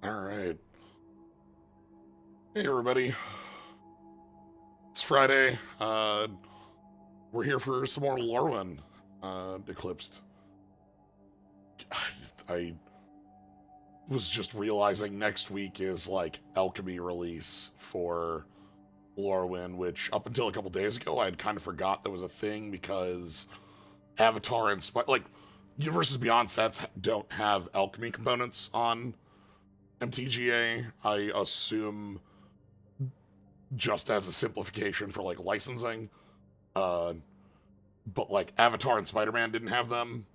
All right. Hey, everybody. It's Friday. We're here for some more Lorwyn, Eclipsed. I was just realizing next week is like alchemy release for Lorwyn, which up until a couple days ago I had kind of forgot that was a thing because Avatar and like Universes Beyond sets don't have alchemy components on MTGA. I assume just as a simplification for like licensing. Uh, but like Avatar and Spider-Man didn't have them.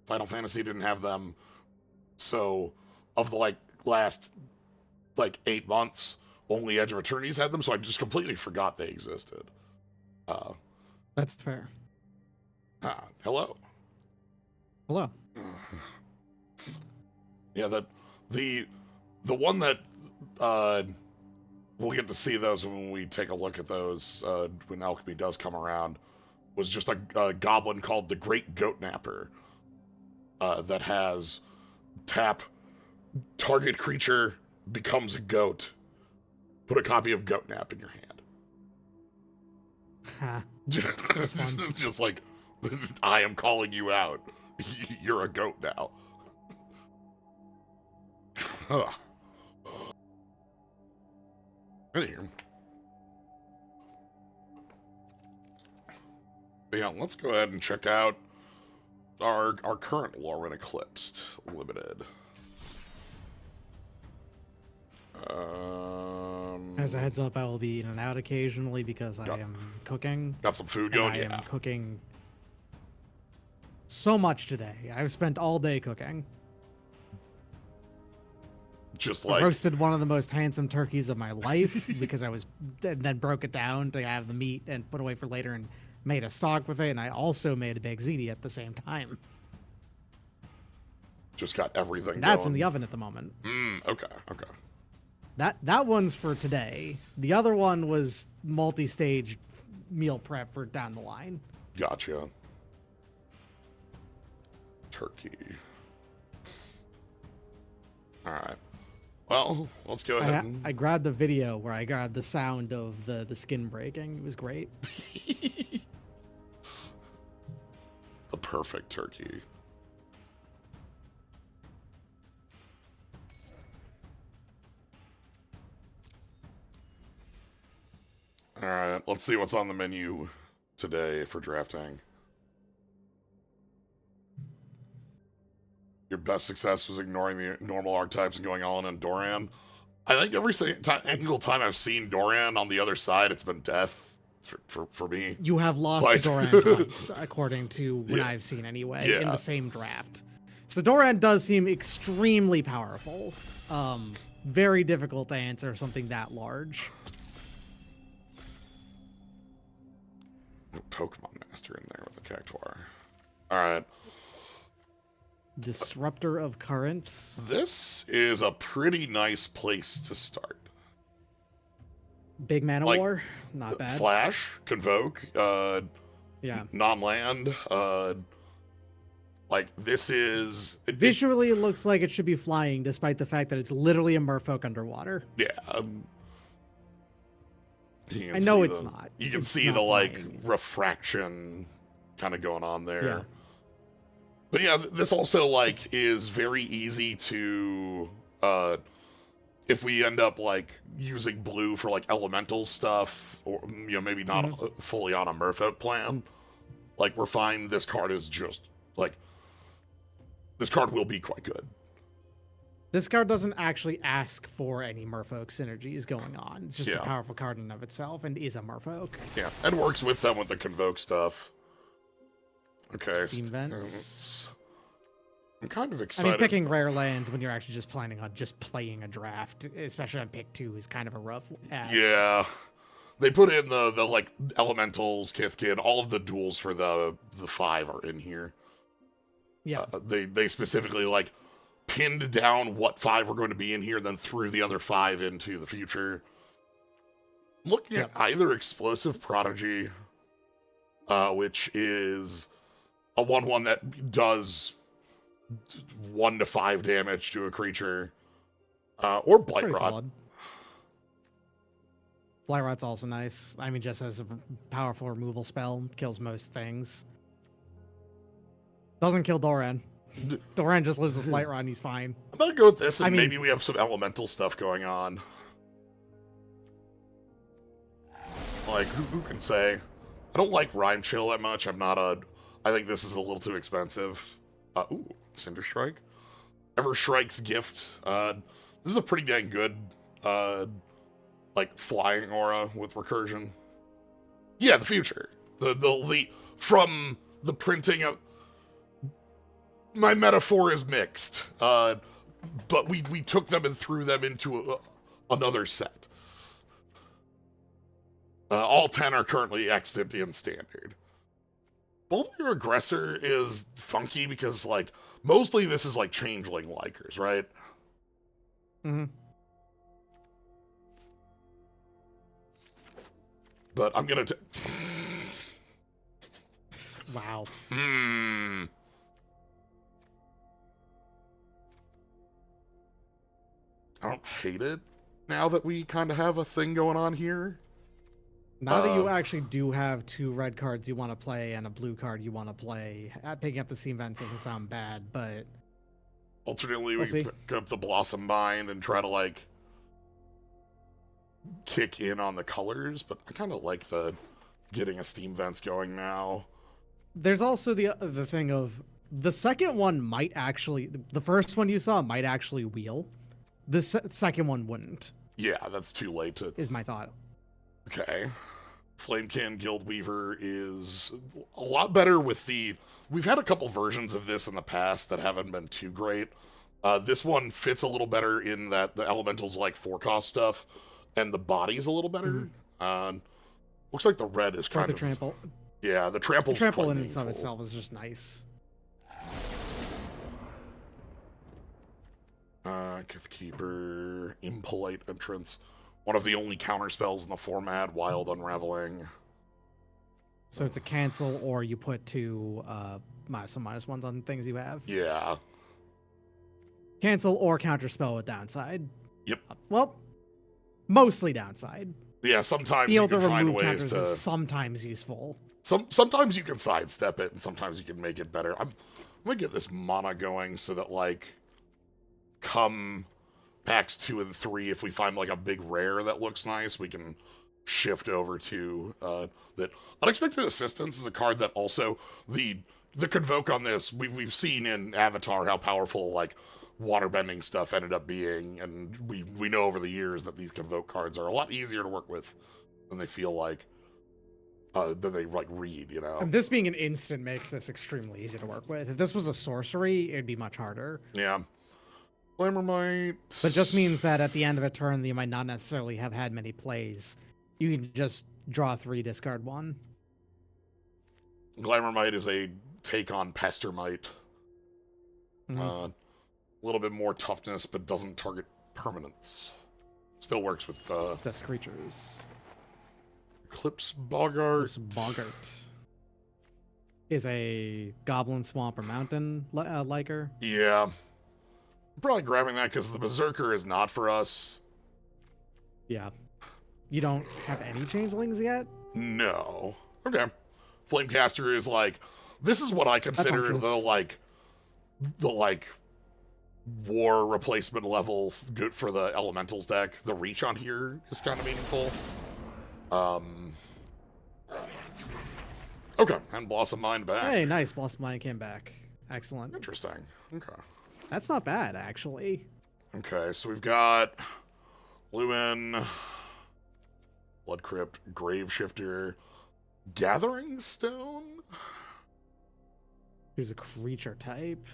Final Fantasy didn't have them. So of the like last like 8 months, only Edge of Eternity's had them. So I just completely forgot they existed. That's fair. Hello. Hello. Yeah, that the one that we'll get to see those when we take a look at those when alchemy does come around, was just a goblin called the Great Goat Napper that has tap target creature becomes a goat, put a copy of Goat Nap in your hand. That's fun. Just like, I am calling you out. You're a goat now. Anywho. But yeah, let's go ahead and check out our current Lorwyn Eclipsed Limited. As a heads up, I will be in and out occasionally because I am cooking. Got some food going, I am cooking so much today. I've spent all day cooking. Just like I roasted one of the most handsome turkeys of my life because I was then broke it down to have the meat and put away for later and made a stock with it, and I also made a big ziti at the same time. Just got everything That's going. in the oven at the moment. Okay. That one's for today. The other one was multi-stage meal prep for down the line. Gotcha. Turkey. All right. Well, let's go ahead. I grabbed the video where I grabbed the sound of the skin breaking. It was great. The perfect turkey. All right, let's see what's on the menu today for drafting. Your best success was ignoring the normal archetypes and going all in on Doran. I think every single time I've seen Doran on the other side, it's been death for me. You have lost Like- Doran twice, according to what Yeah. I've seen anyway, in Yeah. the same draft. So Doran does seem extremely powerful. Very difficult to answer something that large. Pokemon Master in there with a Cactuar. All right. Disruptor of Currents. This is a pretty nice place to start. Big Mana Like, War. Not bad. Flash, Convoke, Yeah. non-land. Like, this is... Visually, it looks like it should be flying, despite the fact that it's literally a merfolk underwater. Yeah. I know it's not. You can It's see not the, like, flying. refraction kind of going on there. Yeah. But yeah, this also, like, is very easy to, if we end up, like, using blue for, like, elemental stuff, or, you know, maybe not fully on a merfolk plan, like, we're fine. This card is just, like, this card will be quite good. This card doesn't actually ask for any merfolk synergies going on. It's just Yeah. a powerful card in and of itself and is a merfolk. Yeah, and works with them with the Convoke stuff. Okay. Steam Vents. I'm kind of I excited. mean, picking rare lands when you're actually just planning on just playing a draft, especially on pick 2, is kind of a rough ask. Yeah. They put in the like elementals, Kithkin, all of the duels for the 5 are in here. Yeah. They specifically like pinned down what 5 were going to be in here, then threw the other 5 into the future. Looking at either Explosive Prodigy, which is a 1/1 that does 1 to 5 damage to a creature, Or It's Blight pretty Rod. solid. Blight Rod's also nice. I mean, just as a powerful removal spell, kills most things. Doesn't kill Doran. Doran just lives with Blight Rod and he's fine. I'm gonna go with this, and I mean- maybe we have some elemental stuff going on. Like, who can say? I don't like Rhyme Chill that much. I think this is a little too expensive. Ooh, Cinder Strike. Ever Shrike's Gift. This is a pretty dang good, like, flying aura with recursion. Yeah, the future. From the printing of... My metaphor is mixed. But we took them and threw them into another set. All 10 are currently extant in Standard. Boulder Your Aggressor is funky because, like, mostly this is, like, changeling likers, right? Mm-hmm. But I'm gonna Wow. I don't hate it now that we kind of have a thing going on here. Now that you actually do have 2 red cards you want to play and a blue card you want to play, picking up the Steam Vents doesn't sound bad, but... Alternately, we We'll see. can pick up the Blossom Bind and try to, like, kick in on the colors, but I kind of like the getting a Steam Vents going now. There's also the thing of... The second one might actually... The first one you saw might actually wheel. The second one wouldn't, Yeah, that's too late to... is my thought. Okay. Flamekin Guildweaver is a lot better with the... We've had a couple versions of this in the past that haven't been too great. This one fits a little better in that the elementals like 4-cost stuff, and the body's a little better. Looks like the red is kind The of... trample. Yeah, the trample's The trample quite in and of meaningful. itself is just nice. Kithkeeper, Impolite Entrance. One of the only counter spells in the format, Wild Unraveling. So it's a cancel, or you put 2 -1s on things you have. Yeah. Cancel or counter spell with downside. Yep. Well, mostly downside. Yeah, sometimes Being you able can to find remove ways counters to... is sometimes useful. Sometimes you can sidestep it, and sometimes you can make it better. I'm gonna get this mana going so that, like, come packs 2 and 3, if we find, like, a big rare that looks nice, we can shift over to that. Unexpected Assistance is a card that also the Convoke on this, we've seen in Avatar how powerful, like, waterbending stuff ended up being, and we know over the years that these Convoke cards are a lot easier to work with than they feel like, than they, like, read, you know? And this being an instant makes this extremely easy to work with. If this was a sorcery, it'd be much harder. Yeah. Glamourmite. But it just means that at the end of a turn, you might not necessarily have had many plays. You can just draw 3, discard 1. Glamourmite is a take on Pestermite. A little bit more toughness, but doesn't target permanents. Still works with The creatures. Eclipsed Boggart. This Boggart is a goblin, swamp, or mountain liker. Yeah. I'm probably grabbing that because the Berserker is not for us. Yeah. You don't have any changelings yet? No. Okay. Flamecaster is like, this is what I consider functions. the war replacement level good for the elementals deck. The reach on here is kind of meaningful. Okay, and Blossom Mind back. Hey, nice. Blossom Lion came back. Excellent. Interesting. Okay. That's not bad, actually. Okay, so we've got Lewin, Blood Crypt, Grave Shifter, Gathering Stone. Here's a creature type.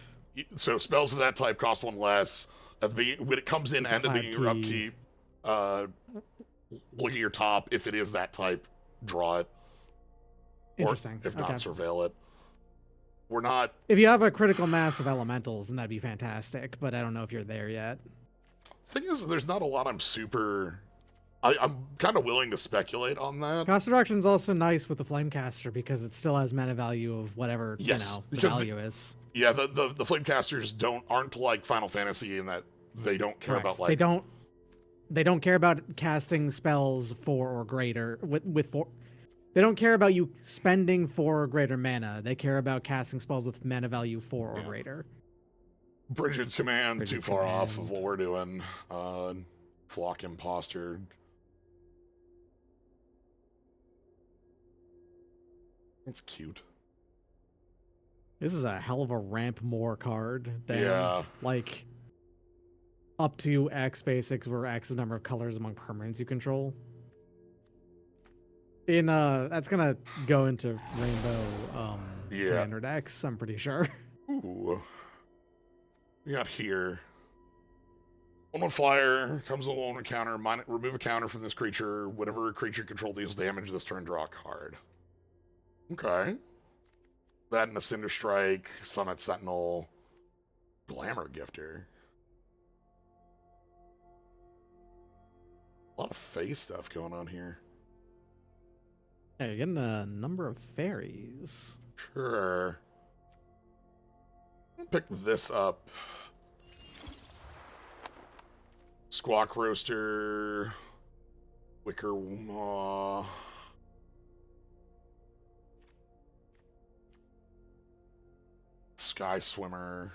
So spells of that type cost 1 less. At the beginning, when it comes in It's a and at the beginning of your 5P. upkeep, look at your top. If it is that type, draw it. Interesting. Or if not, Okay. surveil it. We're not... If you have a critical mass of elementals, then that'd be fantastic, but I don't know if you're there yet. Thing is, there's not a lot I'm super... I'm kind of willing to speculate on that. Cost reduction's also nice with the Flamecaster because it still has mana value of whatever, Yes, the because value is. Yeah, the Flamecasters aren't like Final Fantasy in that they don't care Correct. about like They don't care about casting spells 4 or greater with 4. They don't care about you spending 4 or greater mana. They care about casting spells with mana value 4 or greater. Bridget's command too Bridget's far off of command. what we're doing. Flock imposter. It's cute. This is a hell of a ramp more card than Yeah. like up to X basics, where X is the number of colors among permanents you control. In that's gonna go into Rainbow Commander decks, I'm pretty sure. Ooh. We got here. On fire, comes along a counter. Remove a counter from this creature. Whatever creature control deals damage this turn, draw a card. Okay. That and a Cinder Strike, Summit Sentinel, Glamour Gifter. A lot of Fae stuff going on here. Yeah, you're getting a number of fairies. Sure. I'll pick this up. Squawk Roaster, Wicker Maw. Sky Swimmer.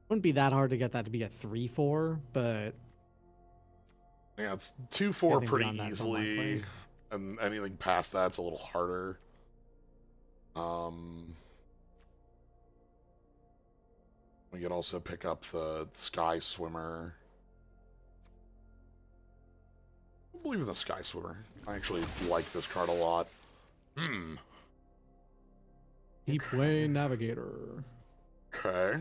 Wouldn't be that hard to get that to be a 3/4, but Yeah, it's 2/4 Anything pretty beyond that's easily, unlikely. and anything past that's a little harder. We could also pick up the Sky Swimmer. I believe in the Sky Swimmer. I actually like this card a lot. Deep Way Navigator. Okay.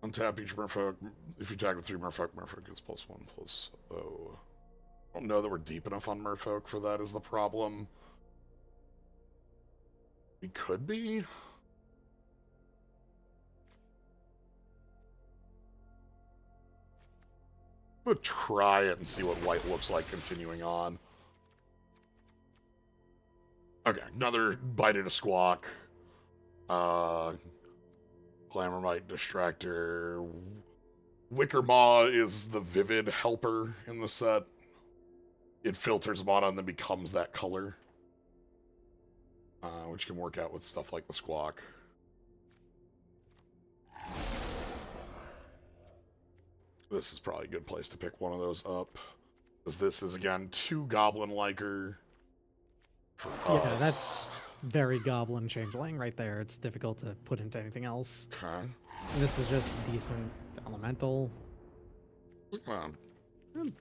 Untap each merfolk. If you tag with 3 merfolk gets +1/+0. I don't know that we're deep enough on merfolk for that is the problem. We could be. I'm gonna try it and see what white looks like continuing on. Okay, another Bite at a Squawk. Glamourmite Distractor. Wicker Maw is the vivid helper in the set. It filters mana and then becomes that color. Which can work out with stuff like the Squawk. This is probably a good place to pick one of those up. Because this is, again, 2 Goblin Liker. Yeah, that's very Goblin Changeling right there. It's difficult to put into anything else. Okay. And this is just decent elemental.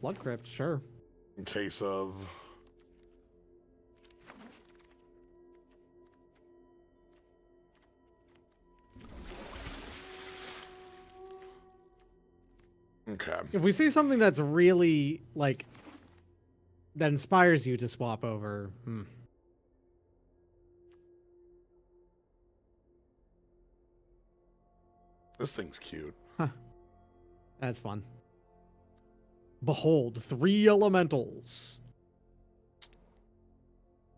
Blood Crypt, sure. In case of... Okay. If we see something that's really, like, that inspires you to swap over, This thing's cute. that's fun. Behold, 3 elementals.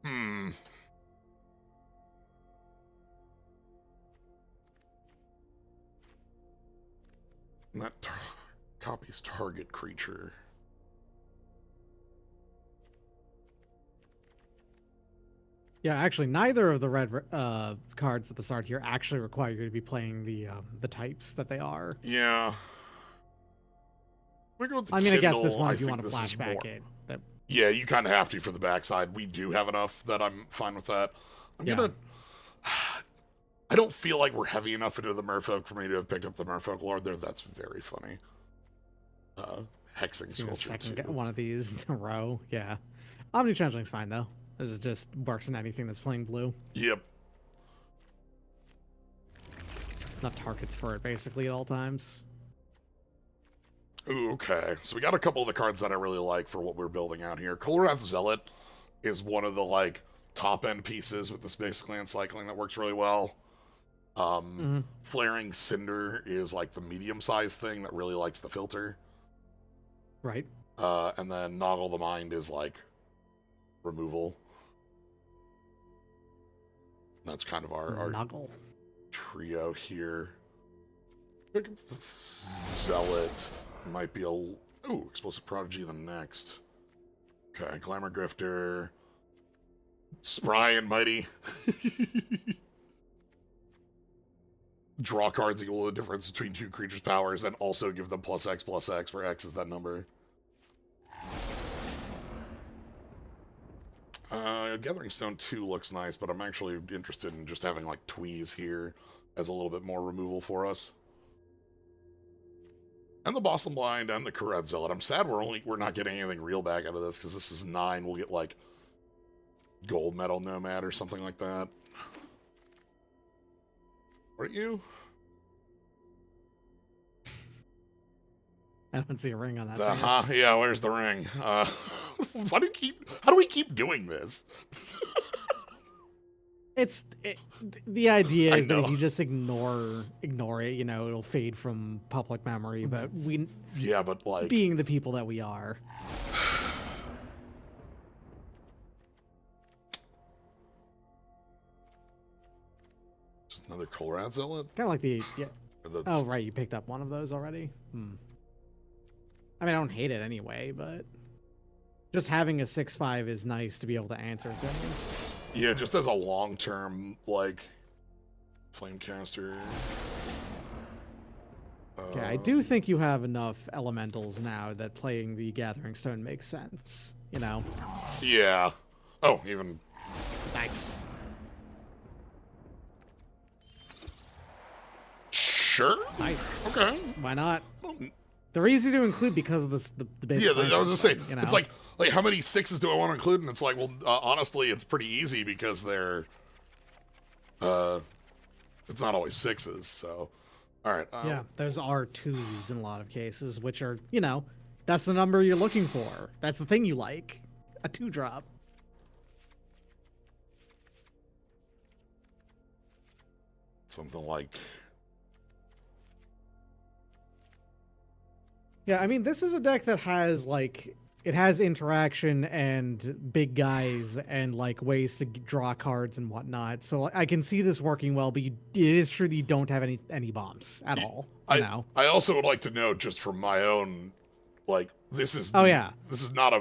And that copies target creature. Yeah, actually, neither of the red cards at the start here actually require you to be playing the types that they are. Yeah. We go with the I mean, I guess Kindle. this one, I if you think want to this is flashback more- it. That, Yeah, you kind of have to for the backside. We do have enough that I'm fine with that. I don't feel like we're heavy enough into the merfolk for me to have picked up the merfolk lord there. That's very funny. Hexing seen a Sculpture second too. one of these in a row. Yeah, Omni Changeling's fine though. This is just works in anything that's playing blue. Yep. Enough targets for it basically at all times. Ooh, okay. So we got a couple of the cards that I really like for what we're building out here. Kolrath Zealot is one of the like top end pieces with this basic land cycling that works really well. Flaring Cinder is like the medium sized thing that really likes the filter. Right. And then Noggle the Mind is like removal. That's kind of our Nuggle. trio here. Pick up the Zealot. Might be a... Ooh, Explosive Prodigy the next. Okay, Glamour Grifter. Spry and Mighty. Draw cards equal to the difference between two creatures' powers and also give them +X where X is that number. Gathering Stone 2 looks nice, but I'm actually interested in just having like Tweez here as a little bit more removal for us. And the Blossom Blind and the Karad Zealot. I'm sad we're not getting anything real back out of this, because this is 9. We'll get like Gold Metal Nomad or something like that. Aren't you? I don't see a ring on that. Yeah, where's the ring? How do we keep doing this? The idea is that if you just ignore it, you know, it'll fade from public memory. But but like being the people that we are. Just another Kolrad Zealot? Kind of like oh, right, you picked up one of those already? I mean, I don't hate it anyway, but just having a 6/5 is nice to be able to answer things. Yeah, just as a long-term, like, Flamecaster. Okay, I do think you have enough elementals now that playing the Gathering Stone makes sense, you know? Yeah. Oh, even... Nice. Sure? Nice. Okay. Why not? They're easy to include because of the basic. Yeah, I was just saying, you know? it's like how many 6s do I want to include? And it's like, well, honestly, it's pretty easy because they're, it's not always 6s, so, all right. Yeah, those are 2s in a lot of cases, which are, you know, that's the number you're looking for. That's the thing you like, a 2-drop. Something like... Yeah, I mean, this is a deck that has, like, it has interaction and big guys and, like, ways to draw cards and whatnot. So I can see this working well, but it is true that you don't have any bombs at all, you know? I also would like to know, just from my own, like, this is... Oh, yeah. This is not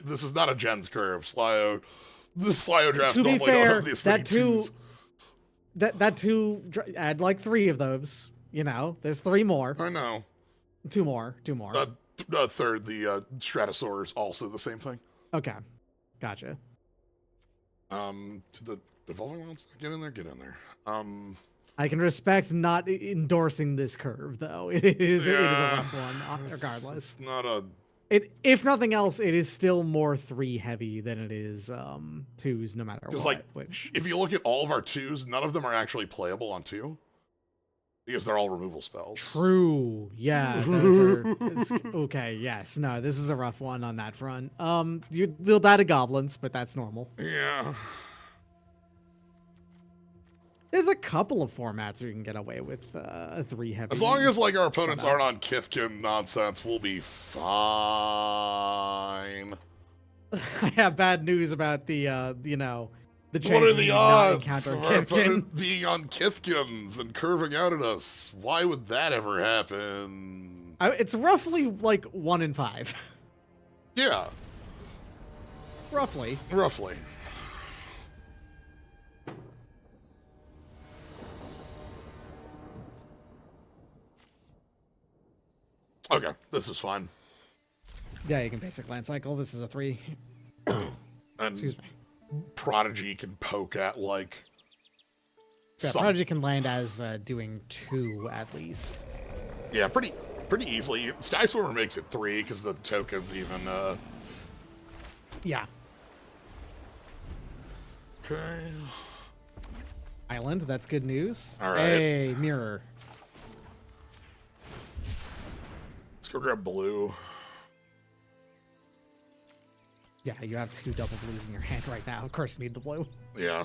this is not a Gens Curve. The Slyo drafts to be normally fair, don't have these that two... That 2, add, like, 3 of those, you know? There's 3 more. I know. 2 more. Third, the Stratosaur is also the same thing. Okay, gotcha. To the Evolving Wilds, get in there. I can respect not endorsing this curve, though. It is a rough one, regardless. It's not a... If nothing else, it is still more 3 heavy than it is 2s, no matter what. Like, if you look at all of our 2s, none of them are actually playable on 2. Because they're all removal spells. True. Yeah. Those are, okay. Yes. No. This is a rough one on that front. You'll die to goblins, but that's normal. Yeah. There's a couple of formats where you can get away with a 3 heavy. As long as like our opponents aren't on Kithkin nonsense, we'll be fine. I have bad news about the you know. What are the odds of our opponent being on Kithkins and curving out at us? Why would that ever happen? It's roughly like 1 in 5. Yeah. Roughly. Okay, this is fine. Yeah, you can basic land cycle. This is a 3. Excuse me. Prodigy can poke at, like... Yeah, Prodigy can land as doing 2 at least. Yeah, pretty easily. Sky Swimmer makes it 3 because the token's even... Yeah. Okay. Island, that's good news. All right. Hey, mirror. Let's go grab blue. Yeah, you have 2 double blues in your hand right now. Of course you need the blue. Yeah.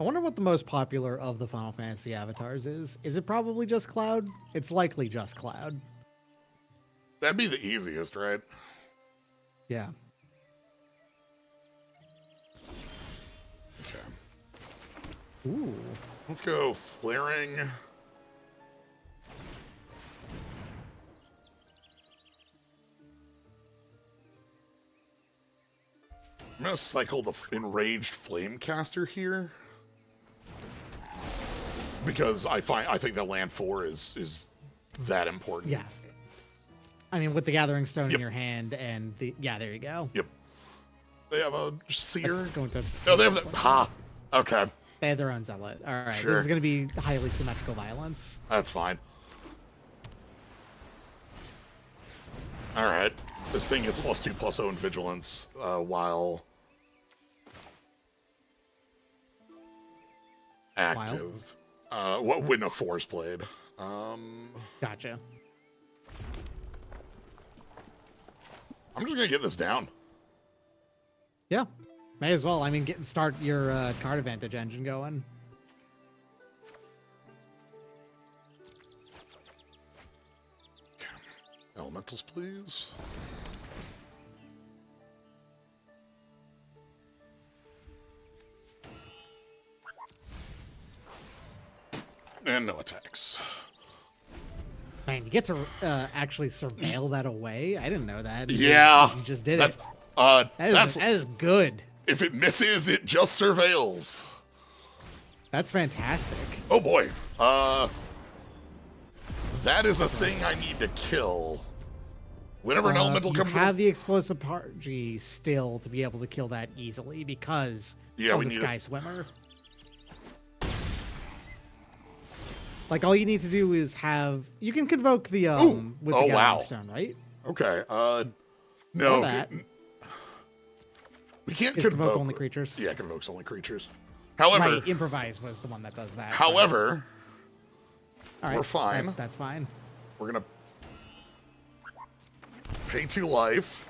I wonder what the most popular of the Final Fantasy avatars is. Is it probably just Cloud? It's likely just Cloud. That'd be the easiest, right? Yeah. Okay. Ooh. Let's go flaring. I'm gonna cycle the enraged flamecaster here because I think that land 4 is that important. Yeah. I mean, with the Gathering Stone in your hand and the there you go. Yep. They have a seer. It's going to. No, they have the Okay. They have their own zealot. All right. Sure. This is going to be highly symmetrical violence. That's fine. All right. This thing gets +2/+0 in vigilance while active. When a 4 is played. Gotcha. I'm just gonna get this down. Yeah. May as well. I mean, start your card advantage engine going. Okay. Elementals, please. And no attacks. Man, you get to actually surveil that away. I didn't know that. Yeah. You just did That's, it. That is good. If it misses, it just surveils. That's fantastic. Oh boy. That is a thing I need to kill. Whenever an elemental comes you have in. the explosive party still to be able to kill that easily because of the Sky Swimmer. Like, all you need to do is have... You can convoke the, with the Gathering Stone, right? Okay, no. We can't convoke only creatures. Yeah, convokes only creatures. However... Right, Improvise was the one that does that. However... All right, we're fine. That's fine. We're gonna... pay 2 life.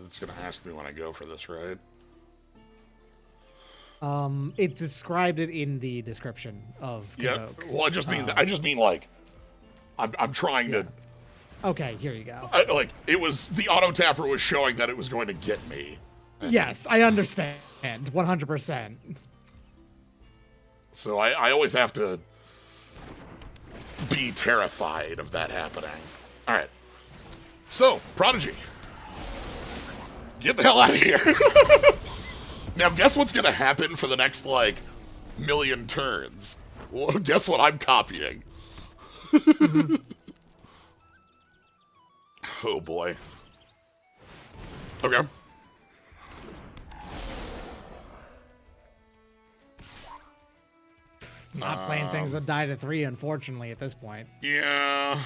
It's gonna ask me when I go for this, right? It described it in the description of Convoke. Well, I just mean like, I'm trying to. Okay, here you go. Like, it was the auto tapper was showing that it was going to get me. Yes, I understand, 100%. So I always have to be terrified of that happening. All right. So, Prodigy. Get the hell out of here. Now, guess what's going to happen for the next, like, million turns? Well, guess what I'm copying? Oh, boy. Okay. Not playing things that die to 3, unfortunately, at this point. Yeah.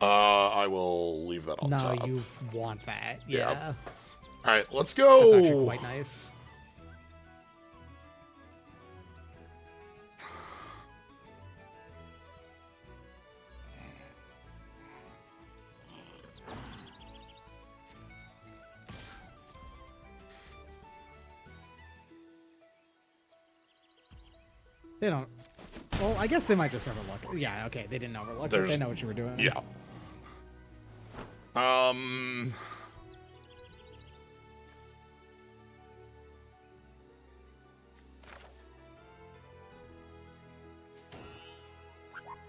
I will leave that on top. No, you want that. Yeah. Yep. All right, let's go. That's actually quite nice. They don't. Well, I guess they might just overlook it. Yeah, okay, they didn't overlook it. They know what you were doing. Yeah.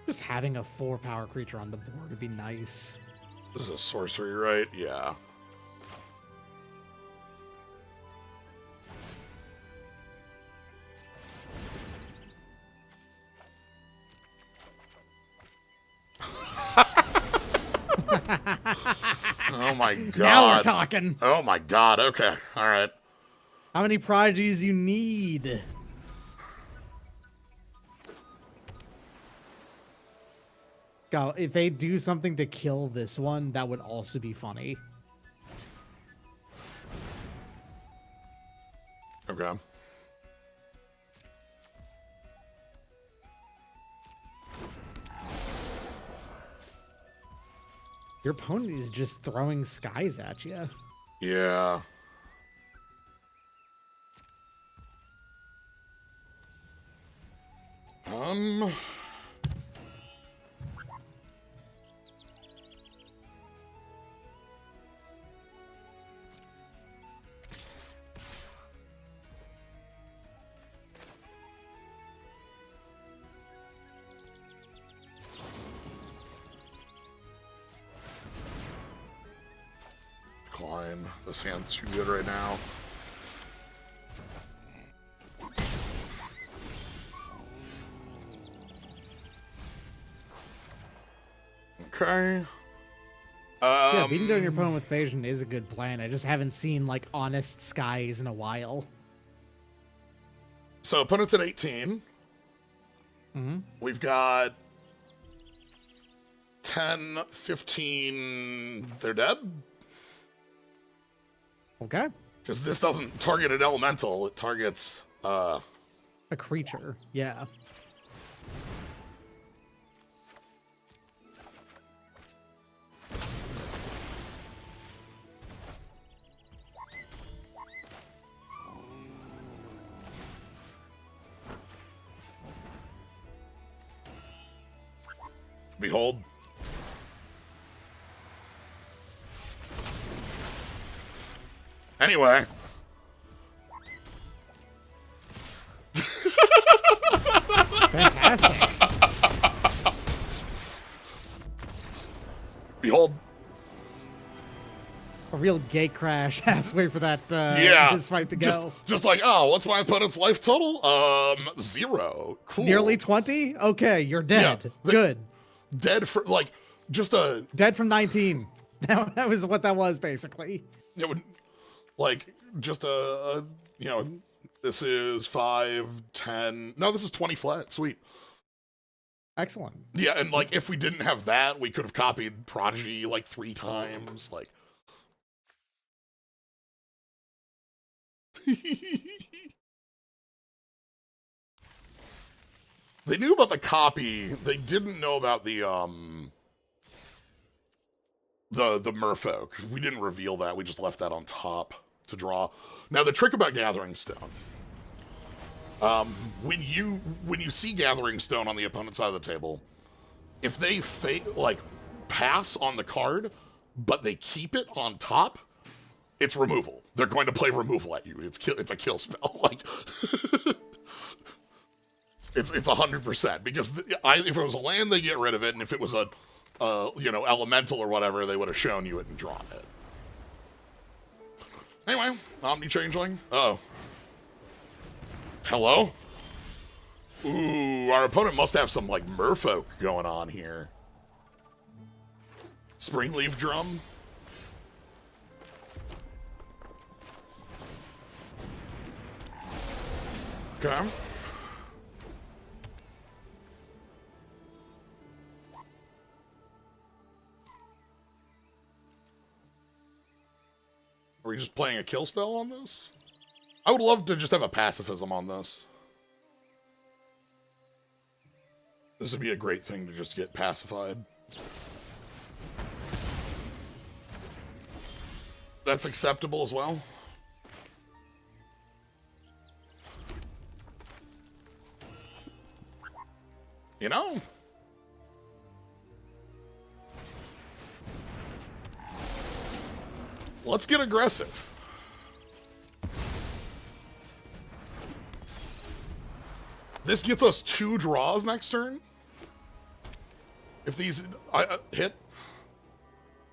Just having a 4-power creature on the board would be nice. This is a sorcery, right? Yeah. Oh my god. Now we're talking. Oh my god, okay. Alright. How many prodigies you need? Go, if they do something to kill this one, that would also be funny. Okay. Your opponent is just throwing skies at you. Yeah. Um. Decline. This hand's too good right now. Okay. Yeah, beating down your opponent with Phasian is a good plan. I just haven't seen like honest skies in a while. So opponent's at 18. Mm-hmm. We've got 10, 15. They're dead. Okay. Because this doesn't target an elemental. It targets a creature. Yeah. Behold. Anyway. Fantastic. Behold. A real gate crash. Wait for that this fight to go. Just like, oh, what's my opponent's life total? 0. Cool. Nearly 20? Okay, you're dead. Yeah, Good. Dead for like just a dead from 19. That was what that was basically. It would like just a you know, this is 5, 10. No, this is 20 flat. Sweet. Excellent. Yeah, and like if we didn't have that, we could have copied Prodigy like 3 times. Like they knew about the copy. They didn't know about the merfolk. We didn't reveal that. We just left that on top to draw. Now the trick about Gathering Stone. When you see Gathering Stone on the opponent's side of the table, if they pass on the card, but they keep it on top, it's removal. They're going to play removal at you. It's a kill spell. Like it's 100% because if it was a land, they get rid of it, and if it was a elemental or whatever, they would have shown you it and drawn it. Anyway, Omni-Changeling. Oh. Hello? Ooh, our opponent must have some, like, merfolk going on here. Springleaf Drum. Okay. Are we just playing a kill spell on this? I would love to just have a pacifism on this. This would be a great thing to just get pacified. That's acceptable as well. You know? Let's get aggressive. This gets us 2 draws next turn. If these hit.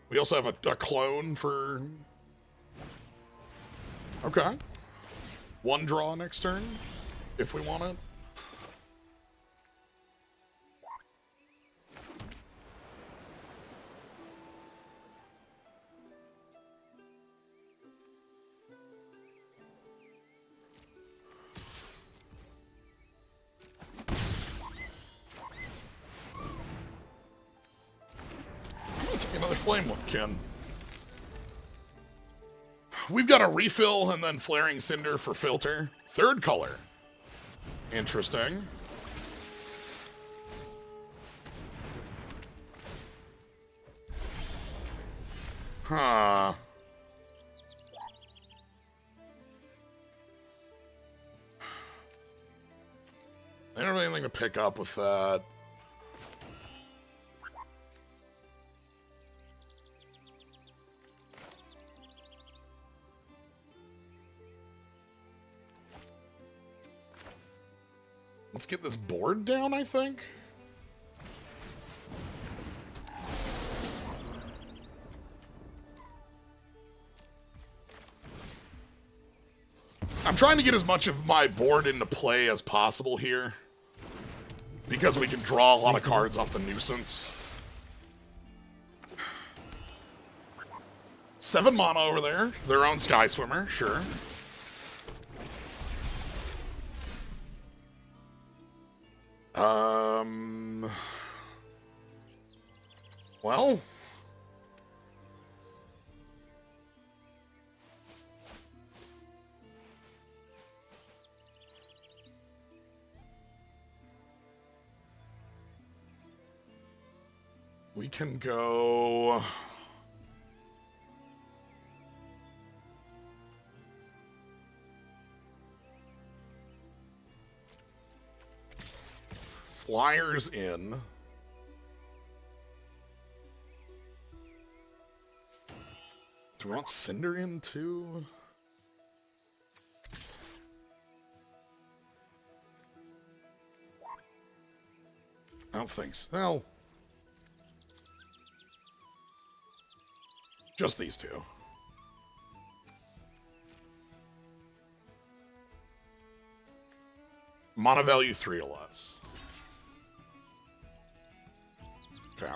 We also have a clone for... Okay. 1 draw next turn, if we want it. Take another flame one, Ken. We've got a refill and then flaring cinder for filter. 3rd color. Interesting. Huh. I don't have anything to pick up with that. Let's get this board down, I think. I'm trying to get as much of my board into play as possible here, because we can draw a lot of cards off the nuisance. 7 mana over there. Their own Sky Swimmer, sure. Well. We can go... Flyers in. Do we want Cinder in too? I don't think so. Well, just these two. Mana value 3 or less. Okay.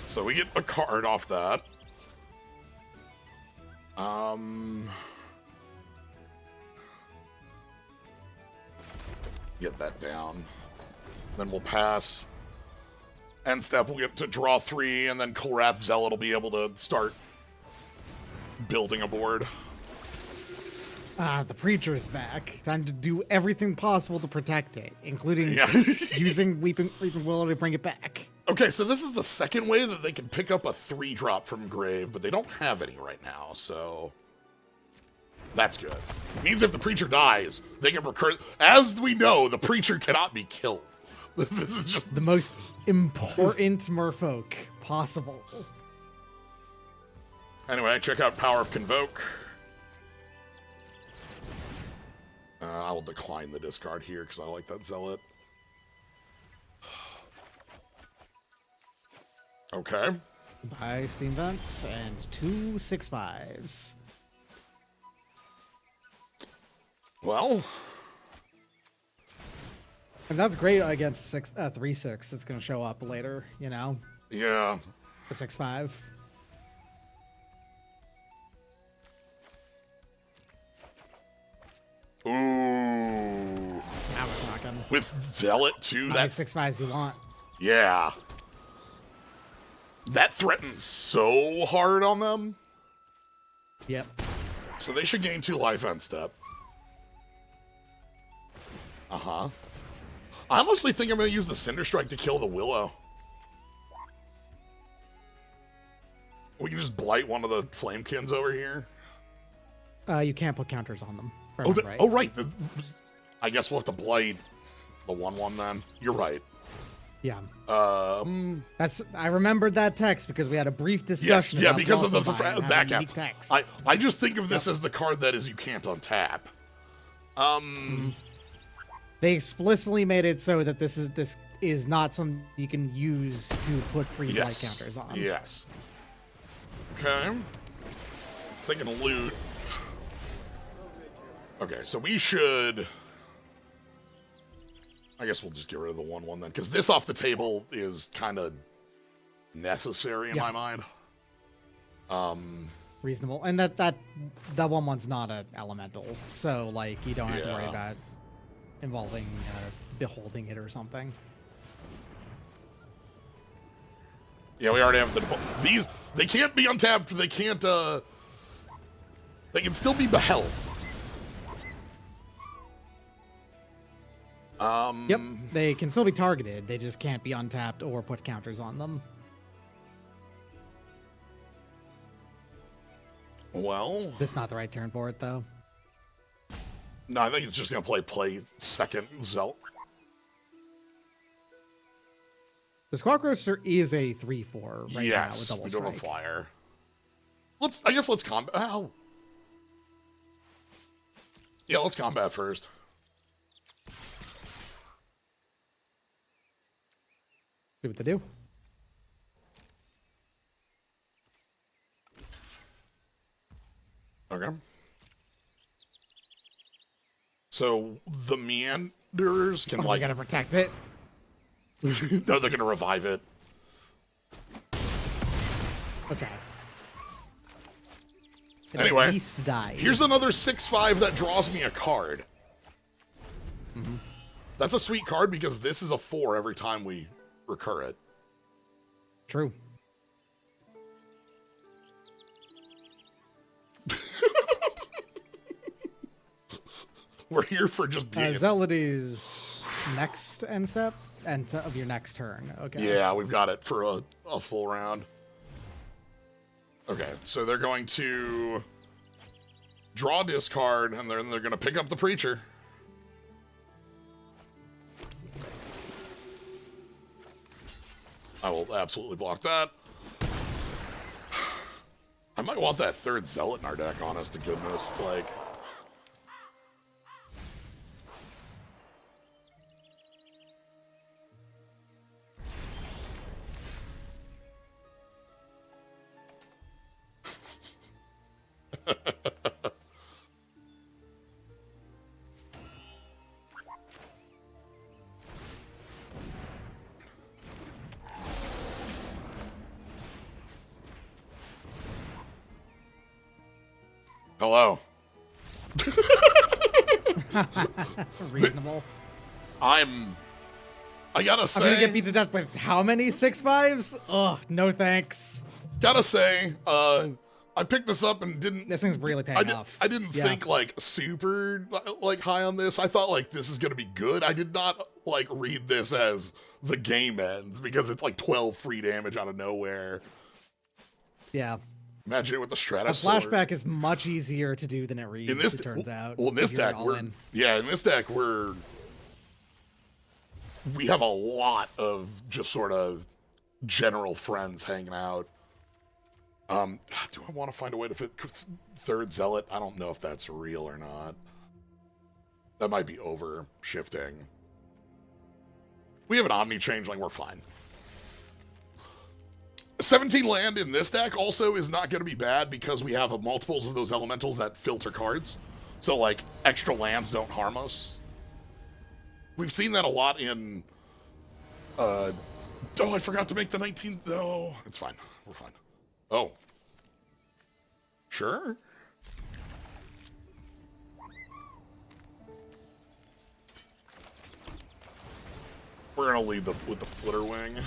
So we get a card off that. Get that down. Then we'll pass. End step, we'll get to draw 3, and then Kulrath Zealot will be able to start building a board. The Preacher's back. Time to do everything possible to protect it, including using Weeping Willow to bring it back. Okay, so this is the second way that they can pick up a 3-drop from Grave, but they don't have any right now, so... That's good. It means if the Preacher dies, they can recur... As we know, the Preacher cannot be killed. This is just... The most important merfolk possible. Anyway, check out Power of Convoke. I will decline the discard here, because I like that Zealot. Okay. Buy Steam Vents and 2 6/5s. Well... And that's great against 3/6 that's going to show up later, you know? Yeah. The 6/5. Ooh. Now we're talking. With Zealot, too? How many 6/5s you want? Yeah. That threatens so hard on them. Yep. So they should gain 2 life end step. Uh-huh. I honestly think I'm going to use the Cinder Strike to kill the Willow. We can just blight one of the Flamekins over here. You can't put counters on them. Oh, right. I guess we'll have to blight the 1/1 then. You're right. Yeah. I remembered that text because we had a brief discussion. Yes, yeah, because of the back up. I just think of this as the card that is you can't untap. They explicitly made it so that this is not something you can use to put free blight counters on. Yes. Okay. I was thinking of loot. Okay, so we should... I guess we'll just get rid of the 1/1 then, because this off the table is kind of necessary in my mind. Reasonable. And that 1/1's not an elemental, so like you don't have to worry about involving beholding it or something. Yeah, we already have the... These... They can't be untapped. They can't, They can still be beheld. Yep, they can still be targeted. They just can't be untapped or put counters on them. Well, This is not the right turn for it, though. no, I think it's just gonna play second Zealot. The Squawk Roaster is a 3/4 right now with Yes, double we do have a strike. flyer. I guess let's combat. Ow. Yeah, let's combat first. See what they do. Okay. So the meanders can We gotta protect it. no, they're gonna revive it. Okay. Anyway, At least die. Here's another 6/5 that draws me a card. That's a sweet card because this is a 4 every time we recur it. True. We're here for just being. Zealot is next end step of your next turn. Okay. Yeah, we've got it for a full round. Okay, so they're going to draw discard, and then they're going to pick up the Preacher. I will absolutely block that. I might want that third Zealot in our deck, honest to goodness. Like, hello. Reasonable. I gotta say, I'm gonna get beat to death with how many 6/5s? Ugh, no thanks. gotta say, I picked this up and didn't. This thing's really paying off. I didn't think like super like high on this. I thought like this is gonna be good. I did not like read this as the game ends because it's like 12 free damage out of nowhere. Yeah. Imagine it with the A Stratosaur. flashback is much easier to do than it reads, In this, it turns out. Well, in this if you're deck, all in. in this deck we have a lot of just sort of general friends hanging out. Do I want to find a way to fit third Zealot? I don't know if that's real or not. That might be over shifting. We have an Omni Changeling, we're fine. 17 land in this deck also is not going to be bad because we have multiples of those elementals that filter cards. So, like, extra lands don't harm us. We've seen that a lot in... oh, I forgot to make the 19th... Oh, it's fine. We're fine. Oh. Sure? We're going to lead with the Flitter Wing.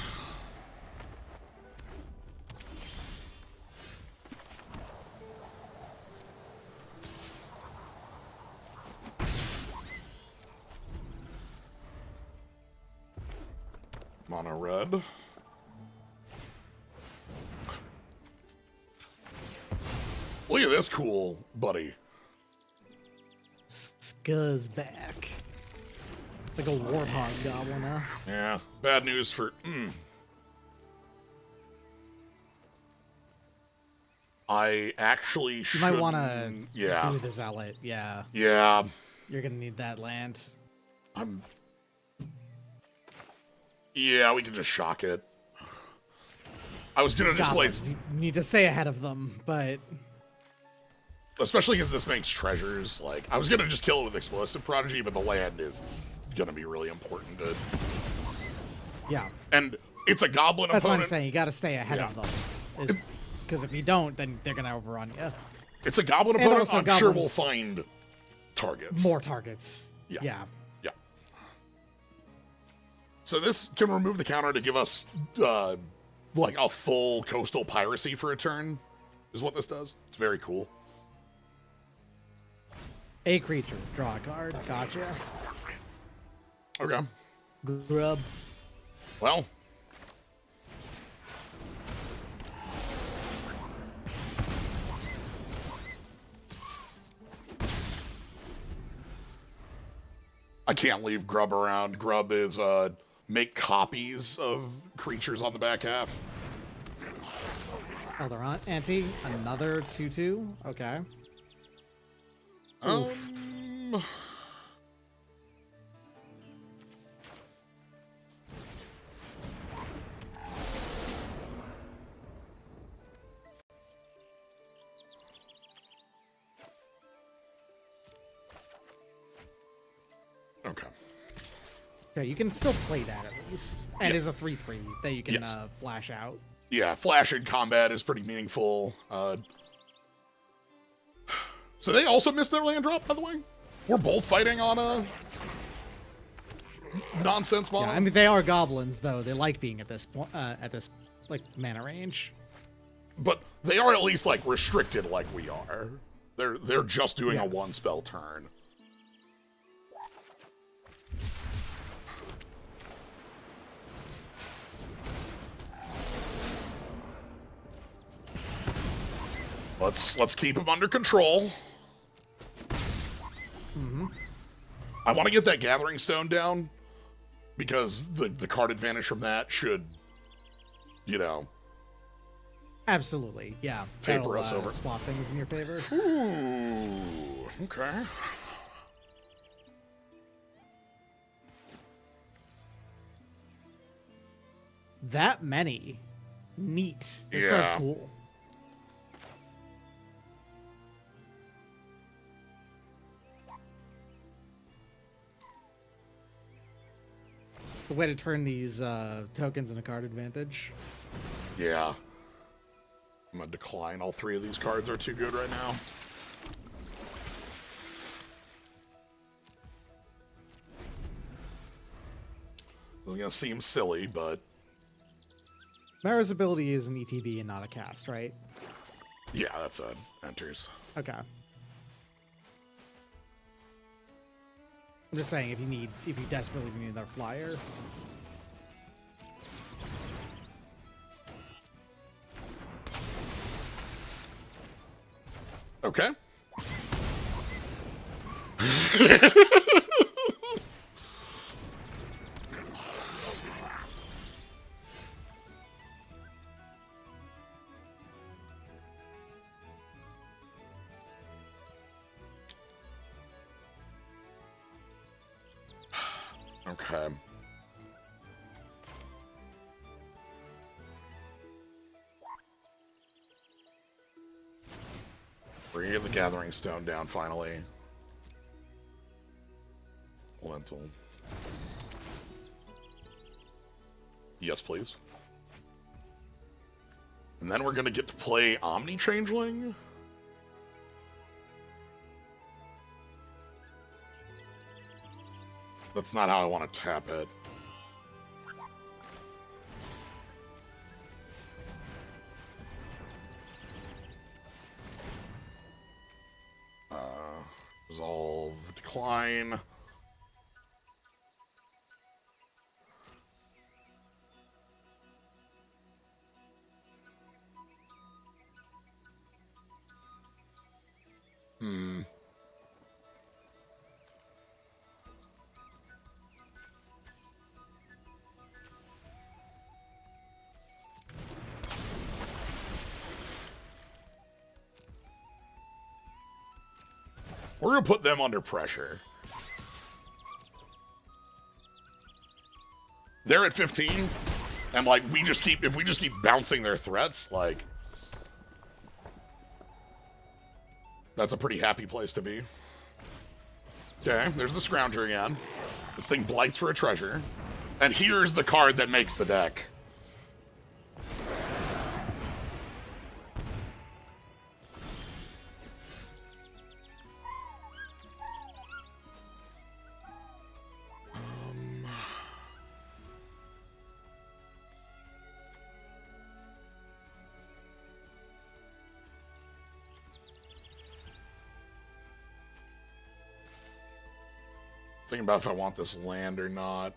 Mono red. Look at this cool buddy. Scuzz back. Like a warthog goblin, huh? Yeah, bad news for... I actually should... You might want to yeah. do the Zealot, yeah. Yeah. You're going to need that land. Yeah, we can just shock it. I was gonna just play... Goblins, you need to stay ahead of them, but... Especially because this makes treasures. Like, I was gonna just kill it with Explosive Prodigy, but the land is gonna be really important to... Yeah. And it's a goblin That's opponent. what I'm saying. You got to stay ahead of them. Because if you don't, then they're going to overrun you. It's a goblin And opponent. also I'm sure goblins- we'll find targets. More targets. Yeah. Yeah. Yeah. So this can remove the counter to give us, like, a full coastal piracy for a turn, is what this does. It's very cool. A creature. Draw a card. Gotcha. Okay. Grub. Well. I can't leave Grub around. Grub is, make copies of creatures on the back half. Elderon. Anti. Another 2/2. Okay. Okay. Okay, you can still play that at least. And Yeah. is a 3/3 that you can Yes. Flash out. Yeah, flash in combat is pretty meaningful. So they also missed their land drop, by the way? We're both fighting on a nonsense mono. Yeah, I mean they are goblins though. They like being at this like mana range. But they are at least like restricted like we are. They're just doing a Yes. one spell turn. Let's keep them under control. I want to get that Gathering Stone down because the card advantage from that should, you know, Absolutely, yeah. Taper That'll, us over. Swap things in your favor. Ooh, okay. That many. Neat. This Yeah. card's cool. The way to turn these tokens into card advantage. Yeah. I'm gonna decline. All three of these cards are too good right now. This is gonna seem silly, but Mara's ability is an ETB and not a cast, right? yeah, that's a enters. Okay. I'm just saying if you desperately need another flyer. Okay. Okay. We're gonna get the Gathering Stone down finally. Lentil. Yes, please. And then we're gonna get to play Omni Changeling. That's not how I want to tap it. Resolve, decline. We're gonna put them under pressure. They're at 15, and like if we just keep bouncing their threats, like that's a pretty happy place to be. Okay, there's the Scrounger again. This thing blights for a treasure. And here's the card that makes the deck. Thinking about if I want this land or not.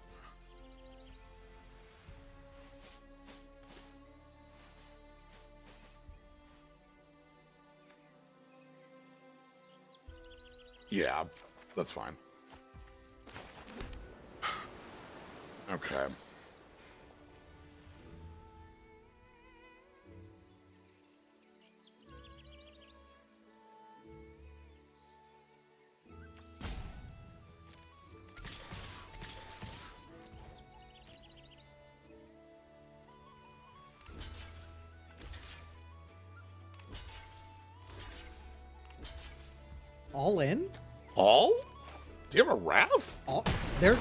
Yeah, that's fine. Okay. All in? All? Do you have a Wrath? All, they're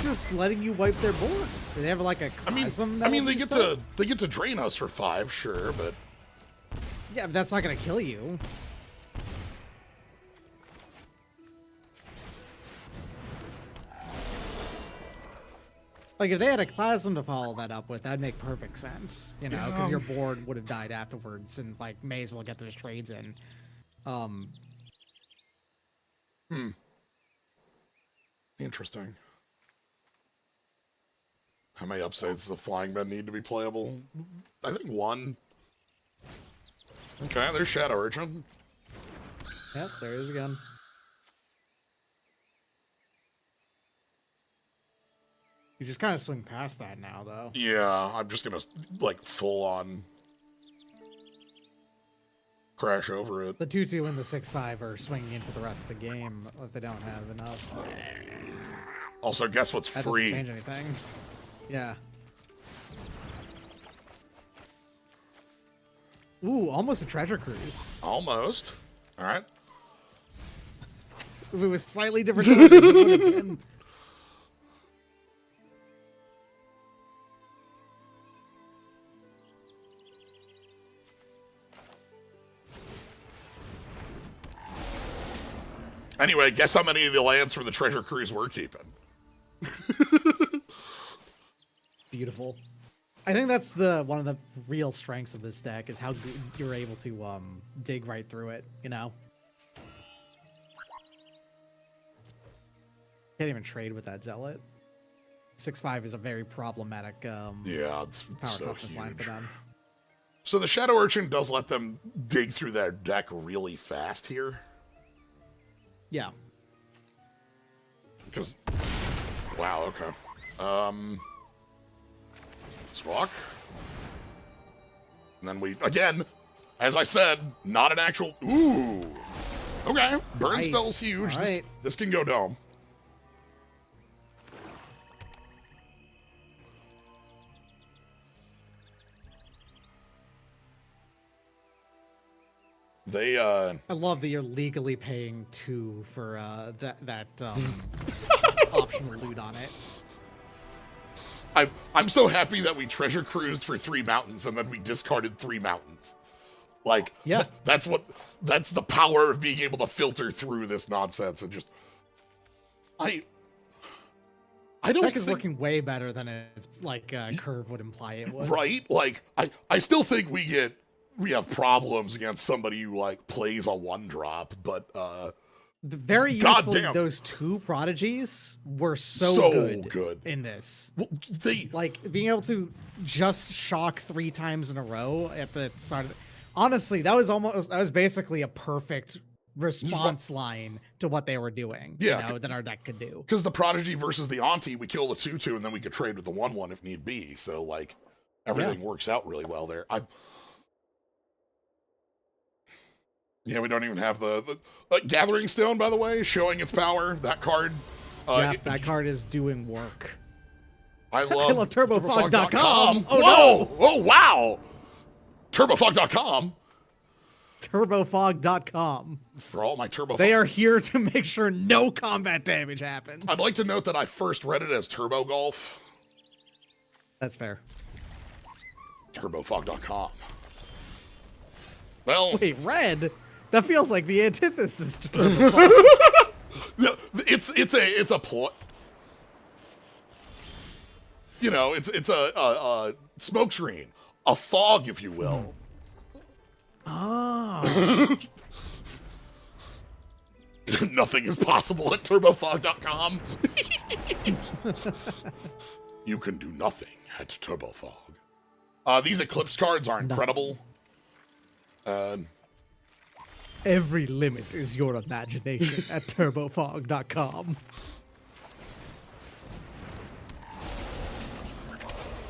just letting you wipe their board. Do they have like a chasm? I mean, they get to drain us for 5, sure, but yeah, but that's not gonna kill you. Like, if they had a Chasm to follow that up with, that'd make perfect sense, you know, because your board would have died afterwards, and, like, may as well get those trades in. Interesting. How many upsides does the Flying Men need to be playable? I think 1. Okay, there's Shadow Urchin. Yep, there is again. You just kind of swing past that now, though. Yeah, I'm just gonna, like, full-on crash over it. The 2-2 and the 6-5 are swinging in for the rest of the game if they don't have enough. Also, guess what's That free? doesn't change anything. Yeah. Ooh, almost a treasure cruise. Almost. All right. If it was slightly different, it would have been. Anyway, guess how many of the lands from the treasure cruise we're keeping? Beautiful. I think that's one of the real strengths of this deck is how good you're able to dig right through it, you know? Can't even trade with that Zealot. 6-5 is a very problematic Yeah, it's power so toughness line for huge. them. So the Shadow Urchin does let them dig through their deck really fast here. Yeah. Because, wow, okay. Squawk. And then we, again, as I said, not an actual, ooh. Okay, burn Nice. spell's huge. All This, right. this can go dome. They, I love that you're legally paying 2 for that optional loot on it. I'm so happy that we treasure cruised for 3 mountains and then we discarded 3 mountains. Like, Yeah. that's the power of being able to filter through this nonsense and just, I don't Deck is think, working way better than its like curve would imply it would. right? Like, I still think we have problems against somebody who, like, plays a 1-drop, but, Very useful. Goddamn. Those 2 prodigies were so good in this. well, Like, being able to just shock 3 times in a row at the start of honestly, that was basically a perfect response line to what they were doing. Yeah. You know, that our deck could do. because the Prodigy versus the Auntie, we kill the 2/2 and then we could trade with the 1/1 if need be. So, like, everything works out really well there. Yeah, we don't even have the Gathering Stone, by the way, showing its power. That card. That card is doing work. I love TurboFog.com. Oh, Whoa! Oh, wow! TurboFog.com. TurboFog.com. For all my TurboFog. They are here to make sure no combat damage happens. I'd like to note that I first read it as Turbo Golf. That's fair. TurboFog.com. Well, Wait, red? That feels like the antithesis to TurboFog. no, it's a plot. You know, it's a smoke screen, a fog, if you will. Oh. Nothing is possible at turbofog.com. You can do nothing at Turbofog. These Eclipse cards are incredible. Every limit is your imagination at turbofog.com.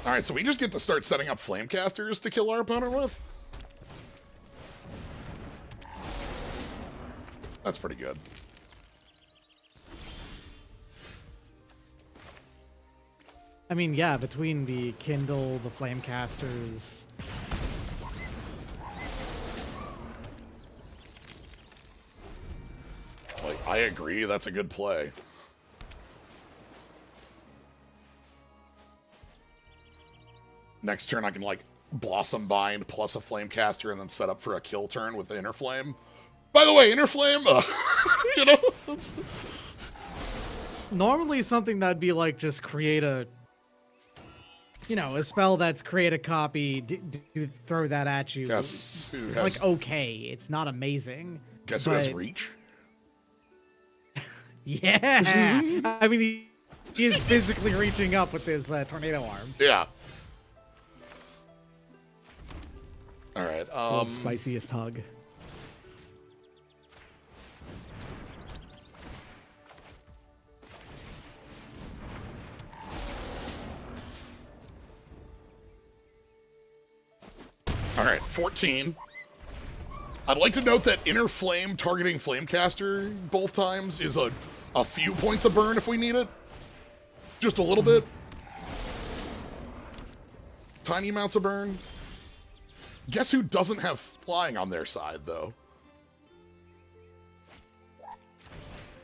Alright, so we just get to start setting up Flamecasters to kill our opponent with? That's pretty good. I mean, yeah, between the Kindle, the Flamecasters... Like, I agree, that's a good play. Next turn I can, like, Blossom Bind plus a Flamecaster and then set up for a kill turn with the Inner Flame. By the way, Inner Flame, you know, that's... Normally something that'd be like, just create a... You know, a spell that's create a copy, throw that at you. Guess who it's has... like, okay, it's not amazing. Guess who has reach? Yeah! I mean, he is physically reaching up with his tornado arms. Yeah. Alright, World's spiciest hug. Alright, 14. I'd like to note that Inner Flame targeting Flamecaster both times is a few points of burn if we need it. Just a little bit. Tiny amounts of burn. Guess who doesn't have flying on their side, though?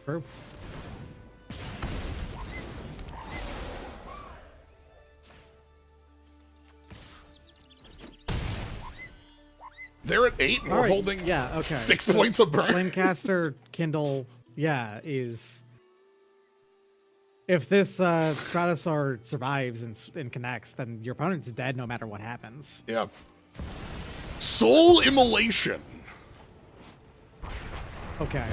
True. They're at 8 and we're holding 6 points of burn. Flamecaster, Kindle, yeah, is... If this Stratosaur survives and connects, then your opponent's dead no matter what happens. Yeah. Soul Immolation. Okay.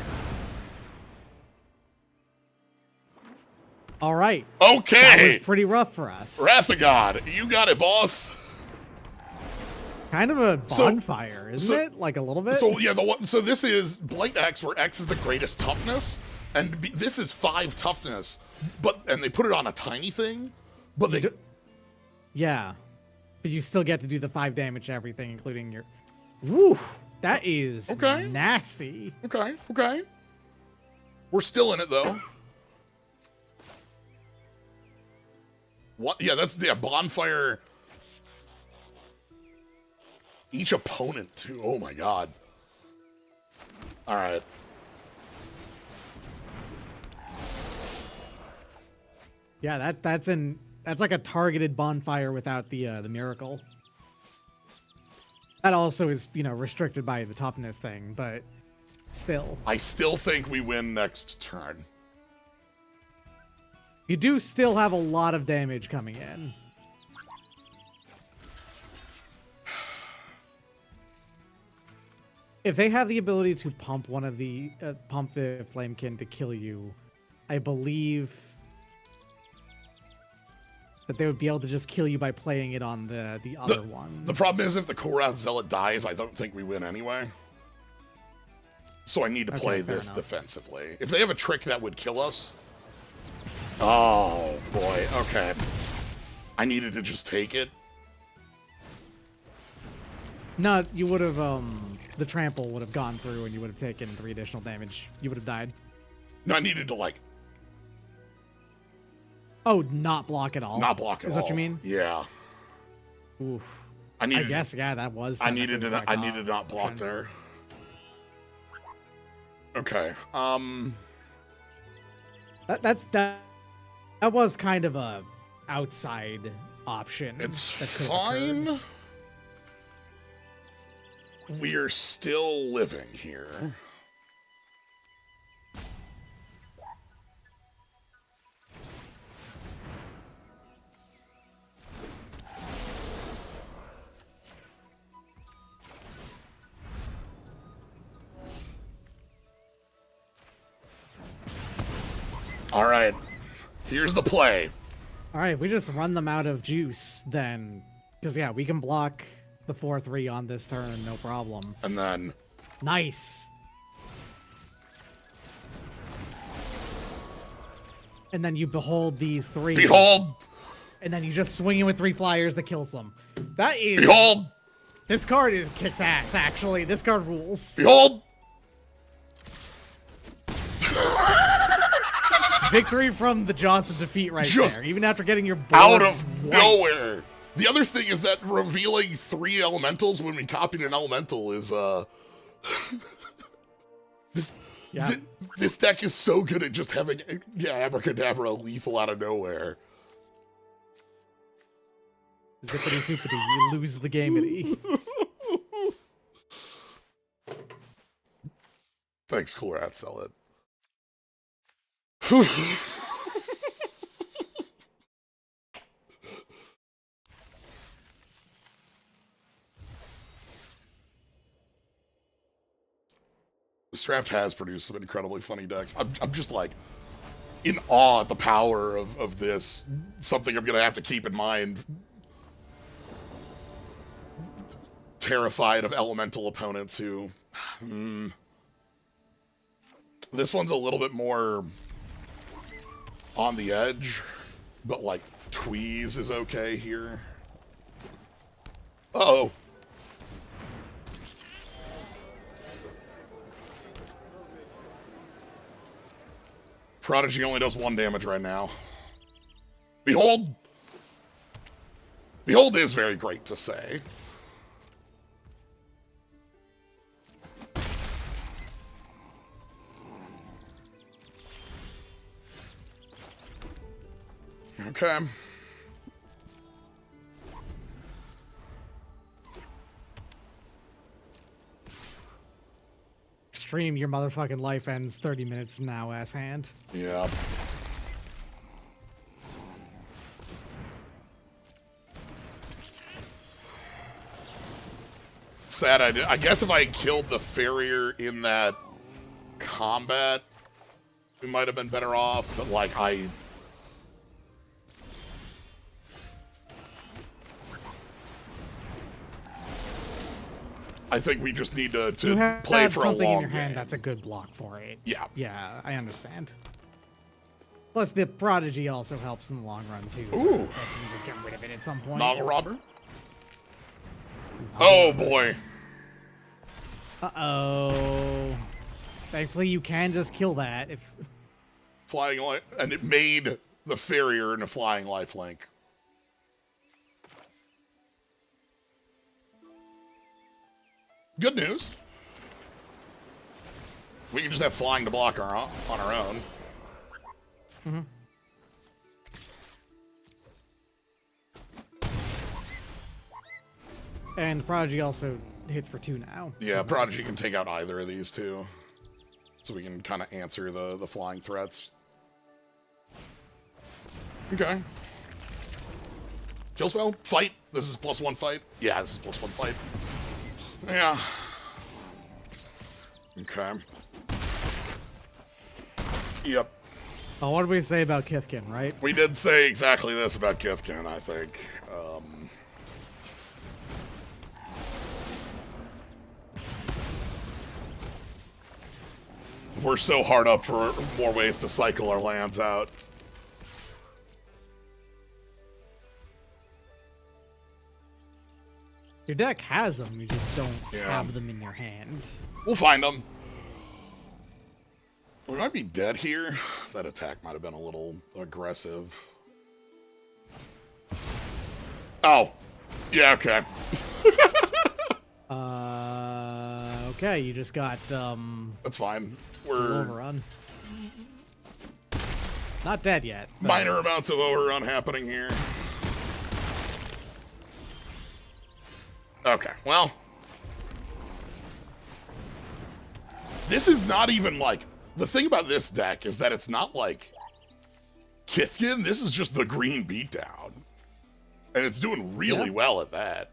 All right. Okay. That was pretty rough for us. Wrath of God, you got it, boss. Kind of a bonfire, isn't it? Like a little bit. So yeah, so this is Blight X, where X is the greatest toughness, and this is 5 toughness, and they put it on a tiny thing, but they. Yeah, but you still get to do the 5 damage to everything, including your. Woo, that is nasty. Okay, okay. We're still in it though. What? Yeah, that's bonfire. Each opponent, too. Oh my god. Alright. Yeah, that's like a targeted bonfire without the miracle. That also is, you know, restricted by the toughness thing, but still. I still think we win next turn. You do still have a lot of damage coming in. If they have the ability to pump one of the pump the Flamekin to kill you, I believe that they would be able to just kill you by playing it on the other one. The problem is if the Korath Zealot dies, I don't think we win anyway. So I need to play this defensively. If they have a trick that would kill us... Oh, boy. Okay. I needed to just take it. No, you would have, the trample would have gone through and you would have taken 3 additional damage. You would have died. No, I needed to, like... Oh, not block at all? Not block at all. Is what you mean? Yeah. Oof. I guess, yeah, that was... I needed to not block there. Okay, That was kind of a outside option. It's fine. We're still living here. All right, here's the play. All right, if we just run them out of juice, then, because yeah, we can block the 4/3 on this turn, no problem. And then Nice. And then you behold these 3. behold, And then you just swing in with 3 flyers that kills them. That is. behold, This card kicks ass. Actually, this card rules. behold. Victory from the jaws of defeat, right Just there. Even after getting your board Out of wiped. nowhere. The other thing is that revealing 3 elementals when we copied an elemental is this. Yeah. This deck is so good at just having abracadabra lethal out of nowhere. Zippity zoopity, you lose the game-ity. Thanks, cool rat, sell it. This draft has produced some incredibly funny decks. I'm just like in awe at the power of this. Something I'm gonna have to keep in mind. Terrified of elemental opponents who... This one's a little bit more on the edge, but like Tweeze is okay here. Uh-oh. Prodigy only does 1 damage right now. Behold! Behold is very great to say. Okay. Stream, your motherfucking life ends 30 minutes from now, ass hand. Yeah. Sad I guess if I had killed the farrier in that combat, we might have been better off, but like I think we just need to play for a something long in your hand game. that's a good block for it. Yeah. Yeah, I understand. Plus, the Prodigy also helps in the long run, too. Ooh. So you can just get rid of it at some point. Noggle Robber? Oh, boy. Uh-oh. Thankfully, you can just kill that if... Flying life, and it made the farrier into flying lifelink. Good news. We can just have flying to block on our own. Mm-hmm. And Prodigy also hits for 2 now. Yeah, Prodigy can take out either of these two. So we can kind of answer the flying threats. Okay. Kill spell? Fight? This is +1 fight? Yeah, this is +1 fight. Yeah. Okay. Yep. Oh, what did we say about Kithkin, right? We did say exactly this about Kithkin, I think. We're so hard up for more ways to cycle our lands out. Your deck has them, you just don't Yeah. have them in your hand. We'll find them. We might be dead here. That attack might have been a little aggressive. Oh. Yeah, okay. Okay, you just got, That's fine. overrun. Not dead yet. But Minor amounts of overrun happening here. Okay, well. This is not even like... The thing about this deck is that it's not like Kithkin. This is just the green beatdown. And it's doing really well at that.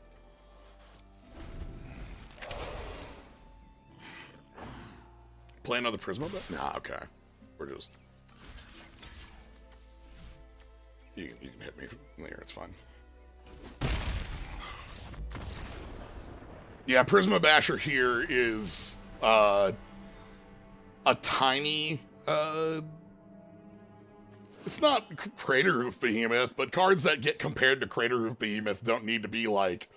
Play another Prisma? Nah, okay. We're just... You can hit me from there, it's fine. Yeah, Prisma Basher here is a tiny it's not Crater Hoof Behemoth, but cards that get compared to Crater Hoof Behemoth don't need to be like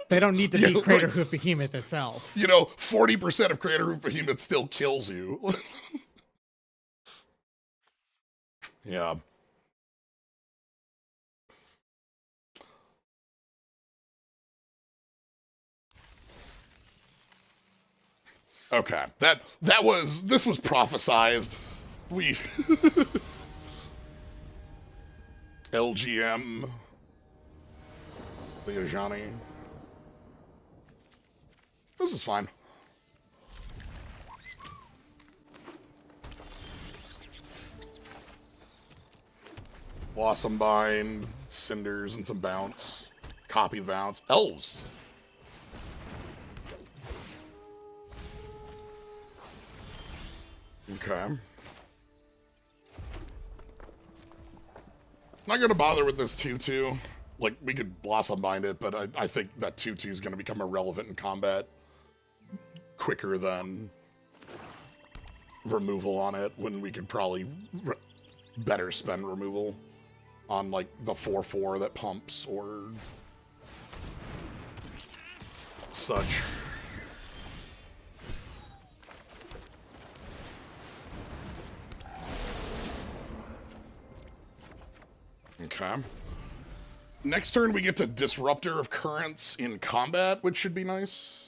They don't need to be know, Crater like, Hoof Behemoth itself. 40% of Crater Hoof Behemoth still kills you. Yeah. Okay. This was prophesized. We LGM Leojani. This is fine. Blossom Bind, Cinders, and some bounce. Copy bounce. Elves. Okay. Not gonna bother with this 2-2. Like, we could Blossom Bind it, but I think that 2-2 is gonna become irrelevant in combat quicker than removal on it, when we could probably better spend removal on, like, the 4-4 that pumps or such. Okay. Next turn, we get to Disruptor of Currents in combat, which should be nice.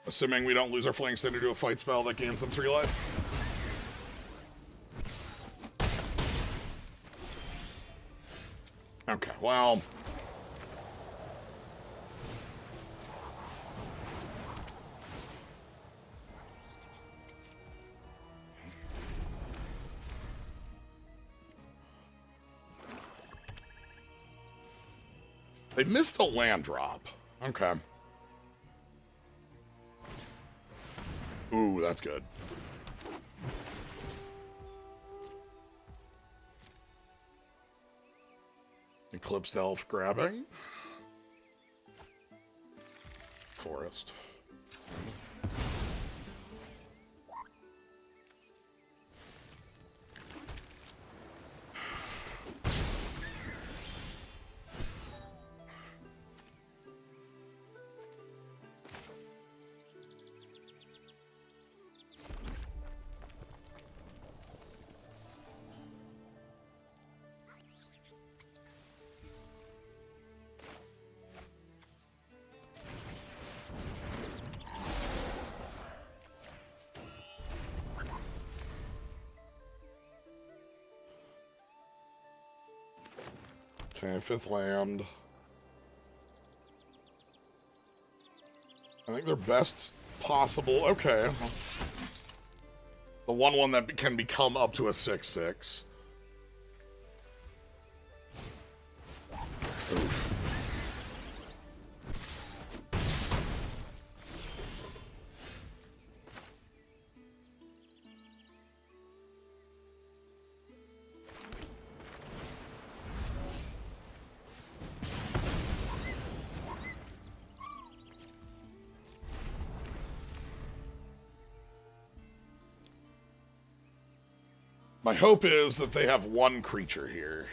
Assuming we don't lose our Flying Cinder to a fight spell that gains them 3 life. Okay, well... They missed a land drop. Okay. Ooh, that's good. Eclipsed Elf grabbing. Forest. Okay, 5th land. I think they're best possible. Okay, that's the 1/1 that can become up to a 6/6. Oof. My hope is that they have 1 creature here.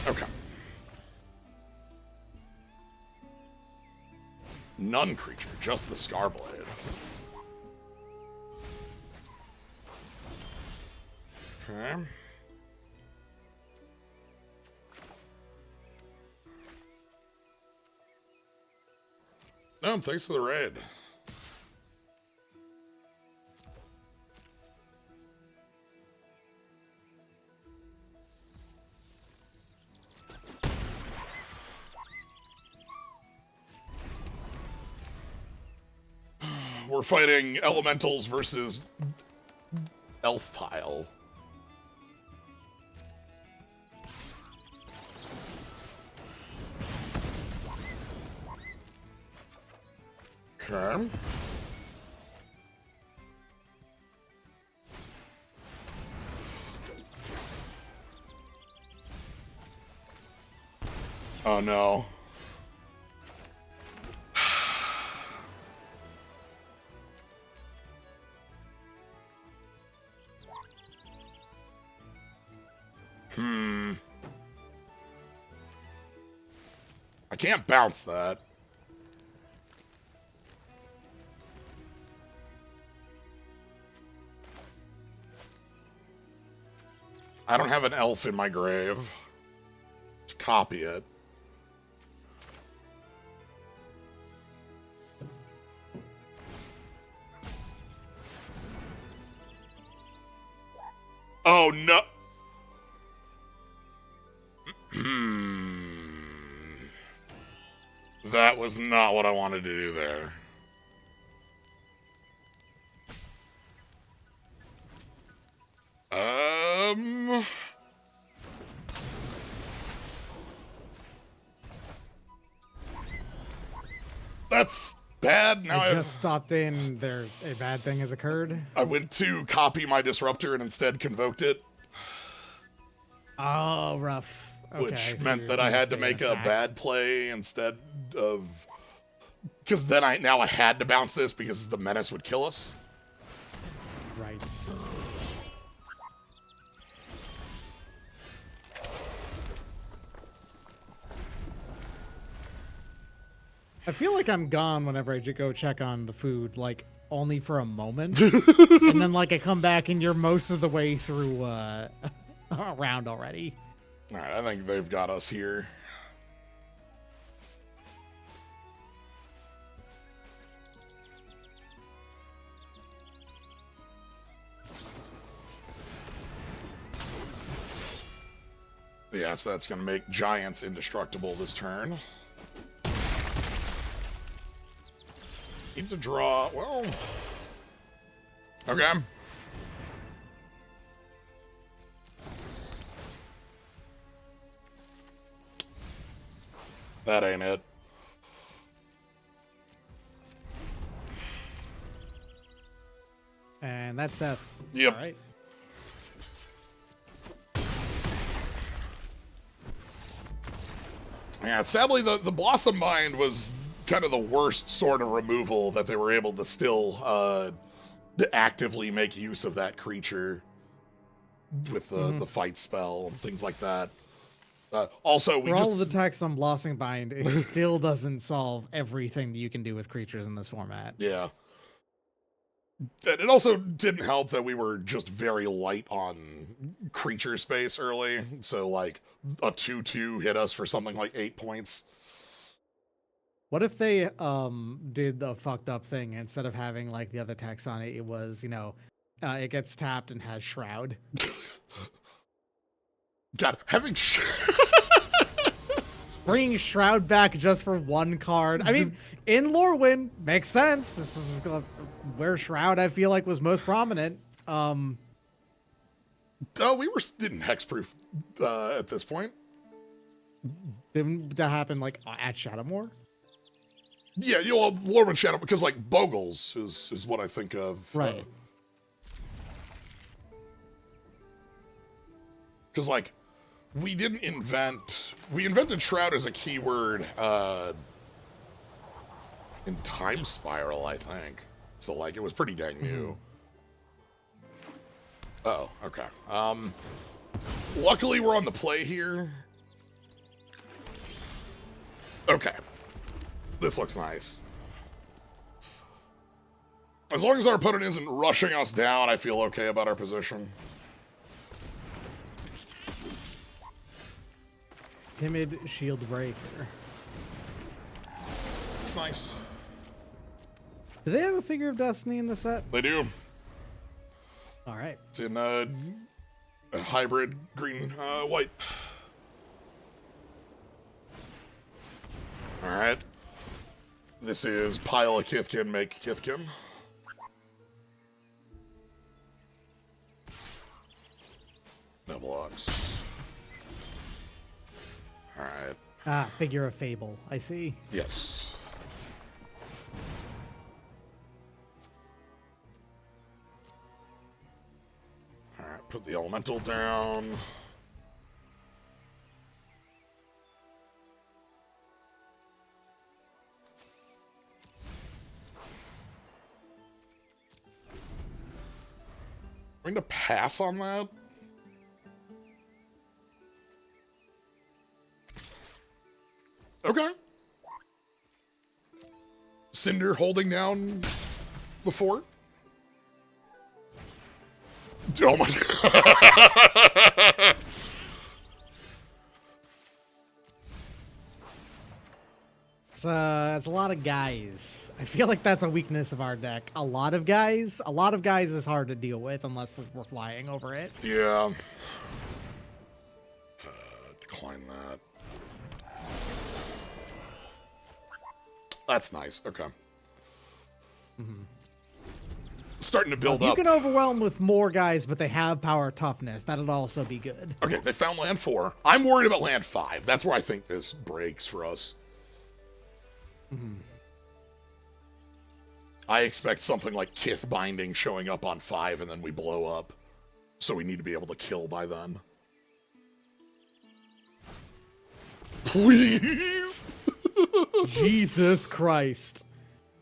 Okay. None creature, just the Scarblade. Okay. No, thanks for the raid. We're fighting elementals versus elf pile. Okay. Oh no. I can't bounce that. I don't have an elf in my grave to copy it. Oh no. That was not what I wanted to do there. That's bad. Now I just stopped in. There, a bad thing has occurred. I went to copy my disruptor and instead convoked it. Oh, rough. Okay, Which so meant you're that I gonna had to stay make a attack. bad play instead of... Because then I had to bounce this because the menace would kill us. Right. I feel like I'm gone whenever I go check on the food, like, only for a moment. And then, like, I come back and you're most of the way through, around already. Alright, I think they've got us here. Yeah, so that's going to make giants indestructible this turn. Need to draw... Well... Okay. That ain't it. And that's that. Yep. All right. Yeah, sadly, the Blossom Mind was kind of the worst sort of removal that they were able to still to actively make use of that creature with the fight spell and things like that. Also, we For just... all of the text on Blossom Bind, it still doesn't solve everything that you can do with creatures in this format. Yeah. And it also didn't help that we were just very light on creature space early. So, like, a 2/2 hit us for something like 8 points. What if they did the fucked up thing, instead of having like the other text on it, it was, you know, it gets tapped and has Shroud. God, having... Bringing Shroud back just for one card. I mean, in Lorwyn, makes sense. This is where Shroud, I feel like, was most prominent. Oh, we were in hexproof at this point. Didn't that happen like at Shadowmoor? Yeah, you know, Lorwyn Shadow, because like Bogles is what I think of. Right. Because like we invented Shroud as a keyword in Time Spiral, I think. So like it was pretty dang new. Oh, okay. Luckily we're on the play here. Okay. This looks nice. As long as our opponent isn't rushing us down, I feel okay about our position. Timid Shield Breaker. It's nice. Do they have a Figure of Destiny in the set? They do. All right. It's in a hybrid green, white. All right. This is pile a Kithkin, make Kithkin. No blocks. All right. Ah, Figure of Fable. I see. Yes. the elemental down. I'm going to pass on that. Okay. Cinder holding down the fort. Oh my god. It's a lot of guys. I feel like that's a weakness of our deck. A lot of guys. A lot of guys is hard to deal with unless we're flying over it. Yeah. Decline that. That's nice. Okay. Mm-hmm. Starting to build You up. can overwhelm with more guys, but they have power toughness. That'd also be good. Okay, they found land 4. I'm worried about land 5. That's where I think this breaks for us. Mm-hmm. I expect something like Kith Binding showing up on 5 and then we blow up. So we need to be able to kill by then. Please? Jesus Christ.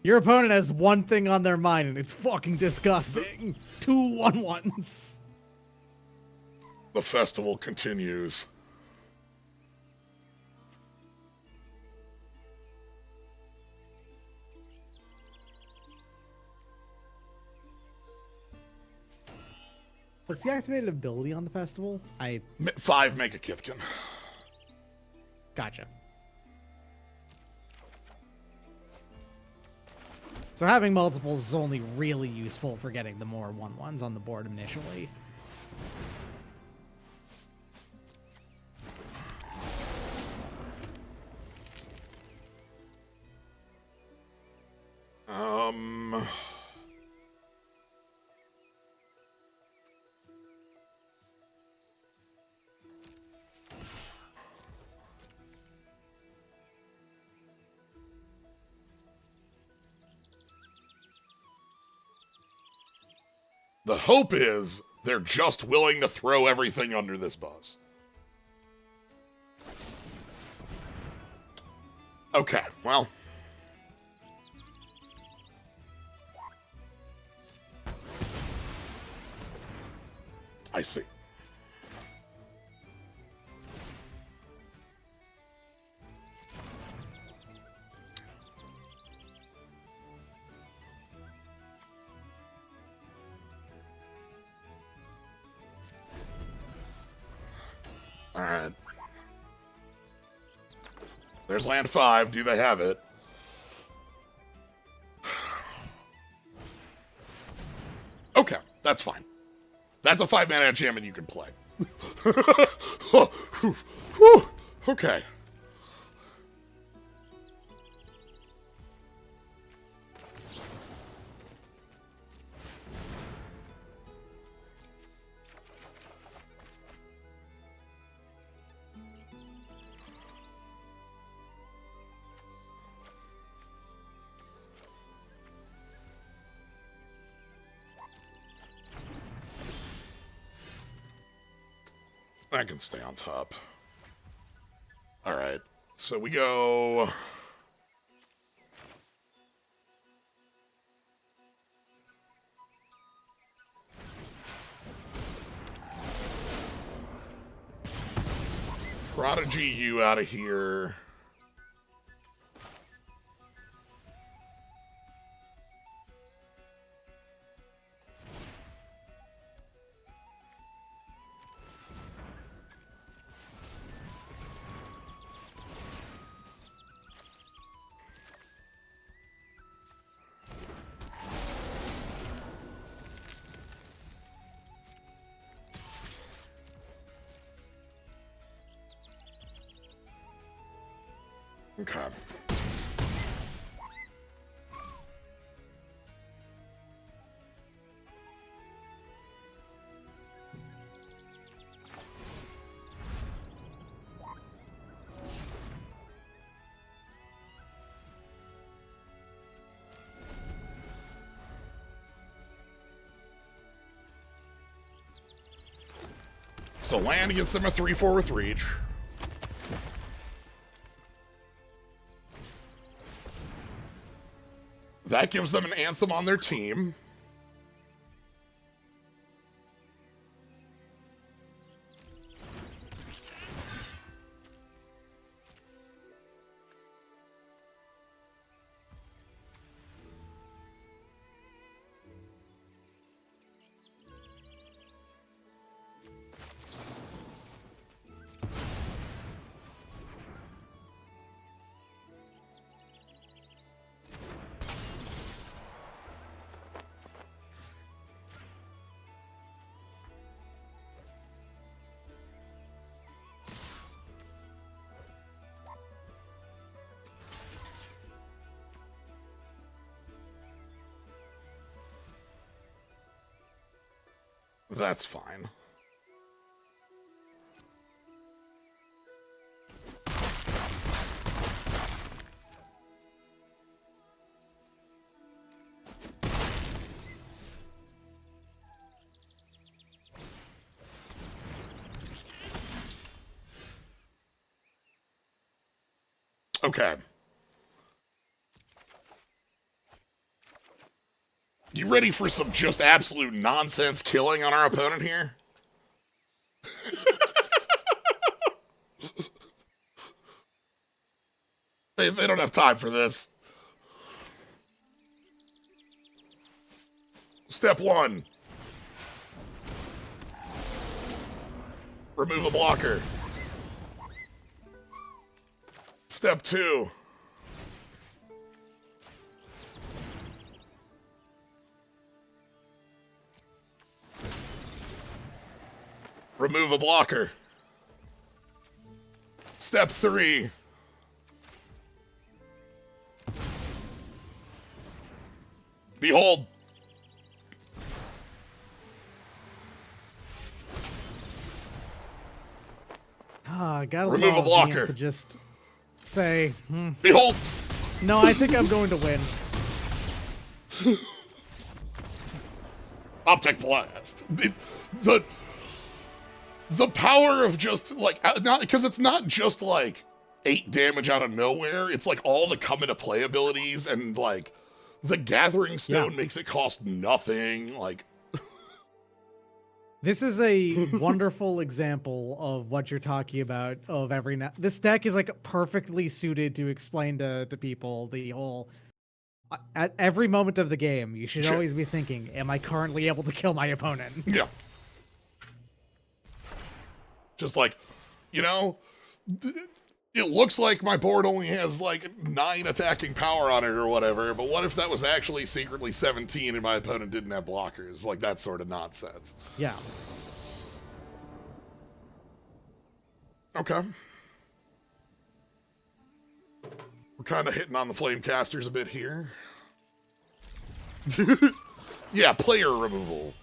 Your opponent has one thing on their mind, and it's fucking disgusting. 2 1/1s. The festival continues. What's the activated ability on the festival? 5, make a Kithkin. Gotcha. So having multiples is only really useful for getting the more 1/1s on the board initially. The hope is they're just willing to throw everything under this bus. Okay, well. I see. All right. There's land 5. Do they have it? Okay, that's fine. That's a 5-mana enchantment you can play. Okay. I can stay on top. All right. So we go... Prodigy you out of here. Okay. So land gets them a 3/4 with reach. That gives them an Anthem on their team. That's fine. Okay. You ready for some just absolute nonsense killing on our opponent here? They don't have time for this. Step 1. Remove a blocker. Step 2. Remove a blocker. Step 3. Behold. Gotta Remove a love blocker. being able to just say, Behold. no, I think I'm going to win. Optic blast. The power of just like not because it's not just like 8 damage out of nowhere. It's like all the come into play abilities and like the Gathering Stone makes it cost nothing. Like this is a wonderful example of what you're talking about. Of this deck is like perfectly suited to explain to people the whole. At every moment of the game, you should always be thinking, am I currently able to kill my opponent? Yeah. Just like, you know, it looks like my board only has like 9 attacking power on it or whatever, but what if that was actually secretly 17 and my opponent didn't have blockers? Like that sort of nonsense. Yeah. Okay. We're kind of hitting on the Flamecasters a bit here. Yeah, player removal.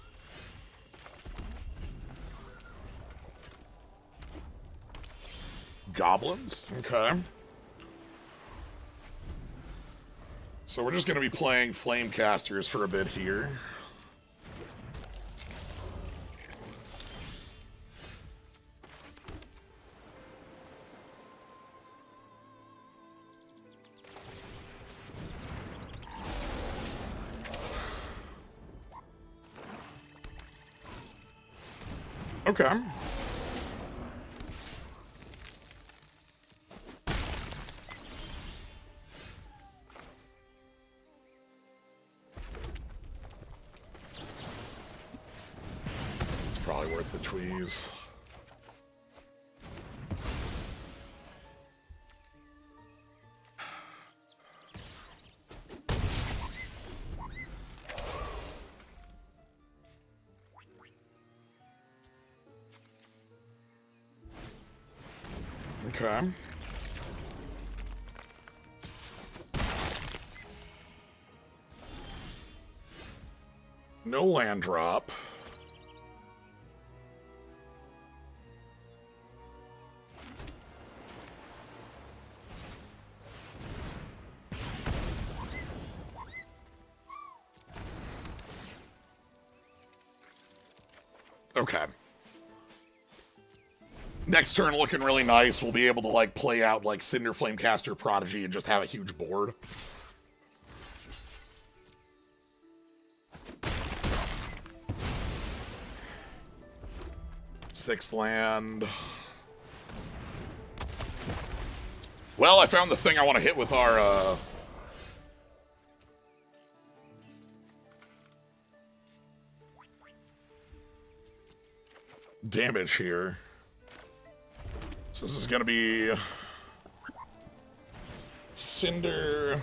Goblins? Okay. So we're just going to be playing Flamecasters for a bit here. Okay. It's probably worth the tweeze. Okay. No land drop. Okay. Next turn looking really nice. We'll be able to like play out like Cinder Flamecaster Prodigy and just have a huge board. Sixth land. Well, I found the thing I want to hit with our damage here. So this is gonna be Cinder.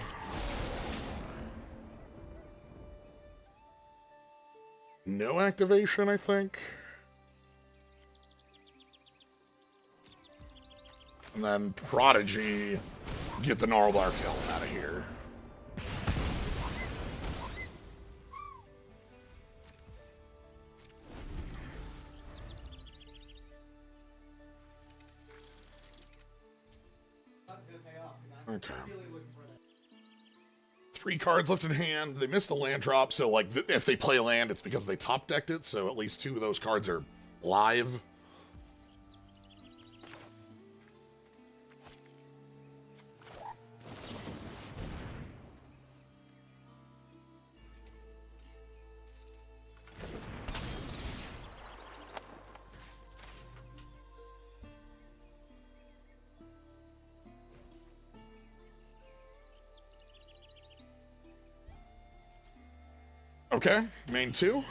No activation, I think. And then Prodigy, get the Gnarlbark Elm out of here. Okay. 3 cards left in hand. They missed a land drop, so like if they play a land, it's because they top decked it. So at least 2 of those cards are live. Okay, main 2.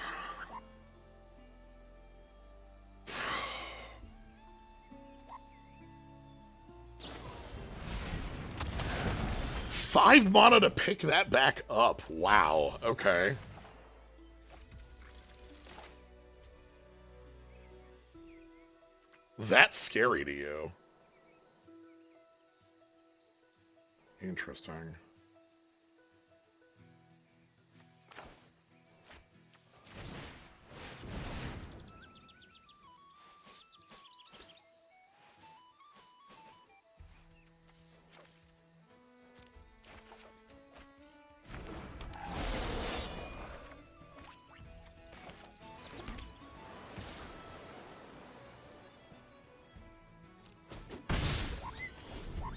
Five mana to pick that back up. Wow, okay. That's scary to you. Interesting.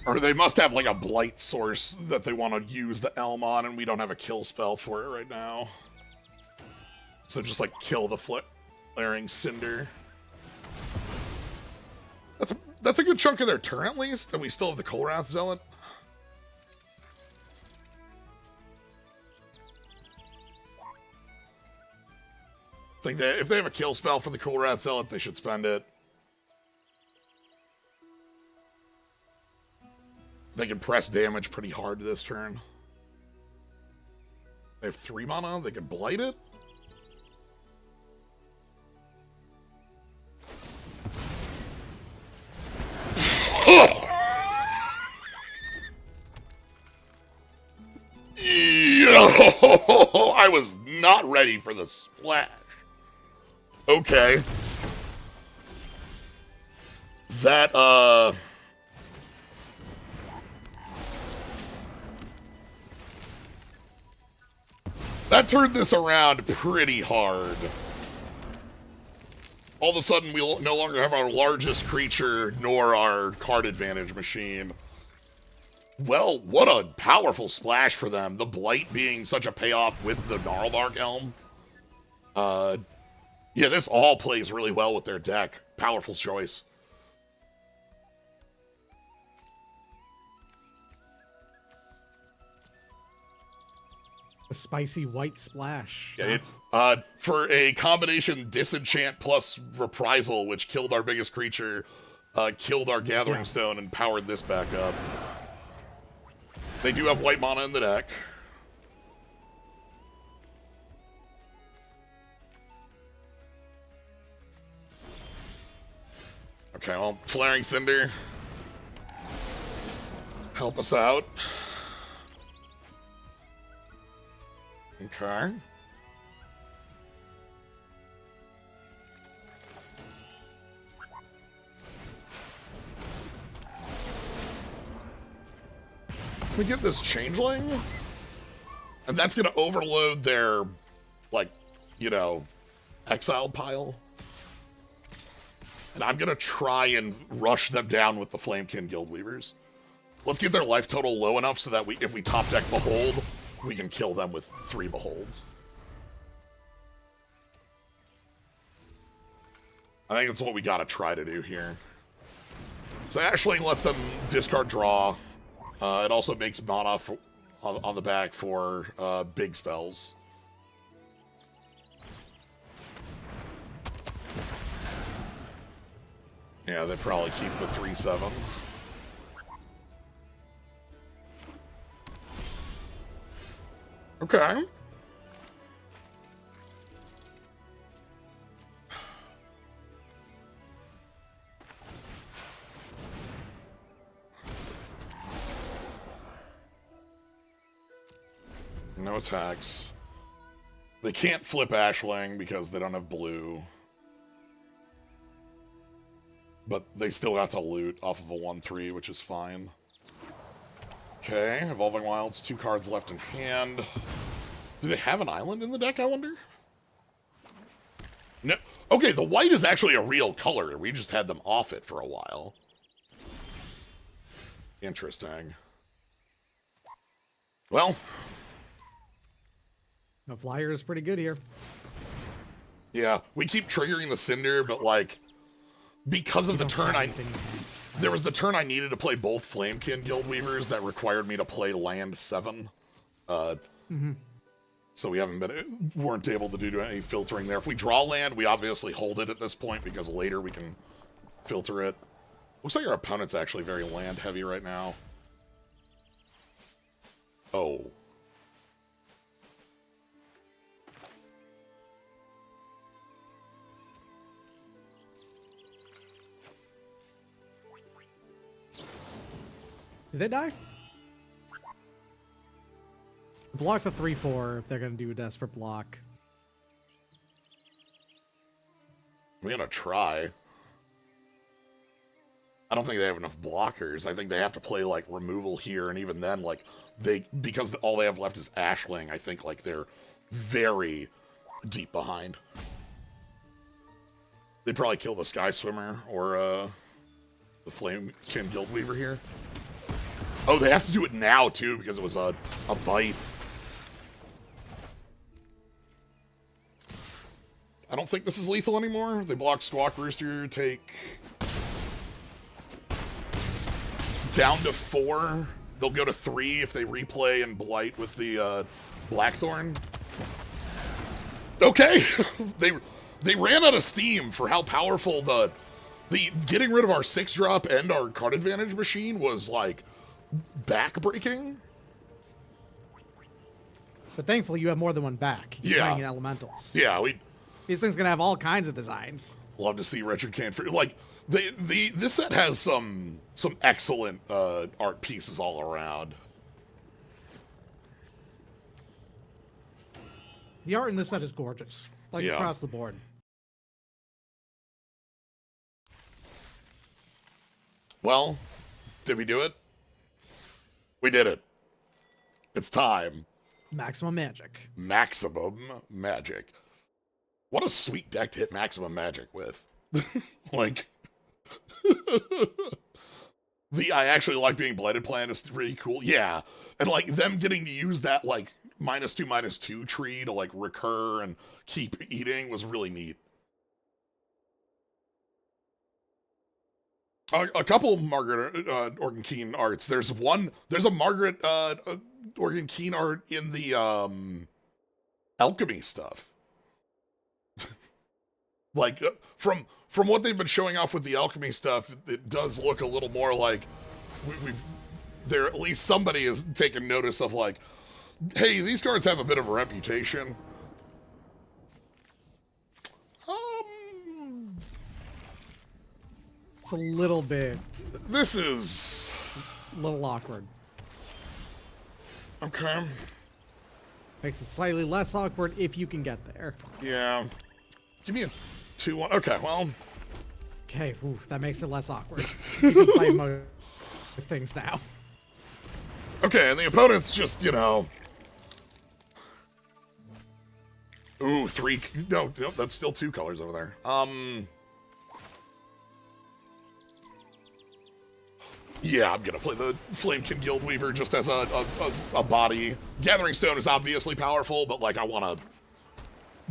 Or they must have like a blight source that they want to use the Elm on, and we don't have a kill spell for it right now. So just like kill the flaring Cinder. That's a good chunk of their turn at least, and we still have the Kolrath Zealot. I think that if they have a kill spell for the Kolrath Zealot, they should spend it. They can press damage pretty hard this turn. They have 3 mana, they can blight it. I was not ready for the splash. Okay. That, that turned this around pretty hard. All of a sudden, we no longer have our largest creature, nor our card advantage machine. Well, what a powerful splash for them. The Blight being such a payoff with the Gnarlbark Elm. Yeah, this all plays really well with their deck. Powerful choice. A spicy white splash. Yeah, for a combination disenchant plus reprisal, which killed our biggest creature, killed our Gathering Stone, and powered this back up. They do have white mana in the deck. Okay, well, Flaring Cinder. Help us out. Okay. We get this Changeling, and that's gonna overload their, like, you know, exile pile. And I'm going to try and rush them down with the Flamekin Guildweavers. Let's get their life total low enough so that if we top deck Behold, we can kill them with 3 Beholds. I think that's what we got to try to do here. So Ashling lets them discard draw. It also makes mana on the back for big spells. Yeah, they probably keep the 3/7. Okay. No attacks. They can't flip Ashling because they don't have blue. But they still got to loot off of a 1/3, which is fine. Okay, Evolving Wilds, 2 cards left in hand. Do they have an island in the deck, I wonder? No. Okay, the white is actually a real color. We just had them off it for a while. Interesting. Well. The flyer is pretty good here. Yeah, we keep triggering the Cinder, but like, because of the turn there was the turn I needed to play both Flamekin Guildweavers that required me to play land 7. So we weren't able to do any filtering there. If we draw land, we obviously hold it at this point because later we can filter it. Looks like our opponent's actually very land heavy right now. Oh. Did they die? Block the 3/4 if they're going to do a desperate block. We're going to try. I don't think they have enough blockers. I think they have to play, like, removal here, and even then, like, because all they have left is Ashling, I think, like, they're very deep behind. They'd probably kill the Sky Swimmer or, the Flamekin Guildweaver here. Oh, they have to do it now, too, because it was a bite. I don't think this is lethal anymore. They block Squawk Rooster, take down to 4. They'll go to 3 if they replay and blight with the Blackthorn. Okay, they ran out of steam for how powerful the getting rid of our 6-drop and our card advantage machine was like back-breaking. But thankfully, you have more than one back. You're Yeah. playing elementals. Yeah, These things gonna have all kinds of designs. love to see Richard Canford. Like this set has some excellent art pieces all around. The art in this set is gorgeous, like Yeah. across the board. Well, did we do it? We did it. It's time. Maximum magic. Maximum Magic. What a sweet deck to hit Maximum Magic with. Like, I actually like being Blighted Plant is pretty cool. Yeah. And like them getting to use that like -2/-2 tree to like recur and keep eating was really neat. A couple Margaret Organ Keen arts. There's a Margaret Organ Keen art in the alchemy stuff. Like from what they've been showing off with the alchemy stuff, it does look a little more like there at least somebody has taken notice of like, hey, these cards have a bit of a reputation. It's a little bit, This is a little awkward. okay. Makes it slightly less awkward if you can get there. Yeah. Give me a 2/1. Okay, well. Okay, ooh, that makes it less awkward. You can play most things now. Okay, and the opponent's just, you know. Ooh, 3. No, that's still 2 colors over there. Yeah, I'm gonna play the Flamekin Guildweaver just as a body. Gathering Stone is obviously powerful, but like I want to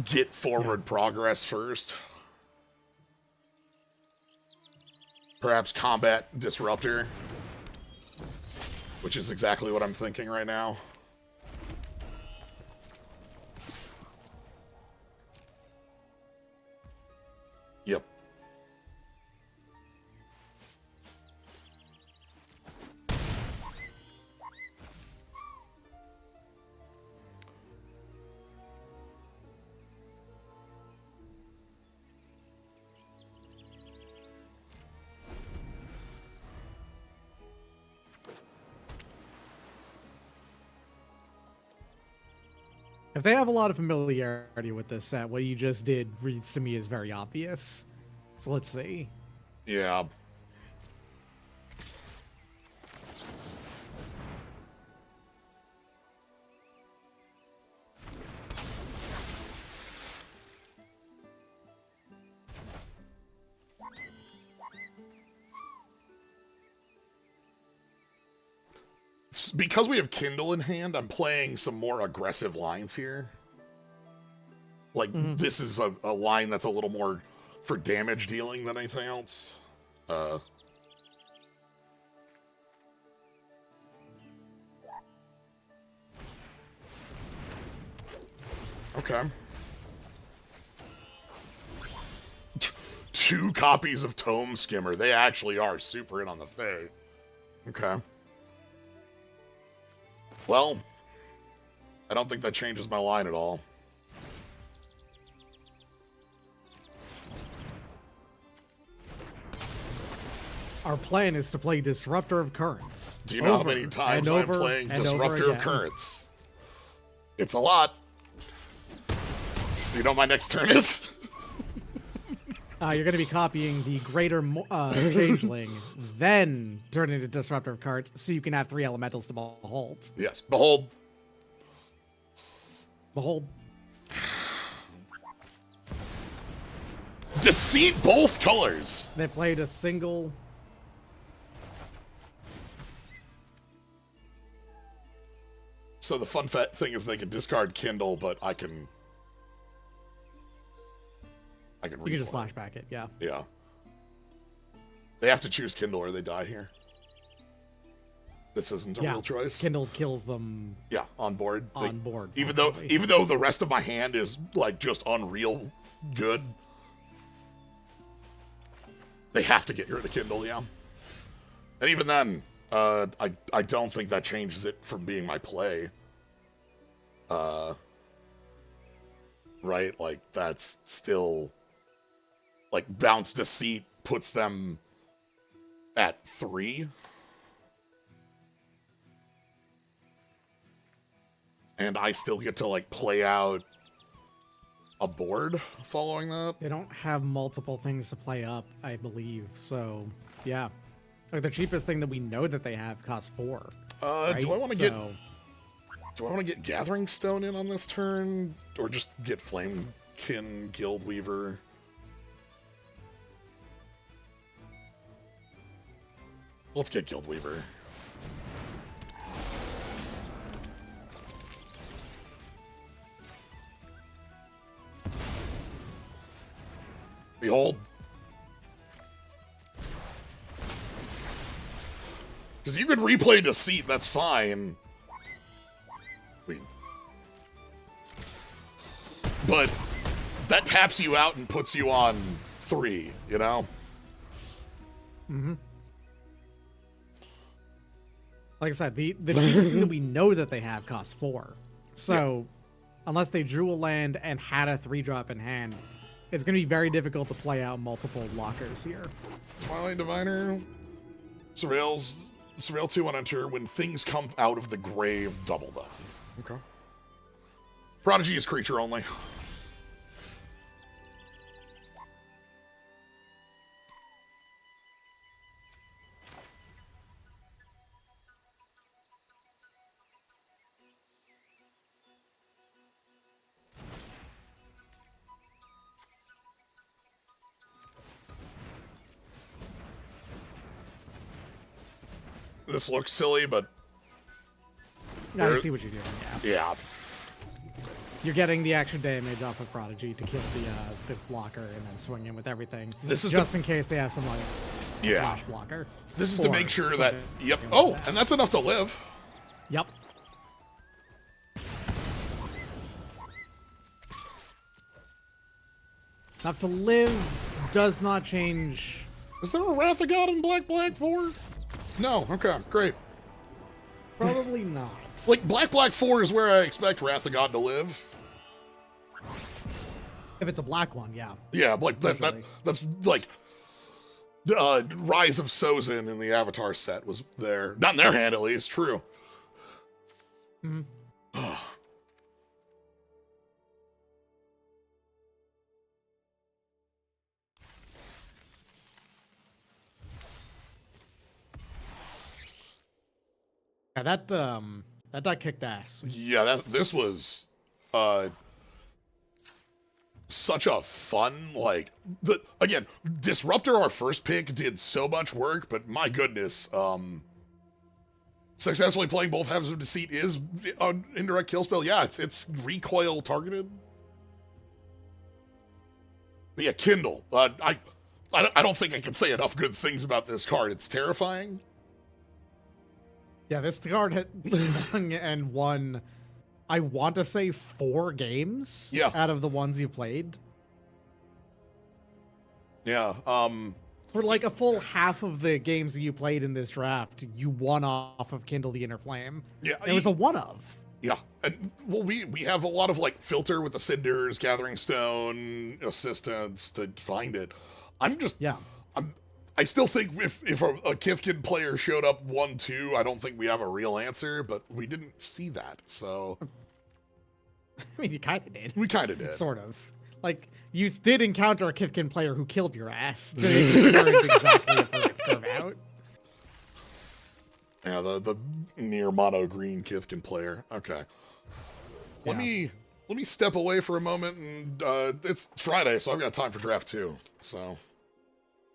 get forward progress first. Perhaps Combat Disruptor, which is exactly what I'm thinking right now. Yep. If they have a lot of familiarity with this set, what you just did reads to me as very obvious. So let's see. Yeah. Because we have Kindle in hand, I'm playing some more aggressive lines here. Like, this is a line that's a little more for damage dealing than anything else. Okay. 2 copies of Tome Skimmer. They actually are super in on the Fae. Okay. Well, I don't think that changes my line at all. Our plan is to play Disruptor of Currents. Do you know how many times I'm playing Disruptor of Currents? It's a lot. Do you know what my next turn is? You're going to be copying the Greater Changeling, then turn it into Disruptor of Currents, so you can have 3 elementals to behold. Yes, behold. Behold. Deceit both colors. They played a single... So the fun thing is they can discard Kindle, but I can You can just flashback it, yeah. Yeah. They have to choose Kindle or they die here. This isn't a real choice. Kindle kills them. Yeah, on board. On board. Even though the rest of my hand is like just unreal good, they have to get rid of Kindle, yeah. And even then, I don't think that changes it from being my play. Right? Like, that's still... Like, Bounce Deceit puts them at 3. And I still get to, like, play out a board following that. They don't have multiple things to play up, I believe. So, yeah. Like, the cheapest thing that we know that they have costs 4. Right? Do I want to get Gathering Stone in on this turn? Or just get Flamekin Guildweaver? Let's get Guildweaver. Behold. Because you could replay Deceit, that's fine. But that taps you out and puts you on 3, you know? Mm-hmm. Like I said, the cheapest that we know that they have costs 4. So, unless they drew a land and had a 3-drop in hand, it's going to be very difficult to play out multiple blockers here. Twilight Diviner. Surveil 2 on enter. When things come out of the grave, double them. Okay. Prodigy is creature only. this looks silly, but Now I see what you're doing. Yeah. yeah. You're getting the extra damage off of Prodigy to kill the blocker and then swing in with everything. This is just in case they have some like Yeah. flash blocker. This is to make sure that, something yep. like Oh, that. and that's enough to live. Yep. Enough to live does not change. Is there a Wrath of God in Black 4? No. Okay, great. Probably not. Like, Black 4 is where I expect Wrath of God to live. If it's a black one, yeah. Yeah, like, that's like, Rise of Sozin in the Avatar set was there. Not in their hand, at least. True. Mm-hmm. Yeah, that deck kicked ass. Yeah, this was such a fun, like, again, Disruptor, our first pick, did so much work, but my goodness, successfully playing both halves of Deceit is an indirect kill spell. Yeah, it's recoil targeted. But yeah, Kindle. I don't think I can say enough good things about this card. It's terrifying. Yeah, this card has swung and won, I want to say 4 games out of the ones you played. Yeah, For like a full half of the games that you played in this draft, you won off of Kindle the Inner Flame. Yeah, it was a one of. Yeah, and well, we have a lot of like filter with the Cinders, Gathering Stone, assistance to find it. I still think if a Kithkin player showed up 1-2, I don't think we have a real answer, but we didn't see that, so. I mean, you kind of did. We kind of did. Sort of. Like, you did encounter a Kithkin player who killed your ass. So it exactly a perfect curve out. Yeah, the near mono green Kithkin player. Okay. Let me step away for a moment, and it's Friday, so I've got time for draft 2. So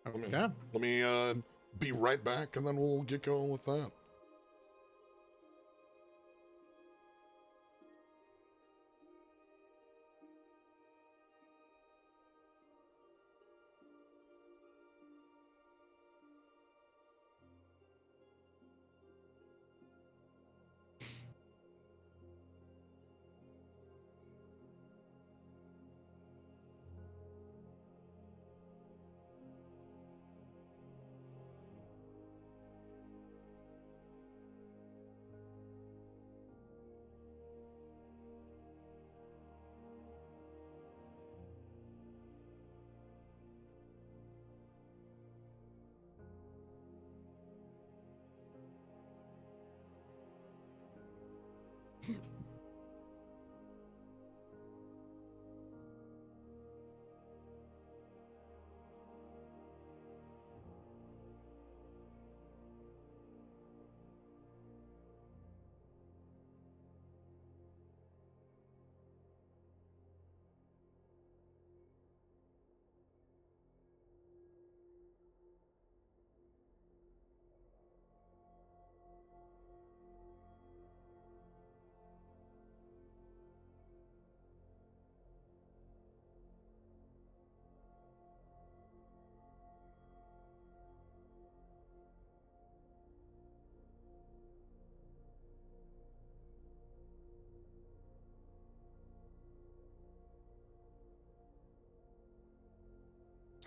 let me be right back, and then we'll get going with that.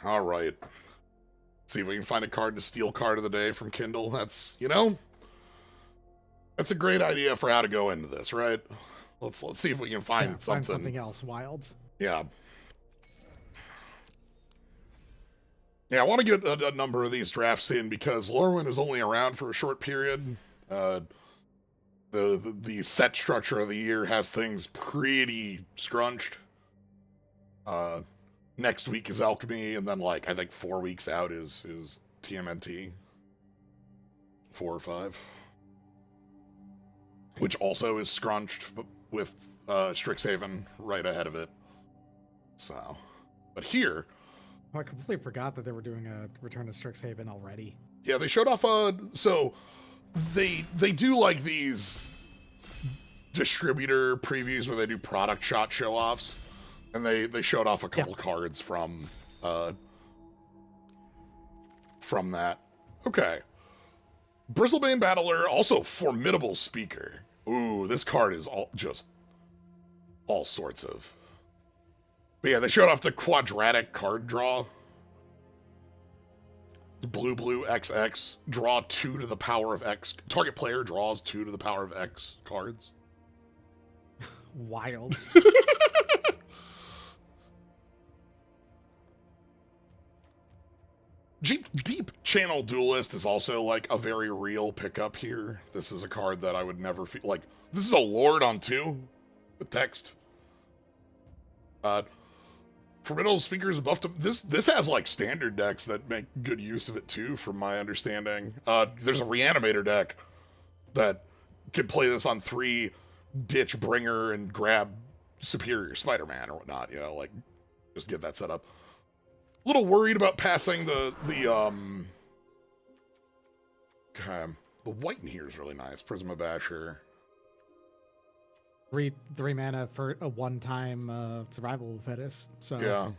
All right. See if we can find a card to steal card of the day from Kindle. That's a great idea for how to go into this, right? Let's see if we can find something else wild. Yeah. Yeah, I want to get a number of these drafts in because Lorwyn is only around for a short period. The set structure of the year has things pretty scrunched. Next week is Alchemy, and then like I think 4 weeks out is TMNT. 4 or 5. Which also is scrunched, but with Strixhaven right ahead of it. So, but here, I completely forgot that they were doing a Return to Strixhaven already. Yeah, they showed off. So they do like these distributor previews where they do product shot show-offs, and they showed off a couple cards from that. Okay. Bristlebane Battler, also formidable speaker. Ooh, this card is all sorts of. But yeah, they showed off the quadratic card draw. The blue XX, draw 2 to the power of X. Target player draws 2 to the power of X cards. Wild. Deep Channel Duelist is also like a very real pickup here. This is a card that I would never feel like. This is a Lord on 2 with text. Formidable Speakers buffed up. This has like standard decks that make good use of it too, from my understanding. There's a Reanimator deck that can play this on 3, ditch Bringer and grab Superior Spider-Man or whatnot. You know, like just get that set up. A little worried about passing the white in here is really nice. Prisma Basher. 3 mana for a one-time survival fittest. So yeah.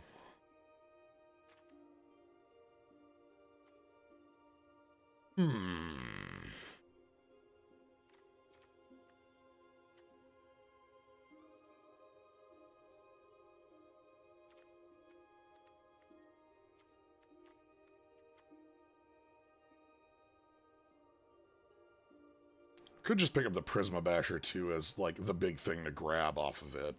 Could just pick up the Prisma Basher too as like the big thing to grab off of it.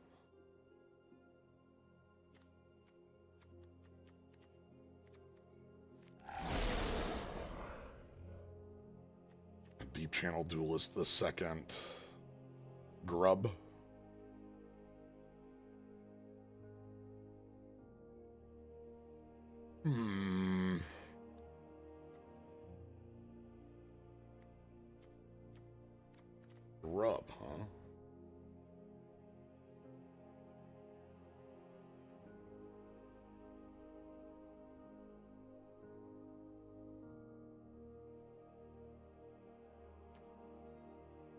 Deep Channel Duelist the second. Grub. Grub, huh?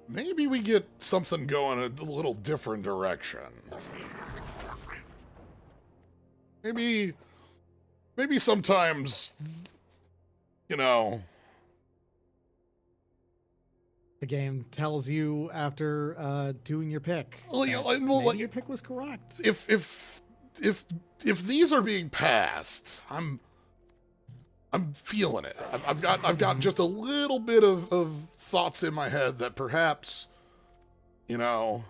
Maybe we get something going a little different direction. Maybe sometimes, you know, the game tells you after doing your pick. Well, you know, maybe like, your pick was correct. If these are being passed, I'm feeling it. I've got just a little bit of thoughts in my head that perhaps, you know,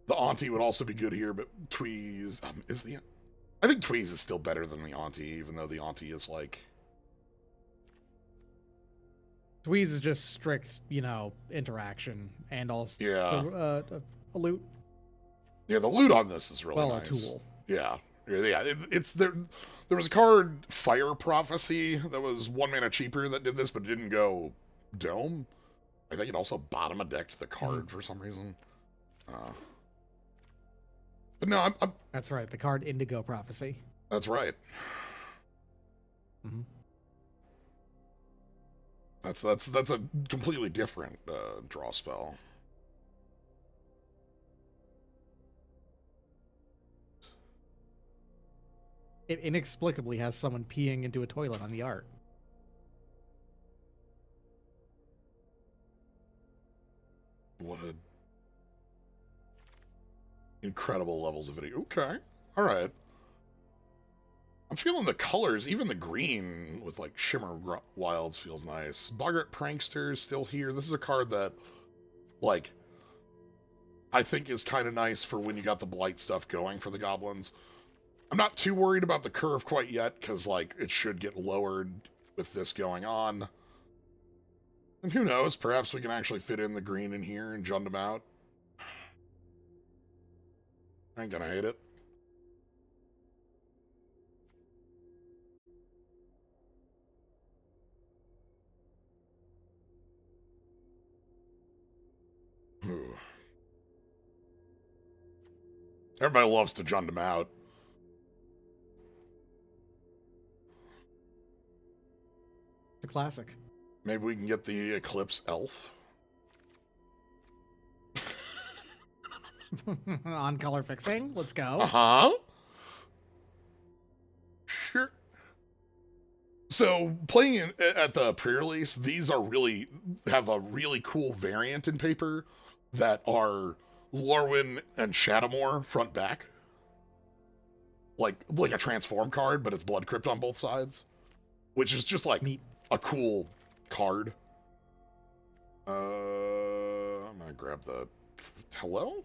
the Auntie would also be good here, but Tweez I think Tweez is still better than the Auntie, even though the Auntie is like. Tweez is just strict, you know, interaction and also a loot. Yeah, the loot on this is really nice. A tool. Yeah. It's there. There was a card, Fire Prophecy, that was 1 mana cheaper that did this, but it didn't go Dome. I think it also bottom a decked the card for some reason. But no, I'm. That's right. The card Indigo Prophecy. That's right. Mm-hmm. That's a completely different draw spell. It inexplicably has someone peeing into a toilet on the art. What a incredible levels of video. Okay, all right. I'm feeling the colors, even the green with like Shimmer Wilds feels nice. Boggart Prankster is still here. This is a card that, like, I think is kind of nice for when you got the Blight stuff going for the goblins. I'm not too worried about the curve quite yet, because, like, it should get lowered with this going on. And who knows, perhaps we can actually fit in the green in here and jund them out. I ain't gonna hate it. Ooh. Everybody loves to jund them out. It's a classic. Maybe we can get the Eclipsed elf. On color fixing. Let's go. Uh-huh. Sure. So playing at the pre-release, these are really have a really cool variant in paper that are Lorwyn and Shadowmoor front back. Like a transform card, but it's Blood Crypt on both sides. Which is just like Neat. a cool card. I'm gonna grab the hello?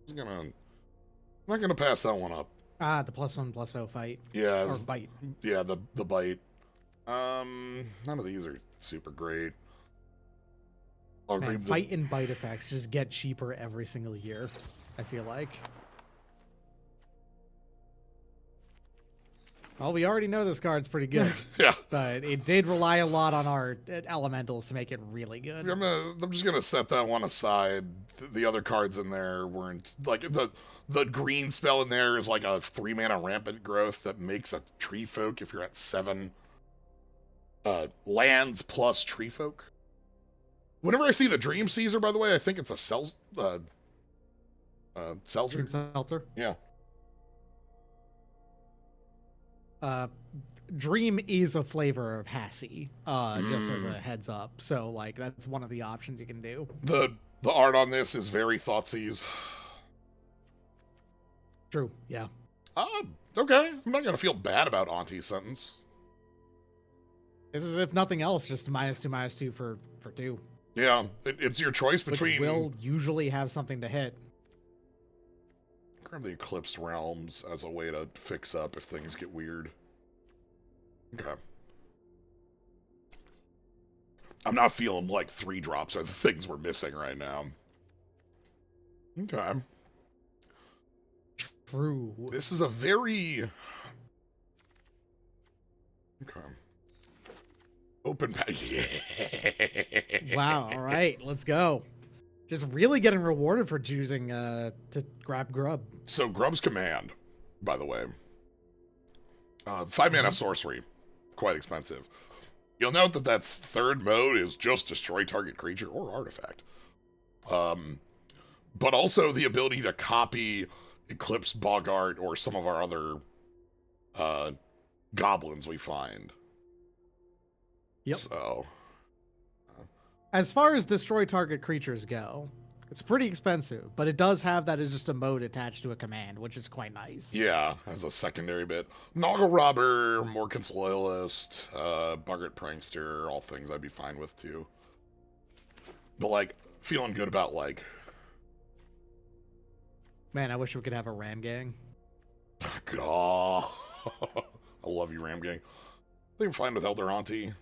I'm not gonna pass that one up. Ah, the +1/+0 fight. Yeah, Or bite. yeah, the bite. None of these are super great. I'll Man, grab the fight and bite effects just get cheaper every single year, I feel like. Well, we already know this card's pretty good, yeah. but it did rely a lot on our elementals to make it really good. I'm just gonna set that one aside. The other cards in there weren't like the green spell in there is like a 3-mana rampant growth that makes a tree folk if you're at 7 lands plus tree folk. Whenever I see the Dream Caesar, by the way, I think it's a Seltzer. Dream Seltzer. Yeah. Dream is a flavor of Hassie, just as a heads up. So, like, that's one of the options you can do. The art on this is very Thoughtseize. True, yeah. Okay. I'm not gonna feel bad about Auntie's sentence. This is, if nothing else, just -2/-2 for 2. Yeah, it's your choice between. Which will usually have something to hit. Grab the Eclipsed Realms as a way to fix up if things get weird. Okay. I'm not feeling like 3 drops are the things we're missing right now. Okay. True. This is a very... Okay. Open pack. Yeah. Wow, all right, let's go. Just really getting rewarded for choosing to grab Grub. So Grub's Command, by the way. 5-mana sorcery. Quite expensive. You'll note that that's third mode is just destroy target creature or artifact. But also the ability to copy Eclipse Boggart or some of our other goblins we find. Yep. So, as far as destroy target creatures go, it's pretty expensive, but it does have that as just a mode attached to a command, which is quite nice. yeah, as a secondary bit. Noggle Robber, Morkan's Loyalist, Boggart Prankster, all things I'd be fine with too. But like, feeling good about like... Man, I wish we could have a Ram Gang. God. I love you, Ram Gang. I think I'm fine with Elder Auntie.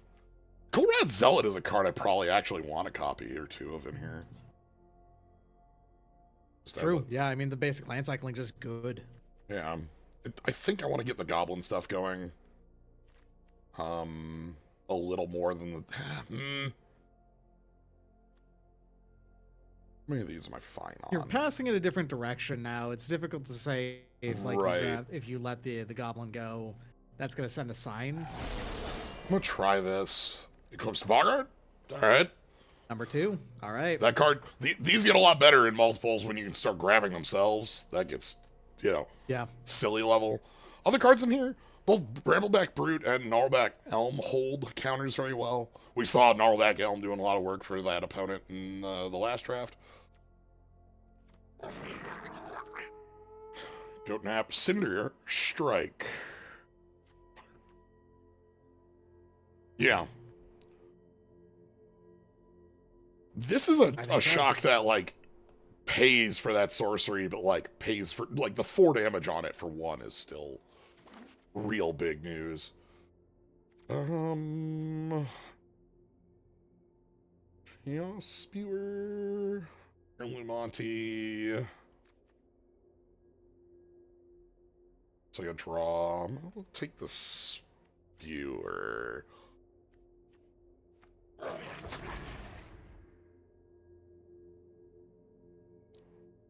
Colrad Zealot is a card I probably actually want a copy or 2 of in here. Just True. Yeah, I mean, the basic land cycling just good. Yeah. I think I want to get the goblin stuff going. A little more than the... How many of these am I fine on? You're passing in a different direction now. It's difficult to say if like Right. if you let the goblin go, that's gonna send a sign. I'm gonna try this. Eclipsed Boggart? Alright. Number 2. All right. That card... These get a lot better in multiples when you can start grabbing themselves. That gets, Yeah. silly level. Other cards in here, both Brambleback Brute and Gnarlback Elm hold counters very well. We saw Gnarlback Elm doing a lot of work for that opponent in the last draft. Goat Nap, Cinder Strike. Yeah. This is a shock that, like, pays for that sorcery, but, like, pays for, like, the 4 damage on it for 1 is still real big news. Chaos Spewer, Illuminati. It's like a draw. I'll take the Spewer.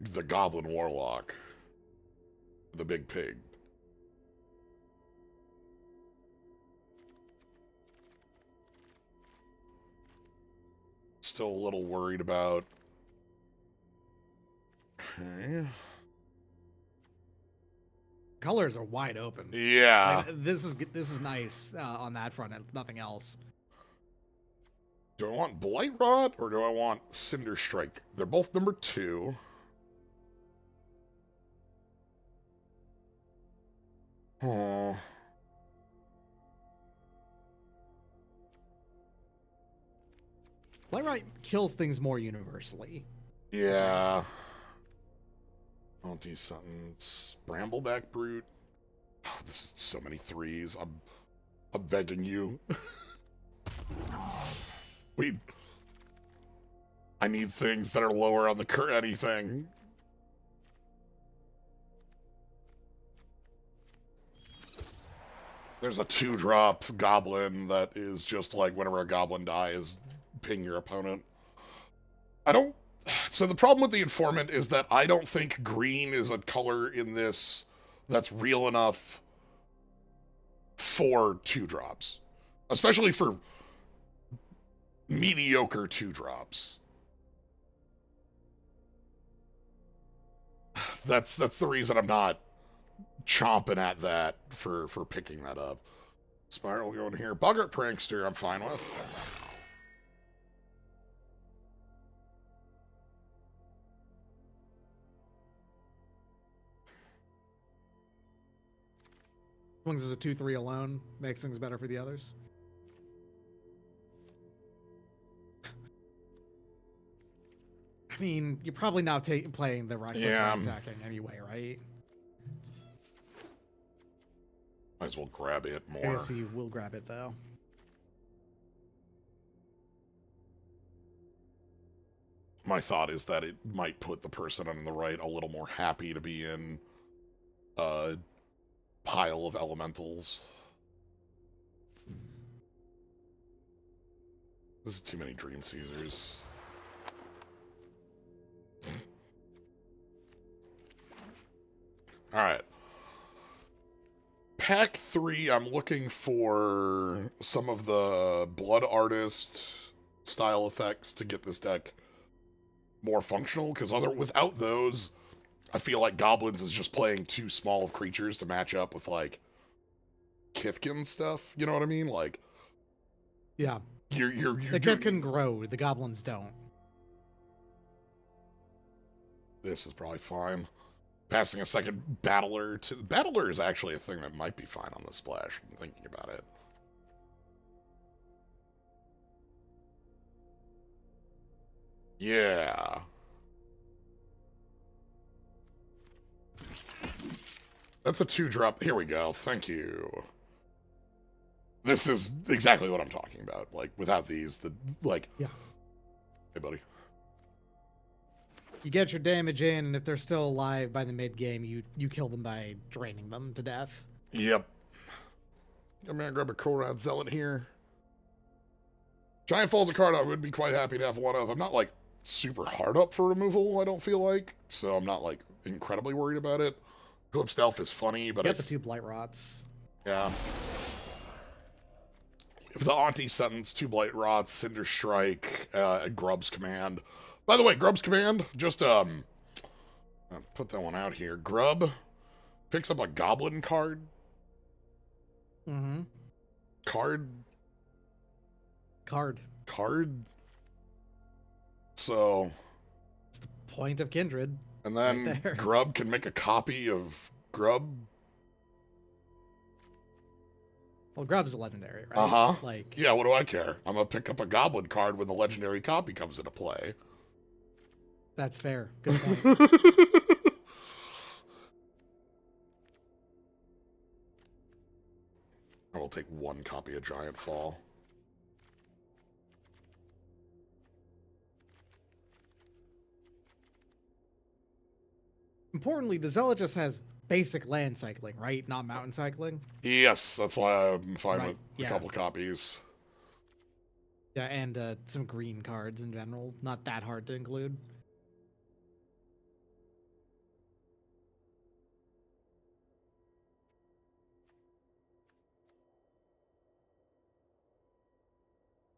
The Goblin Warlock. The Big Pig. still a little worried about. Okay. Colors are wide open. Yeah. Like, this is nice on that front, and nothing else. Do I want Blight Rod or do I want Cinder Strike? They're both number 2. Oh. Playwright kills things more universally. Yeah. Anti-Sentence. Brambleback Brute. Oh, this is so many 3s. I'm begging you. I need things that are lower on the anything. There's a 2-drop goblin that is just like whenever a goblin dies, ping your opponent. So the problem with the Informant is that I don't think green is a color in this that's real enough for 2-drops. Especially for mediocre 2-drops. That's the reason I'm not chomping at that for picking that up. Spiral going here. Boggart Prankster, I'm fine with. Swings as a 2/3 alone, makes things better for the others. I mean, you're probably not playing the Reckless Ransacking anyway, right? Might as well grab it more. I guess you will grab it, though. My thought is that it might put the person on the right a little more happy to be in a pile of elementals. This is too many Dream Caesars. Alright. Pack 3, I'm looking for some of the Blood Artist style effects to get this deck more functional, because without those, I feel like Goblins is just playing too small of creatures to match up with, like, Kithkin stuff. You know what I mean? Like, yeah. The Kithkin grow, the Goblins don't. This is probably fine. Passing a second Battler to... Battler is actually a thing that might be fine on the splash, I'm thinking about it. Yeah. That's a 2-drop. Here we go. Thank you. This is exactly what I'm talking about. Like, without these, Yeah. Hey, buddy. You get your damage in, and if they're still alive by the mid-game, you kill them by draining them to death. Yep. I'm gonna grab a Korad Zealot here. Giant Falls a card I would be quite happy to have one of. I'm not, like, super hard up for removal, I don't feel like. So I'm not, like, incredibly worried about it. Eclipsed Elf is funny, but you got the 2 Blight Rots. Yeah. If the Auntie Sentence, 2 Blight Rots, Cinder Strike, Grub's Command. By the way, Grub's Command, just, I'll put that one out here. Grub picks up a Goblin card. Mm-hmm. Card. So. It's the point of Kindred. And then right Grub can make a copy of Grub. Well, Grub's a legendary, right? Uh-huh. Like, yeah, what do I care? I'm gonna pick up a Goblin card when the legendary copy comes into play. That's fair. Good point. I will take 1 copy of Giant Fall. Importantly, the Zealot just has basic land cycling, right? Not mountain cycling. Yes, that's why I'm fine Right, with yeah. a couple copies. Yeah, and some green cards in general. Not that hard to include.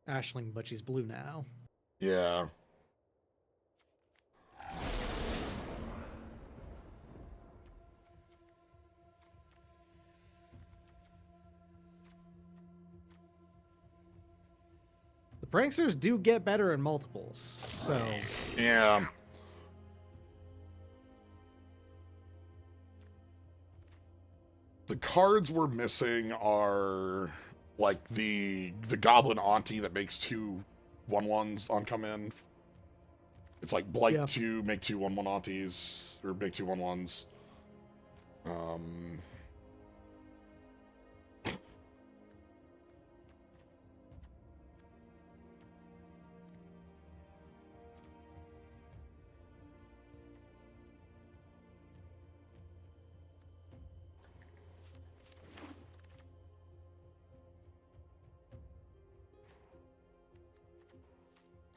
Ashling, but she's blue now. Yeah. The pranksters do get better in multiples, so Yeah. The cards we're missing are like the goblin auntie that makes 2/1/1s on come in. It's like blight Yeah. 2, make 2/1/1 aunties, or make 2/1/1s.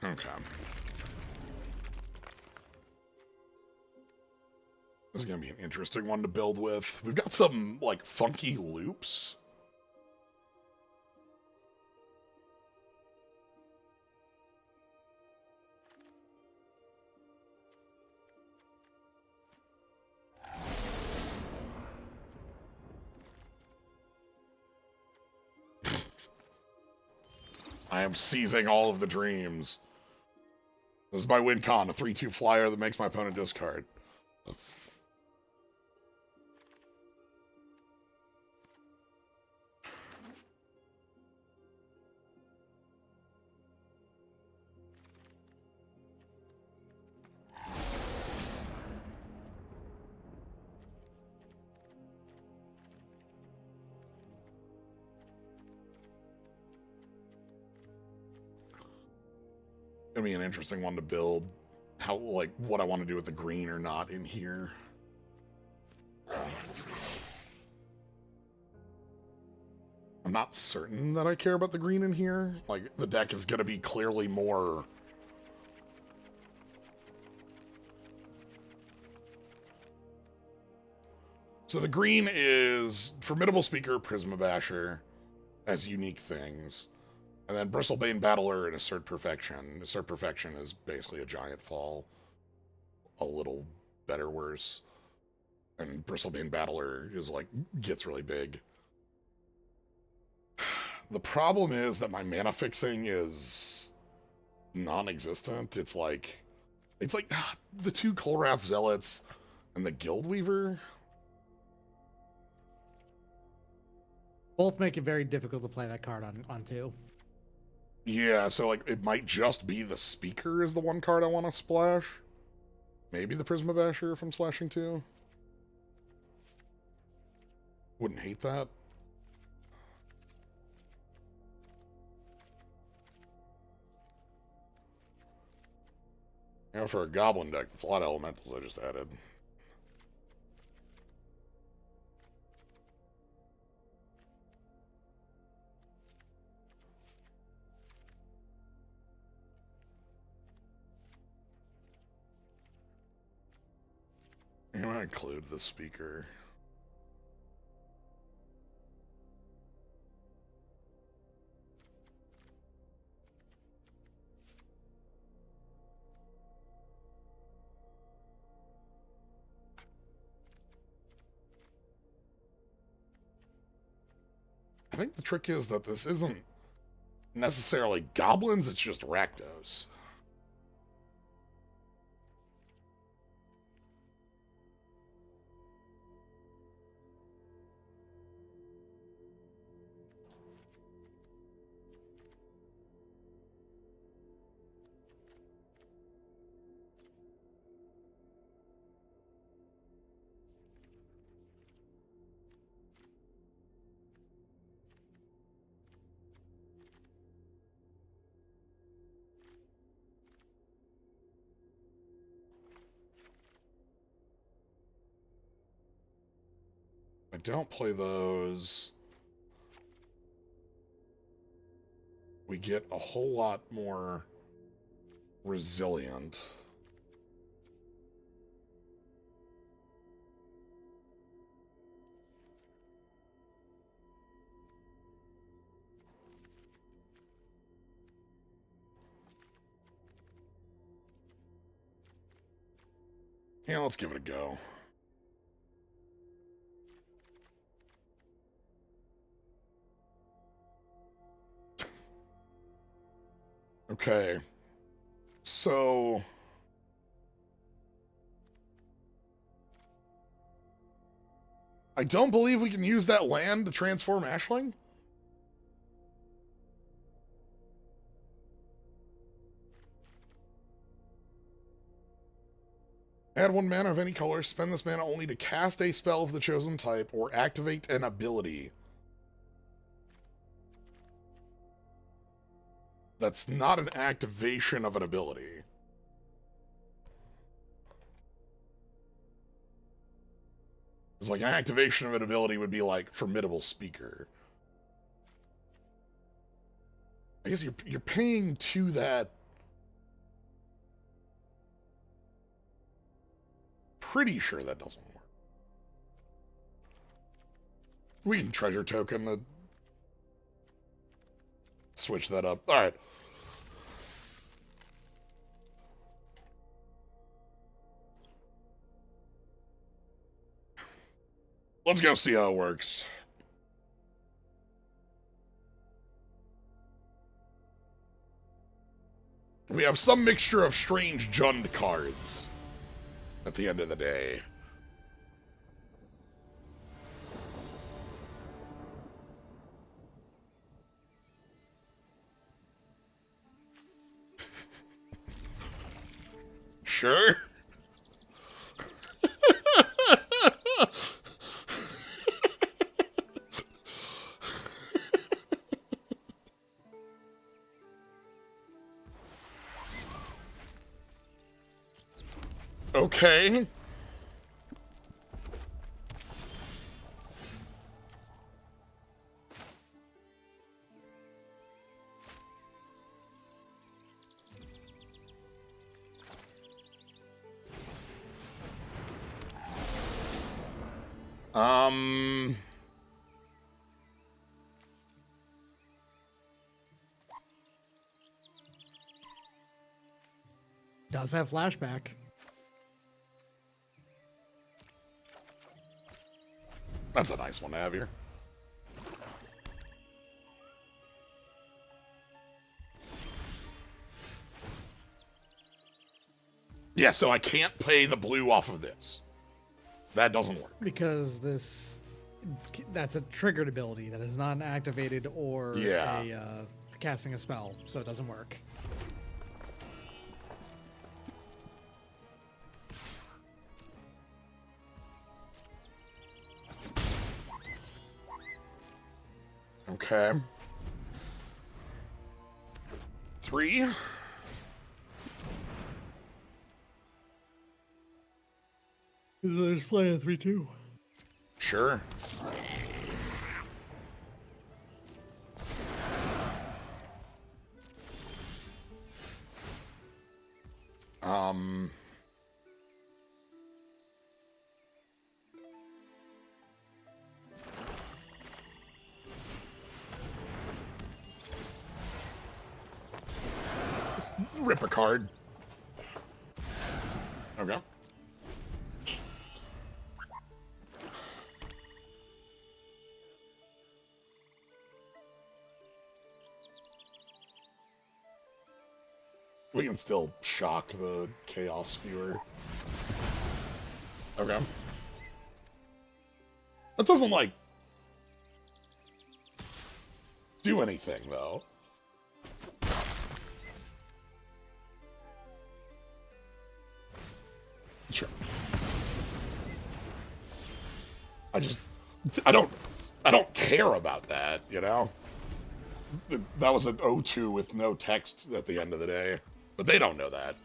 Okay. This is going to be an interesting one to build with. We've got some, like, funky loops. I am seizing all of the dreams. This is my win con, a 3/2 flyer that makes my opponent discard. Gonna be an interesting one to build. How, like, what I want to do with the green or not in here. I'm not certain that I care about the green in here. Like, the deck is gonna be clearly more... So the green is Formidable Speaker, Prisma Basher as unique things. And then Bristlebane Battler and Assert Perfection. Assert Perfection is basically a giant fall. A little better, worse. And Bristlebane Battler is like, gets really big. The problem is that my mana fixing is non-existent. It's like the 2 Kolrath Zealots and the Guildweaver. both make it very difficult to play that card on 2. Yeah, so like it might just be the Speaker is the one card I want to splash. Maybe the Prisma Basher if I'm splashing 2. Wouldn't hate that. You know, for a Goblin deck, that's a lot of elementals I just added. I'm gonna include the Speaker. I think the trick is that this isn't necessarily goblins, it's just Rakdos. I don't play those. We get a whole lot more resilient. Yeah, let's give it a go. Okay. So... I don't believe we can use that land to transform Ashling. Add 1 mana of any color. Spend this mana only to cast a spell of the chosen type or activate an ability. That's not an activation of an ability. It's like an activation of an ability would be like Formidable Speaker. I guess you're paying to that. Pretty sure that doesn't work. We can treasure token to switch that up. All right. Let's go see how it works. We have some mixture of strange Jund cards at the end of the day. Sure. Okay. Does have flashback. That's a nice one to have here. Yeah, so I can't pay the blue off of this. That doesn't work. Because that's a triggered ability that is not an activated or casting a spell, so it doesn't work. Okay. 3. Let's play a 3/2. Sure. Rip a card. Okay. We can still shock the Chaos Spewer. Okay. That doesn't, like, do anything, though. Sure. I don't care about that, you know? That was an O2 with no text at the end of the day. But they don't know that.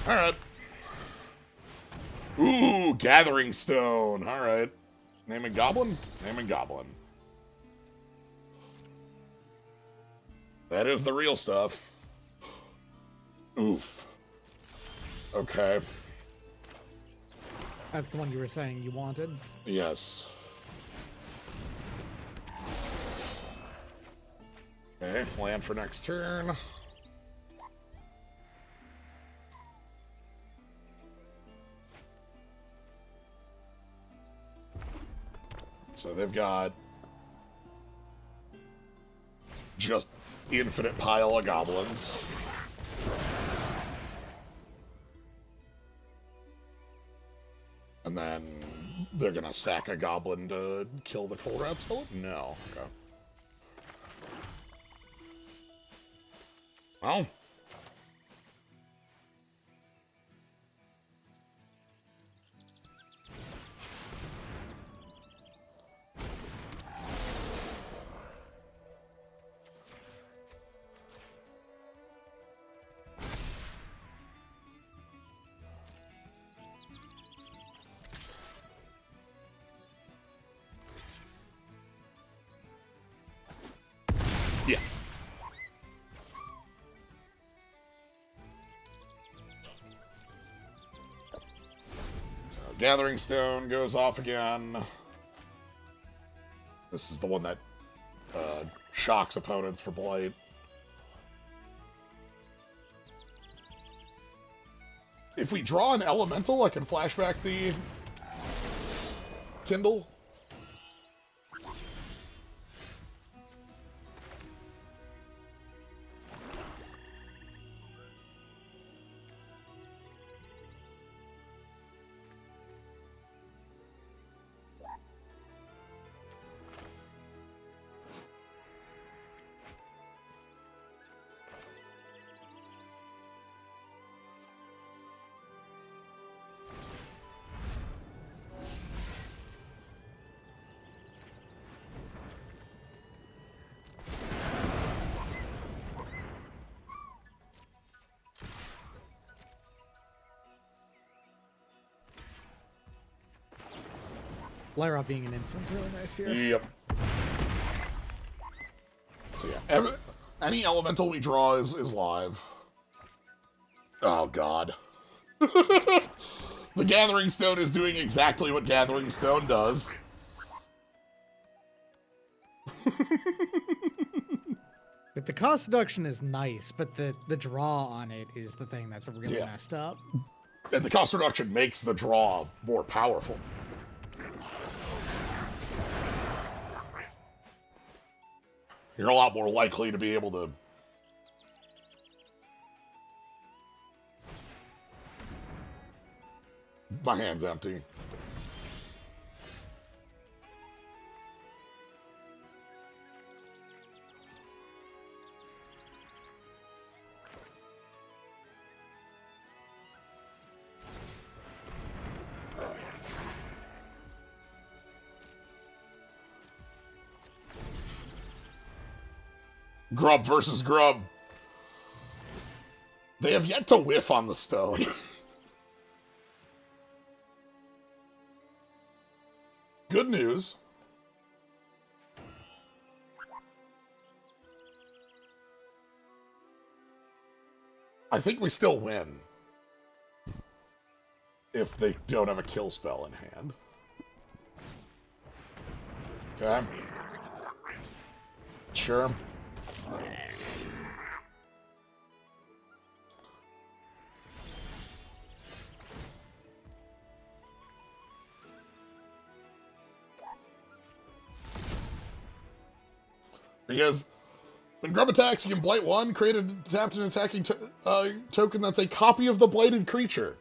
Alright. Ooh, Gathering Stone. Alright. Naming Goblin? Naming Goblin. That is the real stuff. Oof. Okay. That's the one you were saying you wanted? Yes. Okay, land for next turn. So they've got just infinite pile of goblins. And then they're gonna sack a goblin to kill the coal rat skeleton? No. Okay. Well. Yeah. So Gathering Stone goes off again. This is the one that shocks opponents for blight. If we draw an elemental, I can flashback the Kindle. Lyra being an instance really nice here. Yep. So yeah, any elemental we draw is live. Oh god. The Gathering Stone is doing exactly what Gathering Stone does. But the cost reduction is nice, but the draw on it is the thing that's really messed up. And the cost reduction makes the draw more powerful. You're a lot more likely to be able to... My hand's empty. Grub versus grub. They have yet to whiff on the stone. Good news. I think we still win. If they don't have a kill spell in hand. Okay. Sure. Because when grub attacks, you can blight one, create a tapped and attacking token that's a copy of the blighted creature.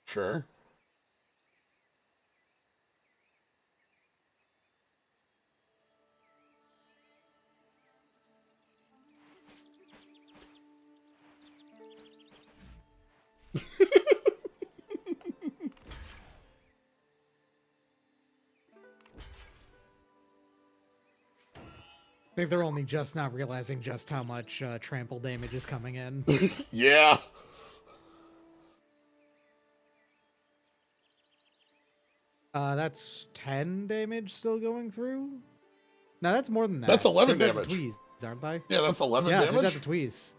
Sure. I think they're only just now realizing just how much trample damage is coming in. Yeah. That's 10 damage still going through. No, that's more than that. That's 11 They're down damage. to tweeze, aren't they? Yeah, that's 11 Yeah, damage. they're down to tweeze.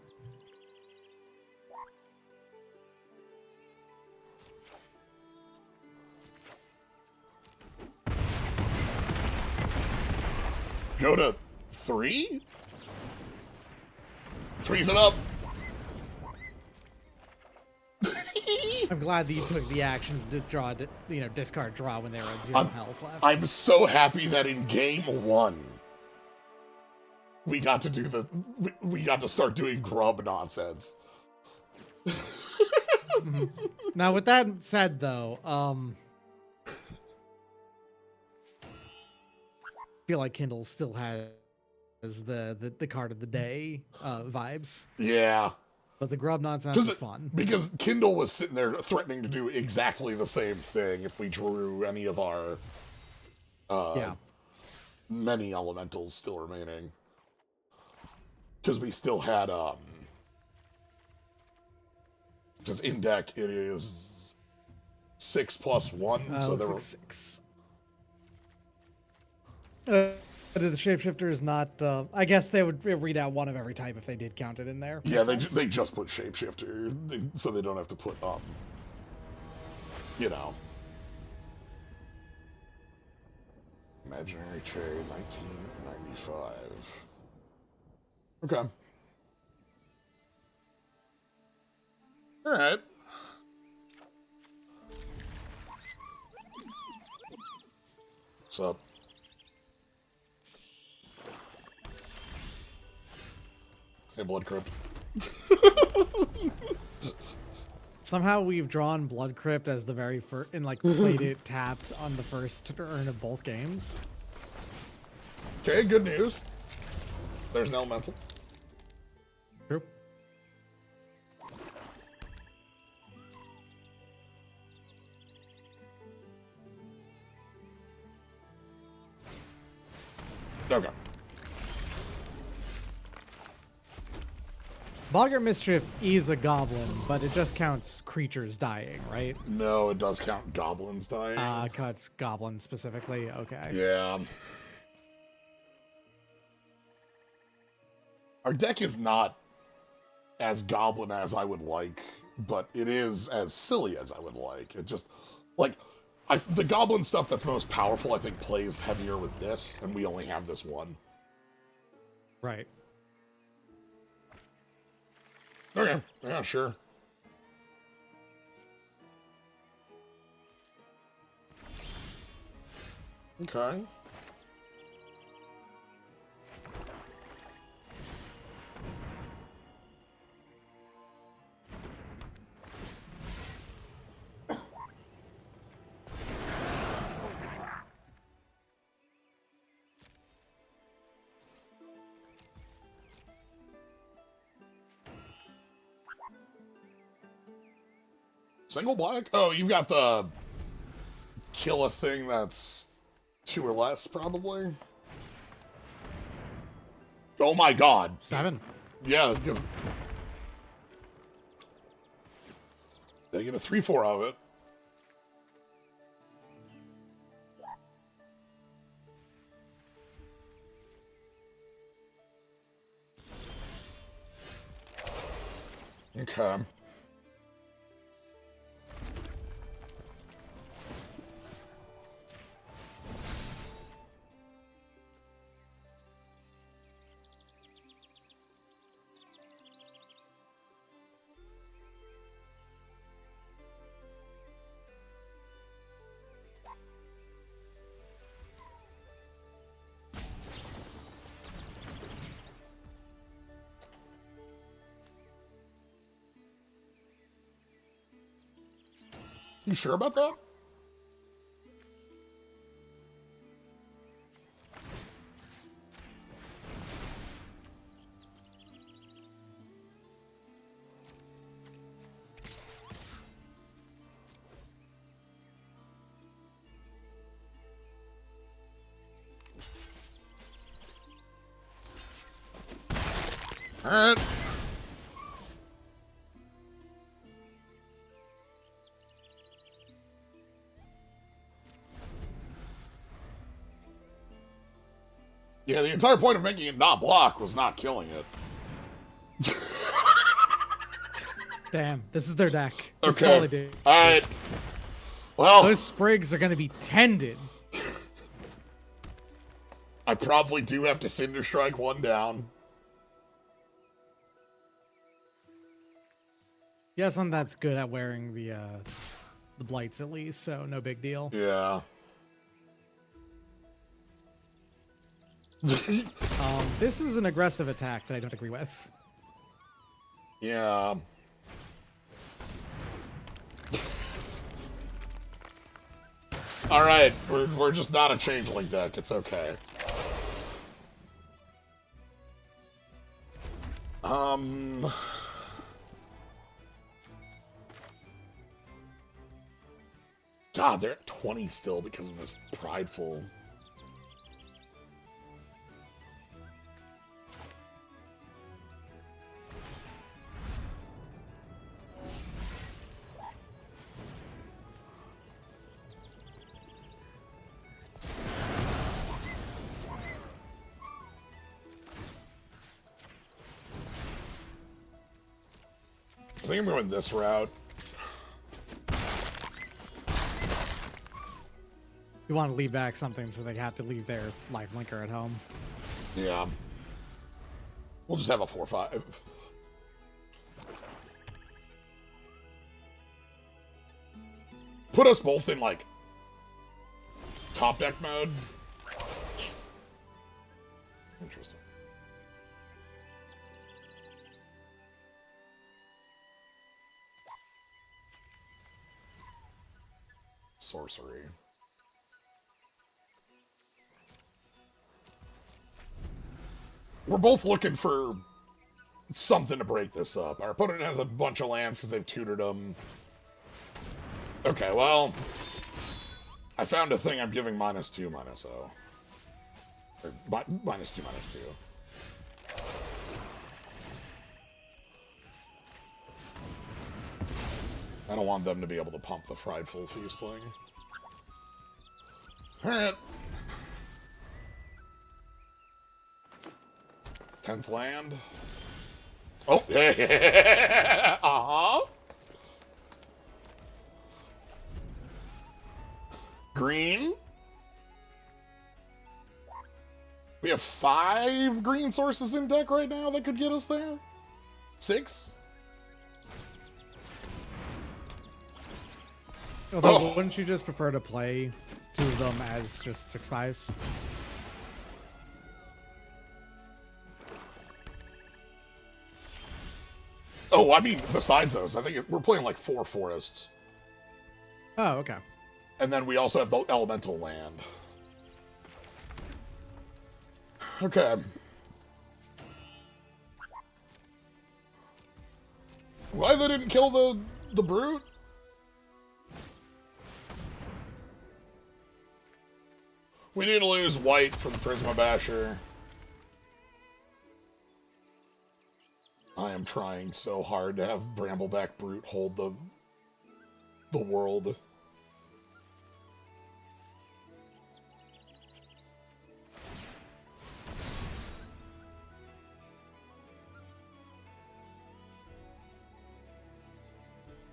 Go to 3? Tweeze it up. I'm glad that you took the action to draw, discard draw when they were at 0 health left. I'm so happy that in game 1, we got to start doing grub nonsense. Now, with that said, though, I feel like Kindle still has the card of the day vibes. Yeah. But the grub nonsense is fun. Because Kindle was sitting there threatening to do exactly the same thing if we drew any of our many elementals still remaining. Because we still had because in deck it is 6 plus 1, so there were 6. The shapeshifter is not. I guess they would read out one of every type if they did count it in there. Yeah, they just put shapeshifter, so they don't have to put imaginary chain 1995. Okay. All right. What's up? Hey, Blood Crypt. Somehow we've drawn Blood Crypt as the very first, and played it tapped on the first turn of both games. Okay, good news. There's an elemental. True. Okay. Boggart Mischief is a goblin, but it just counts creatures dying, right? No, it does count goblins dying. Cuts goblins specifically. Okay. Yeah. Our deck is not as goblin as I would like, but it is as silly as I would like. It just, the goblin stuff that's most powerful, I think, plays heavier with this, and we only have this one. Right. Okay. Yeah, sure. Okay. Single black? Oh, you've got the kill a thing that's 2 or less, probably. Oh my god. 7. Yeah, because they get a 3/4 out of it. Okay. You sure about that? All right. Yeah, the entire point of making it not block was not killing it. Damn, this is their deck. This is all they Okay. do. Alright. Well, Those sprigs are gonna be tended. I probably do have to Cinder Strike one down. Yes, and that's good at wearing the blights at least, so no big deal. Yeah. This is an aggressive attack that I don't agree with. Yeah. Alright, we're just not a changeling deck, it's okay. God, they're at 20 still because of this prideful. I think I'm going this route. You want to leave back something so they have to leave their life linker at home. Yeah. We'll just have a 4/5. Put us both in, like, top deck mode. Interesting. Sorcery. We're both looking for something to break this up. Our opponent has a bunch of lands because they've tutored them. Okay, well, I found a thing I'm giving -2/-0. Or -2/-2. I don't want them to be able to pump the Frightful Feastling. Alright. 10th land. Oh, yeah. Uh-huh. Green. We have 5 green sources in deck right now that could get us there. 6? Although, wouldn't you just prefer to play 2 of them as just 6/5s? Oh, I mean, besides those, I think we're playing like 4 forests. Oh, okay. And then we also have the elemental land. Okay. Why they didn't kill the brute? We need to lose white for the Prisma Basher. I am trying so hard to have Brambleback Brute hold the world.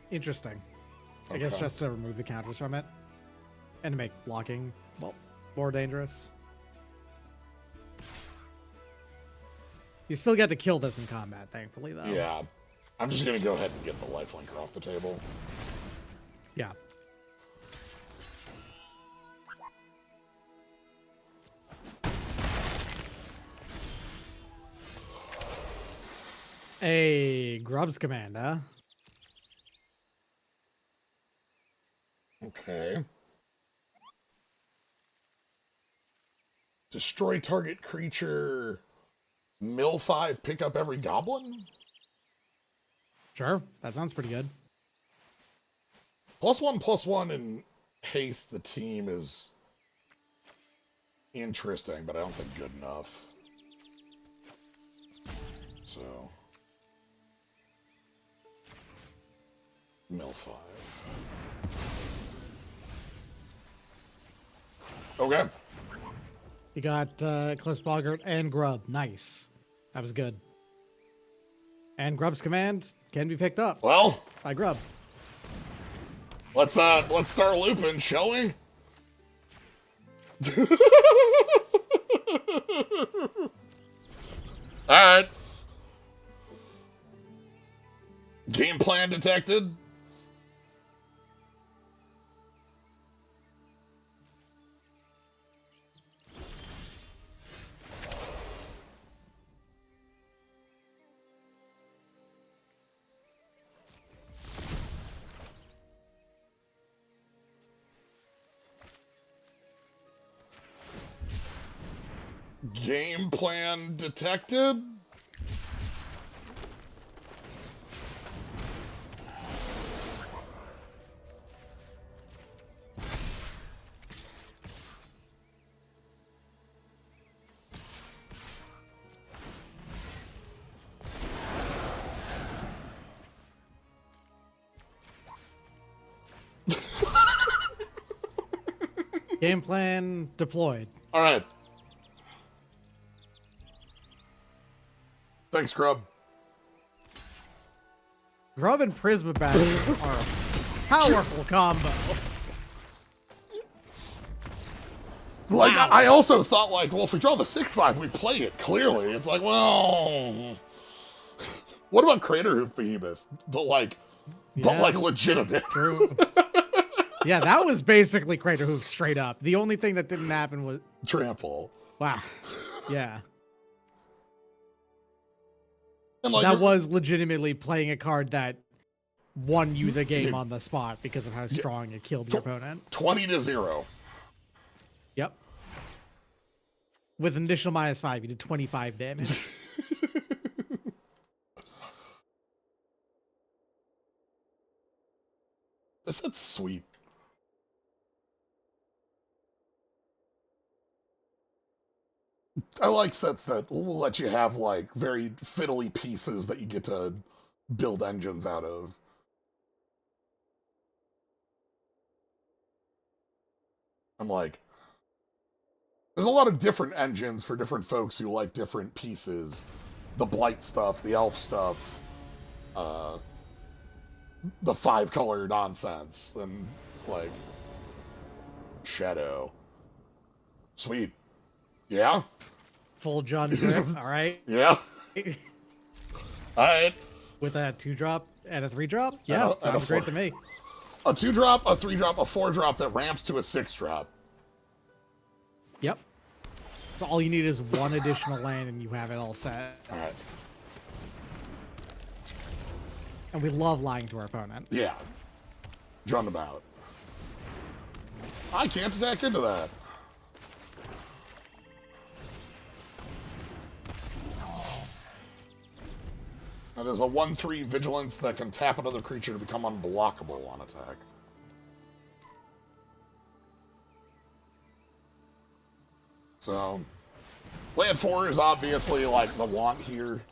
Interesting. I guess just to remove the counters from it. And to make blocking, well, more dangerous. You still get to kill this in combat, thankfully, though. Yeah. I'm just going to go ahead and get the lifelinker off the table. Yeah. A Grubs command, huh? Okay. Destroy target creature. Mill 5, pick up every goblin? Sure, that sounds pretty good. +1/+1 and haste the team is interesting, but I don't think good enough. So. Mill 5. Okay. You got Eclipsed and Grub. Nice. That was good. And Grub's command can be picked up Well, by Grub. let's start looping, shall we? Alright. Game plan detected. Game plan detected. Game plan deployed. All right. Thanks, Grub. Grub and Prisma Bat are a powerful combo. Like, Wow. I also thought, like, well, if we draw the 6/5, we play it, clearly. It's like, well... What about Crater Hoof Behemoth? But, like, legitimate. True. Yeah, that was basically Crater Hoof straight up. The only thing that didn't happen was... Trample. Wow. Yeah. And, like, That was legitimately playing a card that won you the game on the spot because of how strong it killed your opponent. 20-0. Yep. With an additional -5, you did 25 damage. That's sweet. I like sets that will let you have, like, very fiddly pieces that you get to build engines out of. I'm like, there's a lot of different engines for different folks who like different pieces. The Blight stuff, the Elf stuff, the 5-color nonsense, and, like, Shadow. Sweet. Yeah? Full John Griff, all right. Yeah? Alright. With a 2-drop and a 3-drop? Yeah, sounds great to me. A 2-drop, a 3-drop, a 4-drop that ramps to a 6-drop. Yep. So all you need is one additional land and you have it all set. Alright. And we love lying to our opponent. Yeah. Drawn them out. I can't attack into that. That is a 1/3 vigilance that can tap another creature to become unblockable on attack. So, land 4 is obviously, like, the want here.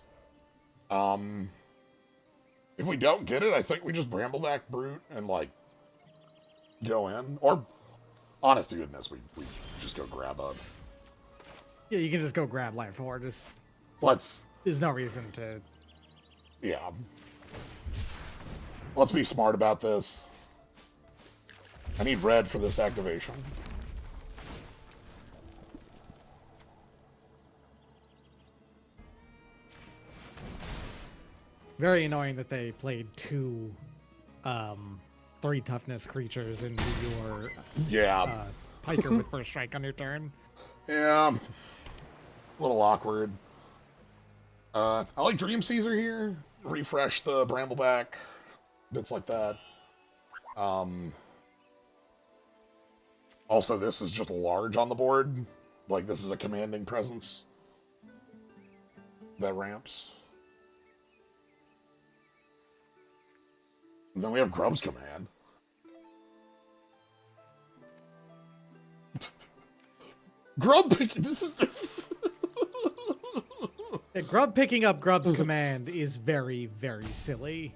If we don't get it, I think we just Brambleback Brute and, like, go in. Or, honest to goodness, we just go grab a... Yeah, you can just go grab land 4. Just Let's... There's no reason to... Yeah. Let's be smart about this. I need red for this activation. Very annoying that they played 2 3 toughness creatures into your Piker with first strike on your turn. Yeah. A little awkward. I like Dream Caesar here. Refresh the Brambleback. Bits like that. Also, this is just large on the board. Like, this is a commanding presence that ramps. And then we have Grub's Command. Grub picking... This. Yeah, Grub picking up Grub's command is very, very silly.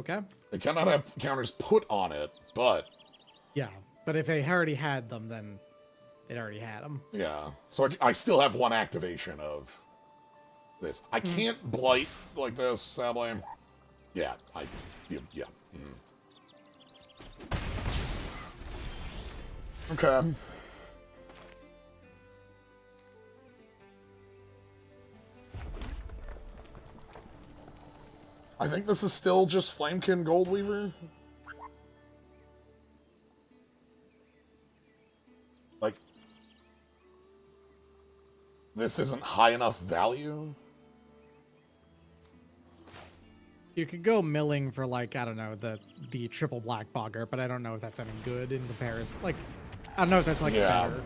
Okay. They cannot have counters put on it, but... Yeah, but if they already had them, then it already had them. Yeah. So I still have one activation of this. I can't blight like this, sadly. Yeah, yeah. Okay. I think this is still just Flamekin Goldweaver. Like, this isn't high enough value. You could go milling for, like, I don't know, the triple black bogger, but I don't know if that's any good in comparison. Like, I don't know if that's, like, better.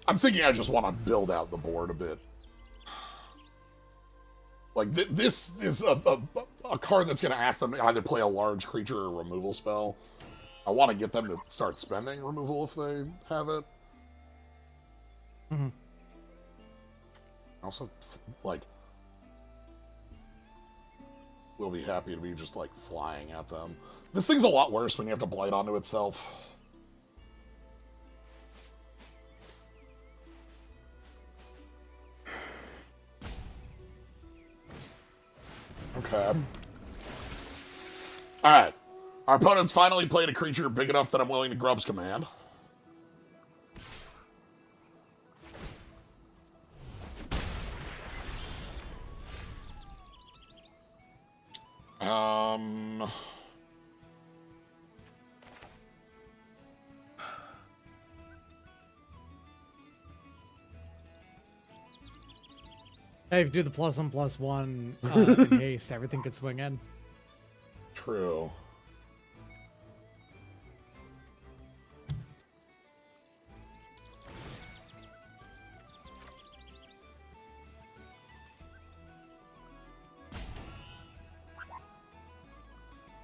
I'm thinking I just want to build out the board a bit. Like, this is a card that's going to ask them to either play a large creature or a removal spell. I want to get them to start spending removal if they have it. Mm-hmm. Also, like, we'll be happy to be just, like, flying at them. This thing's a lot worse when you have to blight onto itself. Okay. Alright. Our opponent's finally played a creature big enough that I'm willing to Grub's command. Hey, if you do the +1/+1 in haste, everything could swing in. True.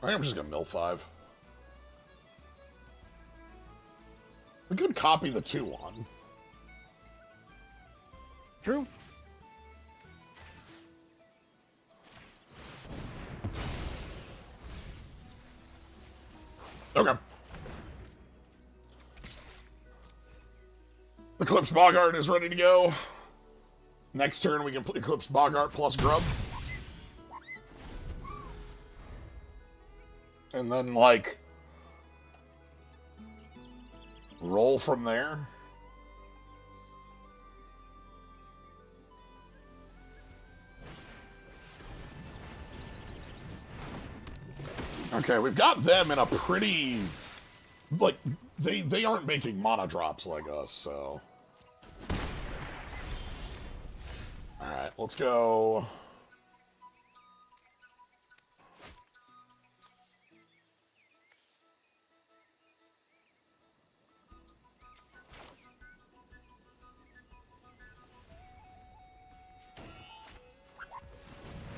I think I'm just gonna mill 5. We could copy the 2/1. True. Okay. Eclipsed Boggart is ready to go. Next turn we can play Eclipsed Boggart plus Grub. And then, like, roll from there. Okay, we've got them in a pretty... Like, they aren't making mana drops like us, so... Alright, let's go...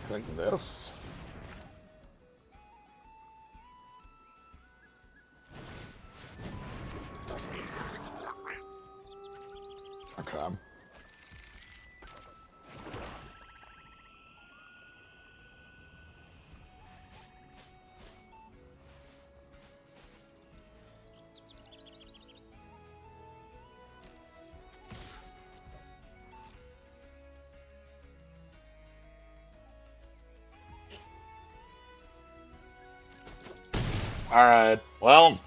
I think this. Okay. All right. Well,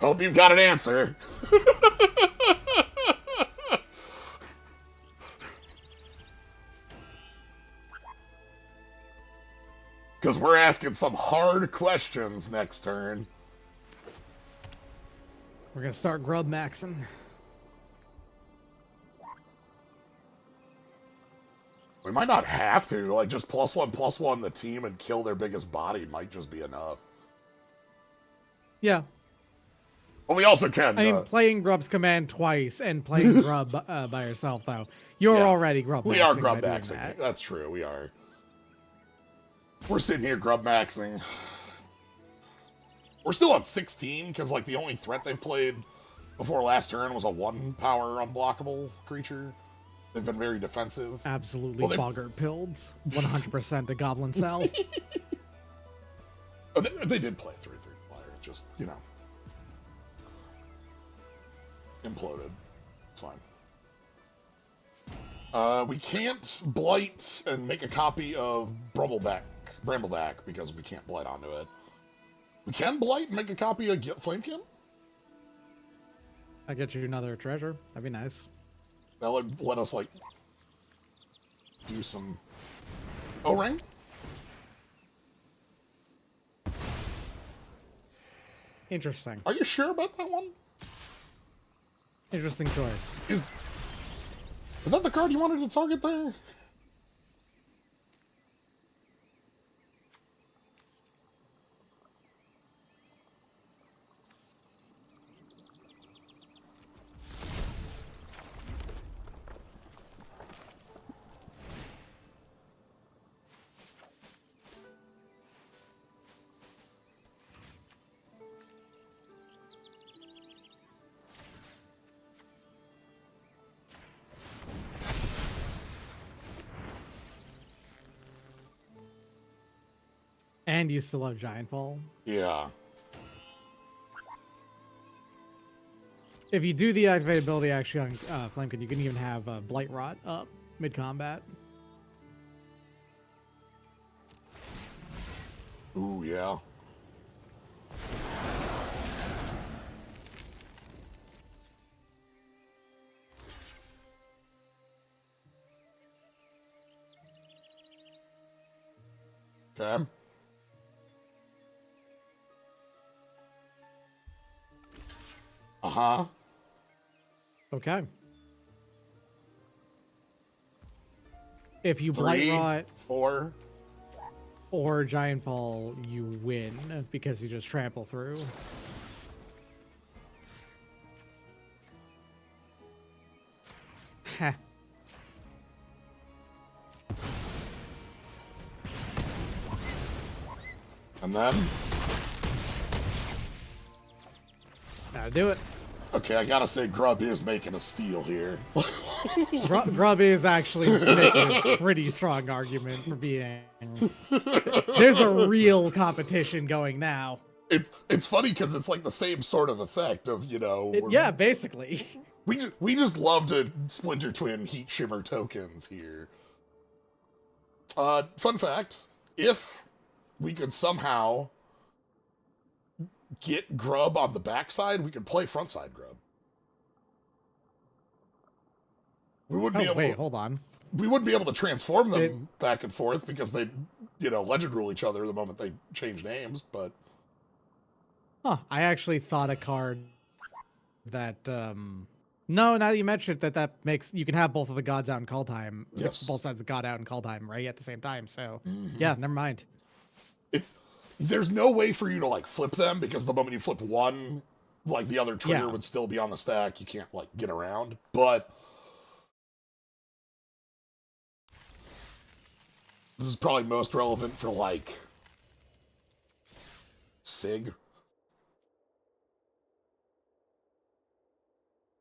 hope you've got an answer. Because we're asking some hard questions next turn. We're gonna start grub maxing. We might not have to. Like, just +1/+1 the team and kill their biggest body might just be enough. Yeah. But we also can. I mean, playing Grub's command twice and playing Grub by yourself, though. You're already Grub maxing. We are Grub maxing. That's true. We are. We're sitting here Grub maxing. We're still on 16, because, like, the only threat they've played before last turn was a 1-power unblockable creature. They've been very defensive. Absolutely Well, boggart pilled. 100% a goblin cell. Oh, they did play 3/3 flyer. Just, you know, imploded. It's fine. We can't blight and make a copy of Brambleback because we can't blight onto it. We can blight and make a copy of Flamekin? I get you another treasure. That'd be nice. That would let us, like, do some O-ring? Interesting. Are you sure about that one? Interesting choice. Is that the card you wanted to target there? And you still have Giant Fall. Yeah. If you do the activated ability actually on Flamekin, you can even have Blight Rot up mid-combat. Ooh, yeah. Okay. Uh-huh. Okay. If you 3, Blight Rot 4. or Giant Fall, you win because you just trample through. Heh. And then? Gotta do it. Okay, I gotta say, Grub is making a steal here. Grub is actually making a pretty strong argument for being. There's a real competition going now. It's funny because it's like the same sort of effect of, you know... Yeah, basically. We just love to Splinter Twin Heat Shimmer tokens here. Fun fact, if we could somehow get Grub on the backside, we could play frontside Grub. We wouldn't be able wait, to, hold on. we wouldn't be able to transform them back and forth because they, you know, legend rule each other the moment they change names, but... Huh, I actually thought a card that, no, now that you mentioned it, that makes, you can have both of the gods out in call time. Yes. Both sides of the god out in call time, right, at the same time, so, yeah, never mind. There's no way for you to, like, flip them because the moment you flip one, like, the other trigger Yeah. would still be on the stack. You can't, like, get around, but... This is probably most relevant for, like, Sig.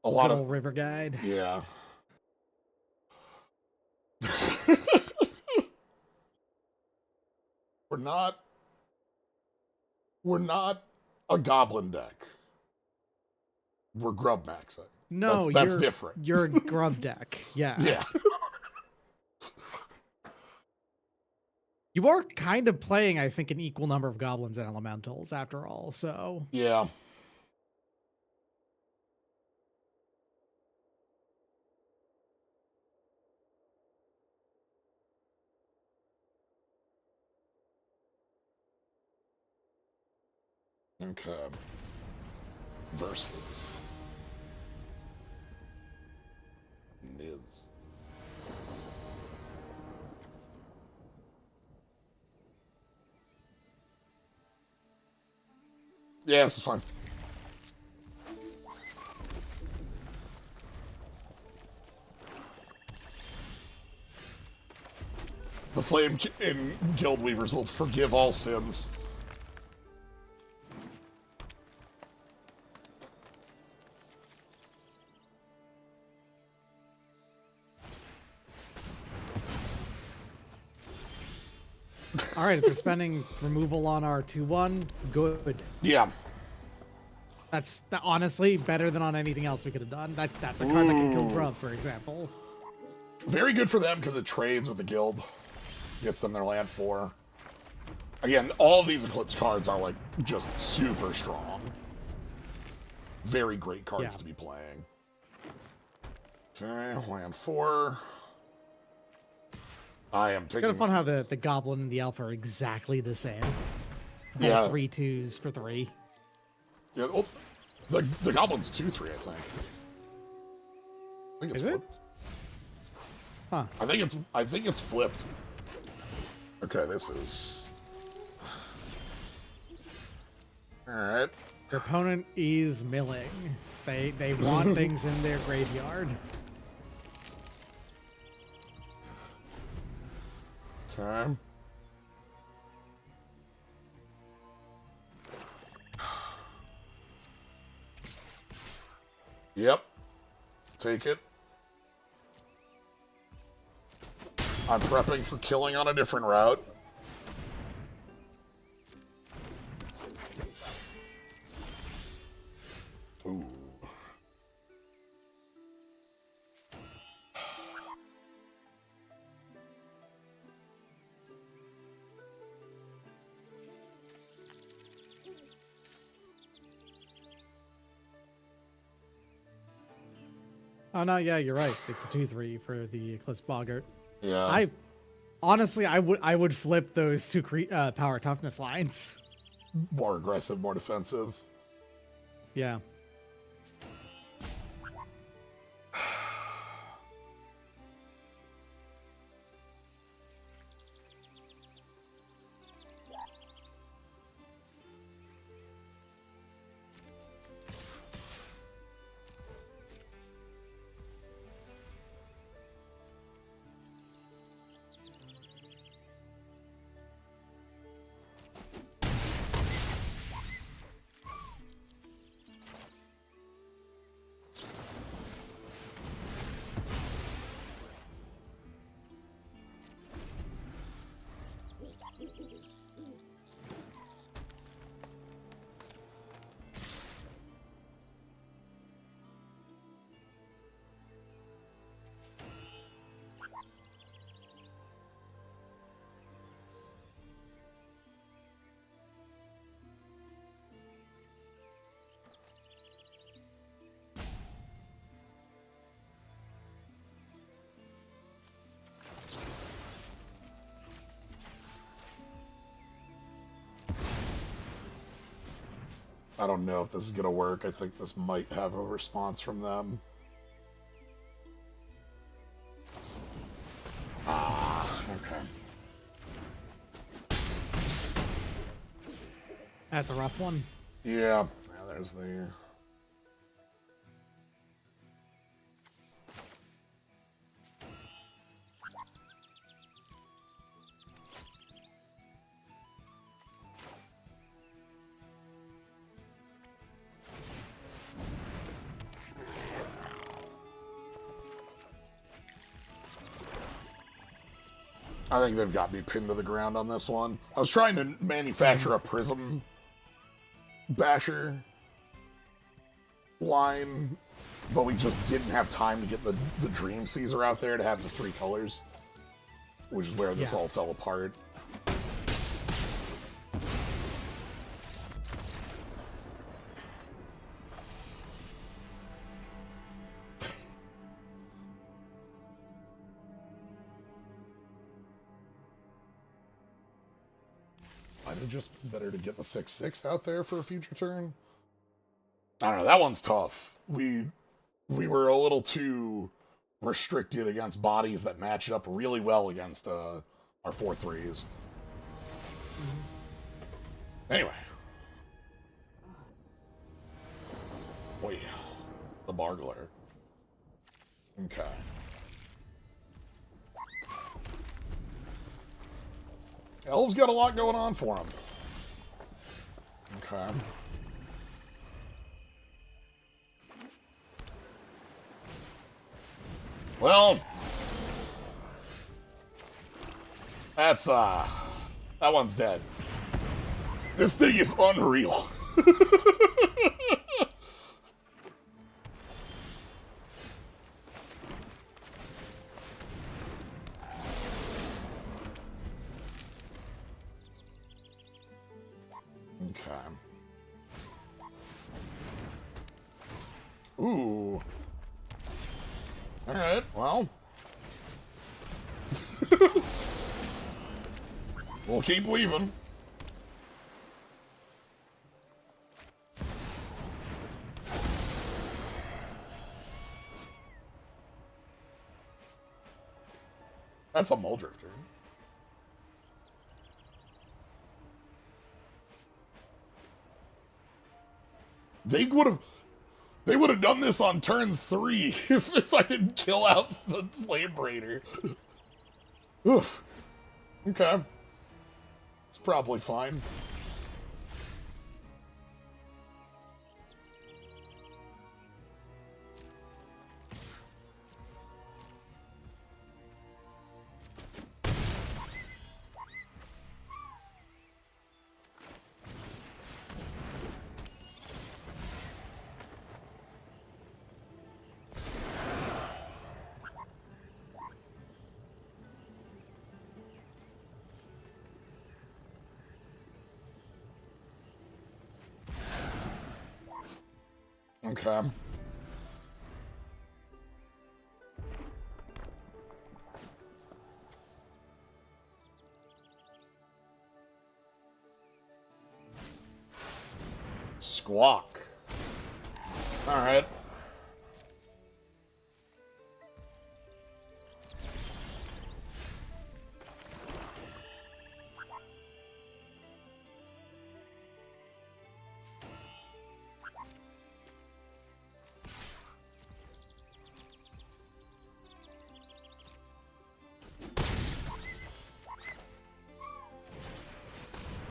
A lot Good of... old River Guide. Yeah. We're not a goblin deck. We're grub maxing. No, that's different. You're a Grub deck, yeah. Yeah. You are kind of playing, I think, an equal number of goblins and elementals, after all, so... Yeah. Okay. Versus. Niz. Yeah, this is fine. The Flame in Guild Weavers will forgive all sins. All right, if they're spending removal on our 2/1, good. Yeah. That's honestly better than on anything else we could have done. That's a card that can kill Grub, for example. Very good for them because it trades with the guild. Gets them their land 4. Again, all of these Eclipse cards are like just super strong. Very great cards to be playing. Okay, land 4. I am taking... It's kind of fun how the Goblin and the Elf are exactly the same. Yeah. 3/2s for 3. Yeah, oh, the Goblin's 2/3, I think. I think it's flipped. Huh. I think it's flipped. Okay, this is... Alright. Your opponent is milling. They want things in their graveyard. Okay. Yep. Take it. I'm prepping for killing on a different route. Ooh. Oh no, yeah, you're right. It's a 2/3 for the Eclipse Boggart. Yeah. Honestly, I would flip those two power toughness lines. More aggressive, more defensive. Yeah. I don't know if this is gonna work. I think this might have a response from them. Ah, okay. That's a rough one. Yeah. Yeah, there's the... I think they've got me pinned to the ground on this one. I was trying to manufacture a Prism Basher line, but we just didn't have time to get the Dream Caesar out there to have the 3 colors, which is where this all fell apart. Might have just been better to get the 6/6 out there for a future turn. I don't know, that one's tough. We were a little too restricted against bodies that match up really well against our 4/3s. Anyway. Boy, the Bargler. Okay. Elves got a lot going on for him. Okay. Well, that's That one's dead. This thing is unreal. Okay. Ooh. Alright, well. We'll keep leaving. That's a Mulldrafter. They would have done this on turn 3 if I didn't kill out the Flame Raider. Oof. Okay. It's probably fine. Okay. Squawk. Alright.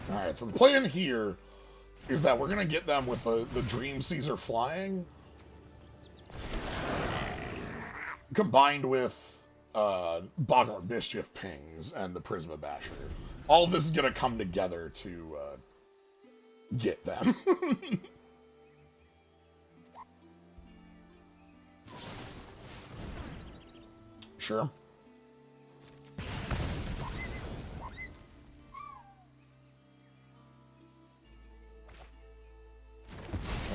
Alright, so the plan here is that we're gonna get them with the Dream Caesar flying, combined with Boggle Mischief pings and the Prisma Basher. All of this is gonna come together to get them. Sure.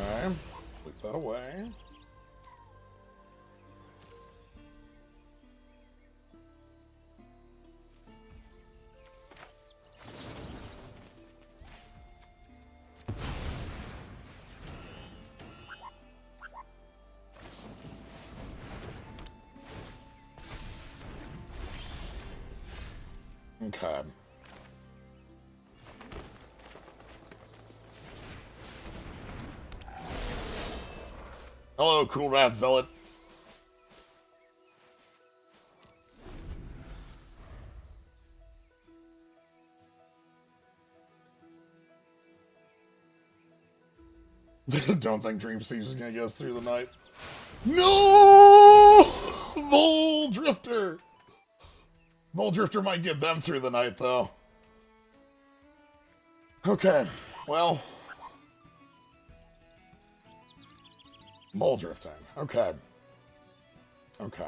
Okay, put that away. Okay. Hello, Cool Rat Zealot. Don't think Dream Caesar's gonna get us through the night. No! Mulldrafter! Mulldrafter might get them through the night, though. Okay, well. Mulldrafting. Okay. Okay.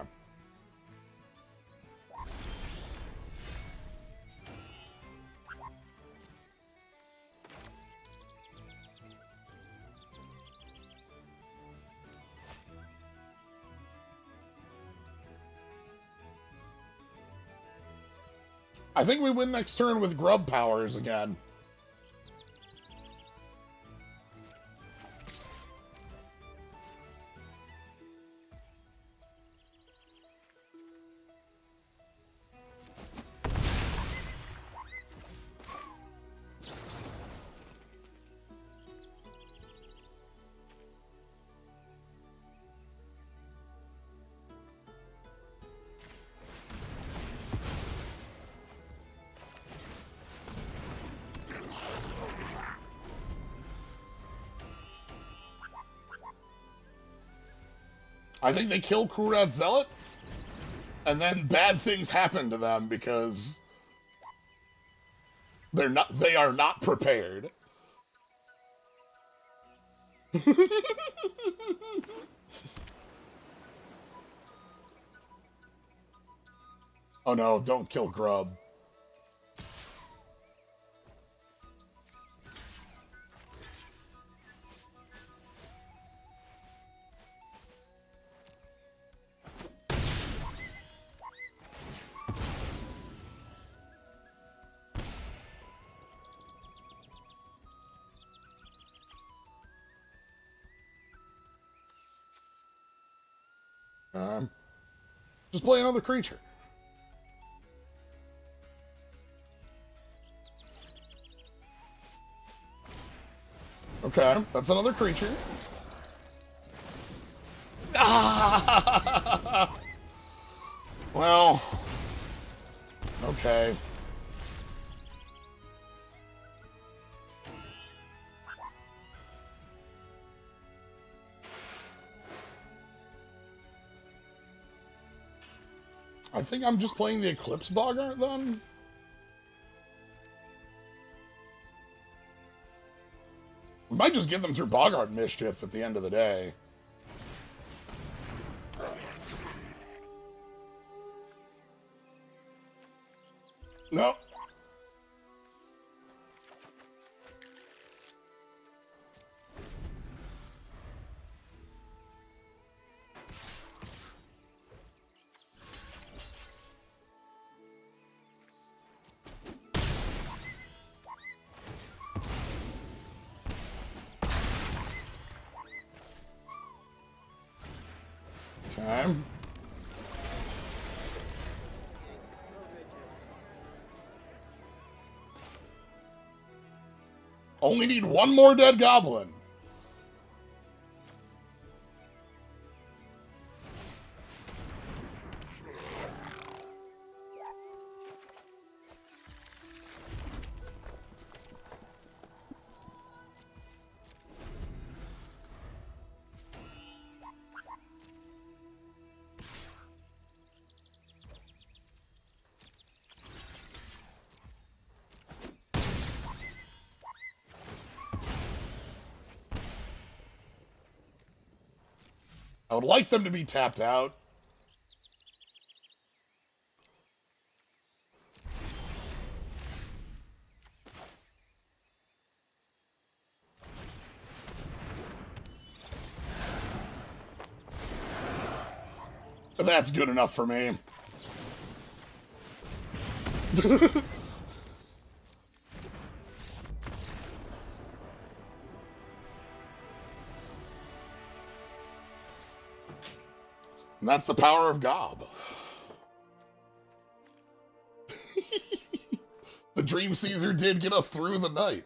I think we win next turn with Grub powers again. I think they kill Kurat Zealot, and then bad things happen to them because They are not prepared. Oh no, don't kill Grub. Just play another creature. Okay, that's another creature. Ah! Well, okay. I think I'm just playing the Eclipsed Boggart then. We might just get them through Boggart Mischief at the end of the day. No. Okay. Only need one more dead goblin. I would like them to be tapped out. That's good enough for me. And that's the power of Gob. The Dream Caesar did get us through the night.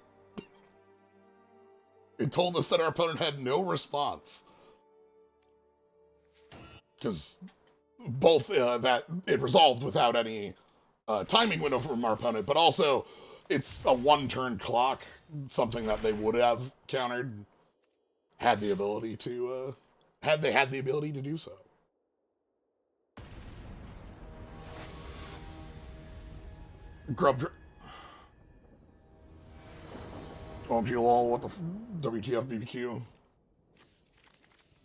It told us that our opponent had no response. Because both that it resolved without any timing window from our opponent, but also it's a one-turn clock, something that they would have countered had the ability to, had they had the ability to do so. OMG lol, what the WTF BBQ?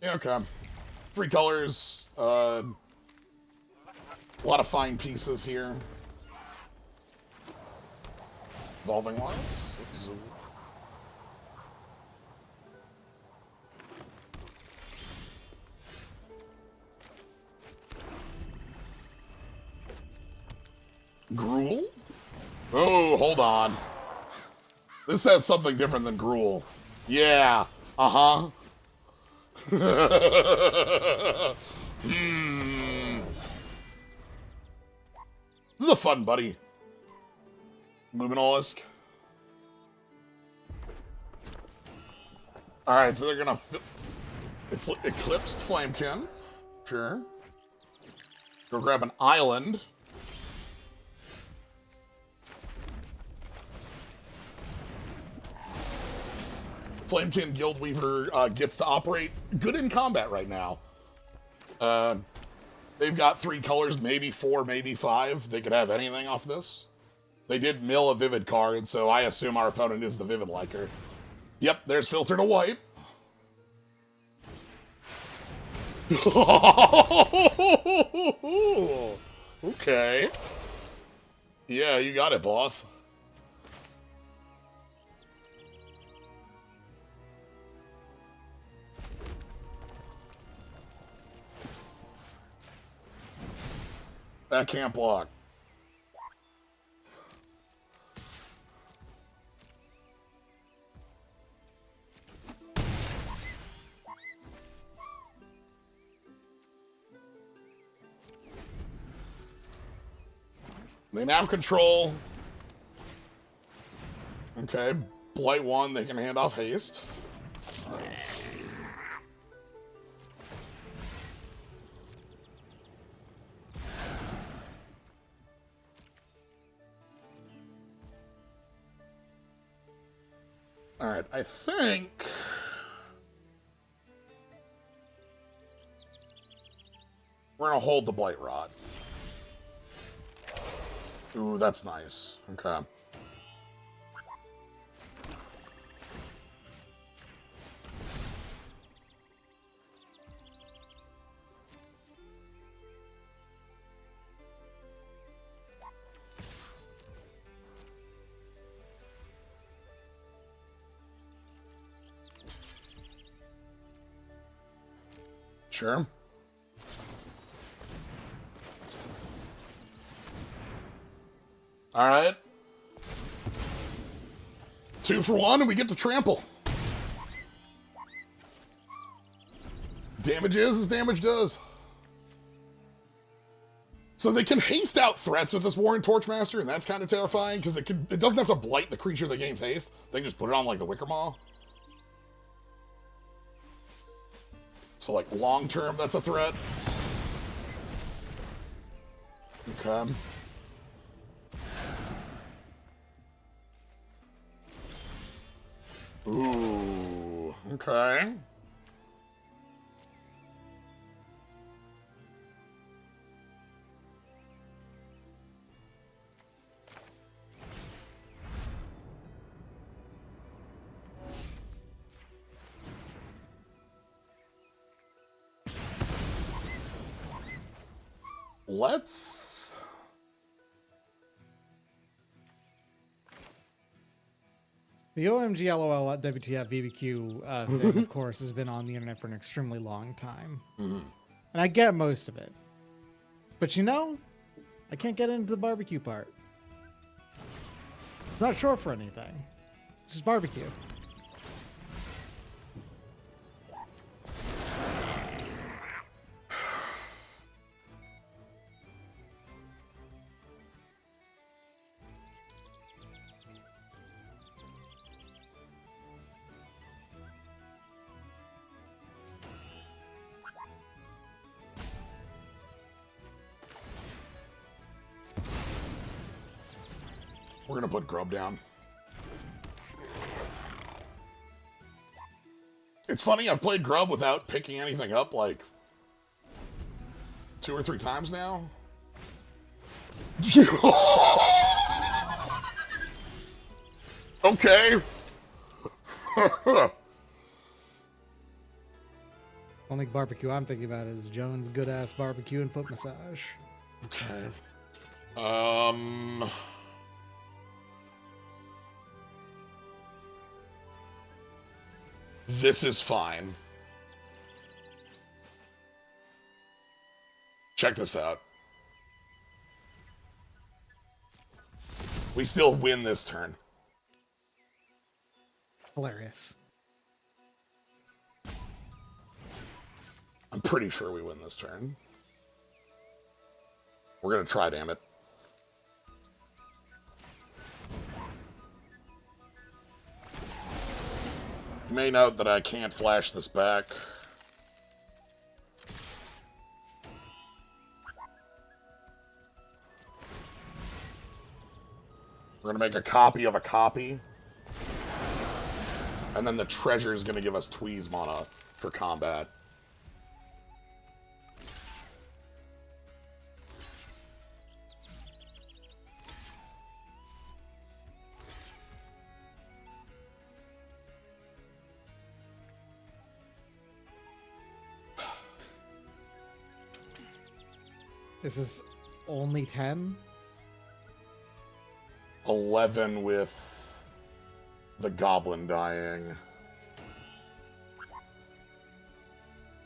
Yeah, okay. 3 colors, a lot of fine pieces here. Evolving Wilds. Gruul? Oh, hold on. This says something different than Gruul. Yeah. Uh-huh. This is a fun buddy. Luminolisk. Alright, so they're gonna Eclipsed Flamekin. Sure. Go grab an island. Flamekin Guildweaver gets to operate good in combat right now. They've got 3 colors, maybe 4, maybe 5. They could have anything off this. They did mill a Vivid card, so I assume our opponent is the Vivid liker. Yep, there's Filter to Wipe. Okay. Yeah, you got it, boss. That can't block. They now control. Okay, Blight 1, they can hand off haste. Alright, I think... we're gonna hold the Blight Rod. Ooh, that's nice. Okay. Sure. All right. 2 for 1, and we get to trample. Damage is as damage does. So they can haste out threats with this Warren Torchmaster, and that's kind of terrifying, because it doesn't have to blight the creature that gains haste. They can just put it on, like, the Wicker Maw. So, like, long term, that's a threat. Okay. Ooh, okay. Let's... The OMG LOL at WTF BBQ thing, of course, has been on the internet for an extremely long time. Mm-hmm. And I get most of it. But you know, I can't get into the barbecue part. It's not short for anything. It's just barbecue. We're gonna put Grub down. It's funny, I've played Grub without picking anything up, like, 2 or 3 times now. Okay. Only barbecue I'm thinking about is Jones' good-ass barbecue and foot massage. Okay. This is fine. Check this out. We still win this turn. Hilarious. I'm pretty sure we win this turn. We're gonna try, damn it. You may note that I can't flash this back. We're gonna make a copy of a copy. And then the treasure is gonna give us Tweez mana for combat. This is only 10? 11 with the goblin dying.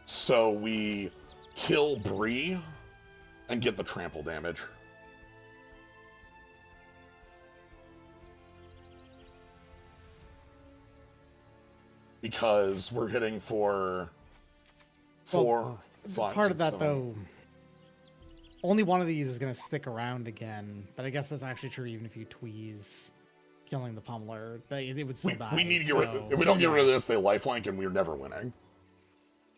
So we kill Bree and get the trample damage. Because we're hitting for 4, 5, Part 6, of that, 7. though, only one of these is going to stick around again. But I guess that's actually true even if you tweeze killing the pummeler. It would still die. We need to get rid. If we don't get rid of this, they lifelink and we're never winning.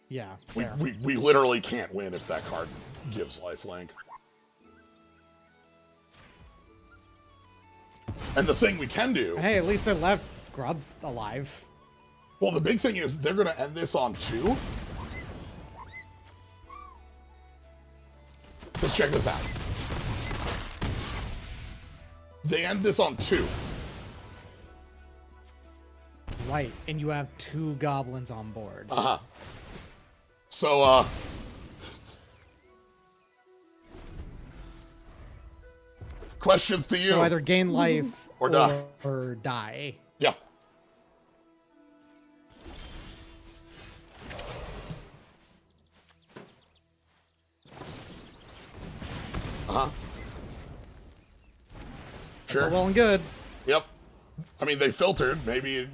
Yeah, we literally can't win if that card gives lifelink. And the thing we can do... Hey, at least they left Grub alive. Well, the big thing is they're going to end this on 2. Let's check this out. They end this on 2. Right, and you have 2 goblins on board. Uh-huh. So, questions to you. So either gain life or die. Or die. Yeah. Uh-huh. Sure. That's all well and good. Yep. I mean, they filtered. Maybe...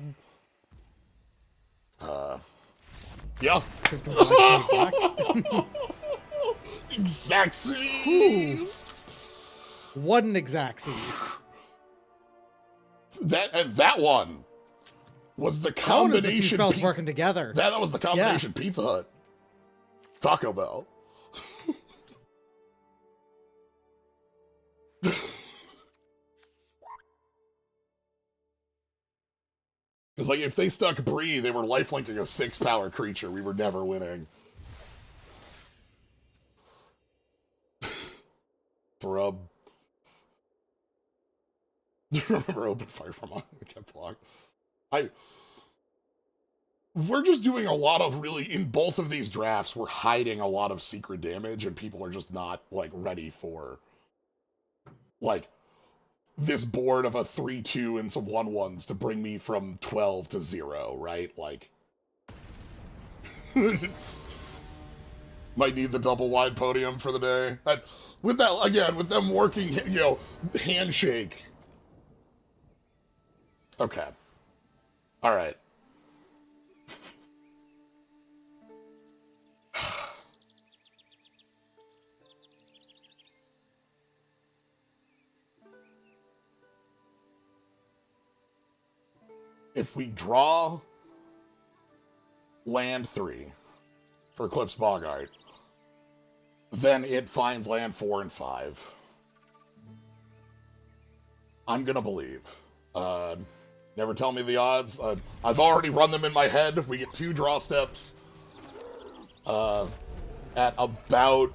Yeah. Exactsies! What an Exactsies. That one was the How is the 2 combination... spells working together? That was the combination Pizza Hut. Taco Bell. Because, like, if they stuck Bree, they were lifelinking a 6-power creature. We were never winning. Thrub. Do you remember Open Fire from on the kept block? We're just doing a lot of really... In both of these drafts, we're hiding a lot of secret damage, and people are just not, like, ready for... Like... this board of a 3-2 and some 1-1s to bring me from 12 to 0, right? Like... Might need the double wide podium for the day. With that, again, with them working, you know, handshake. Okay. Alright. If we draw land 3 for Eclipsed Boggart, then it finds land 4 and 5. I'm gonna believe. Never tell me the odds. I've already run them in my head. We get 2 draw steps at about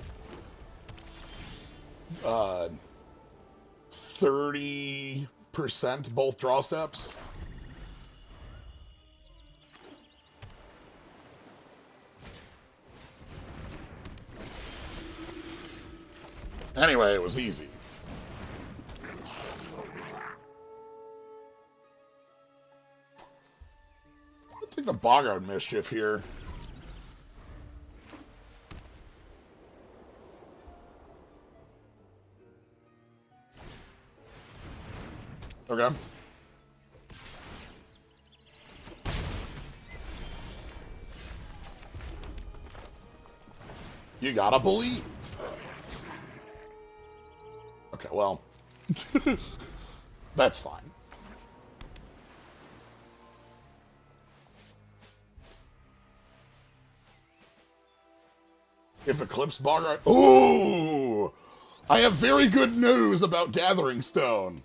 30% both draw steps. Anyway, it was easy. I'll take the Boggart Mischief here. Okay. You gotta believe. Okay, well, that's fine. If Eclipsed Boggart... Ooh! I have very good news about Gathering Stone.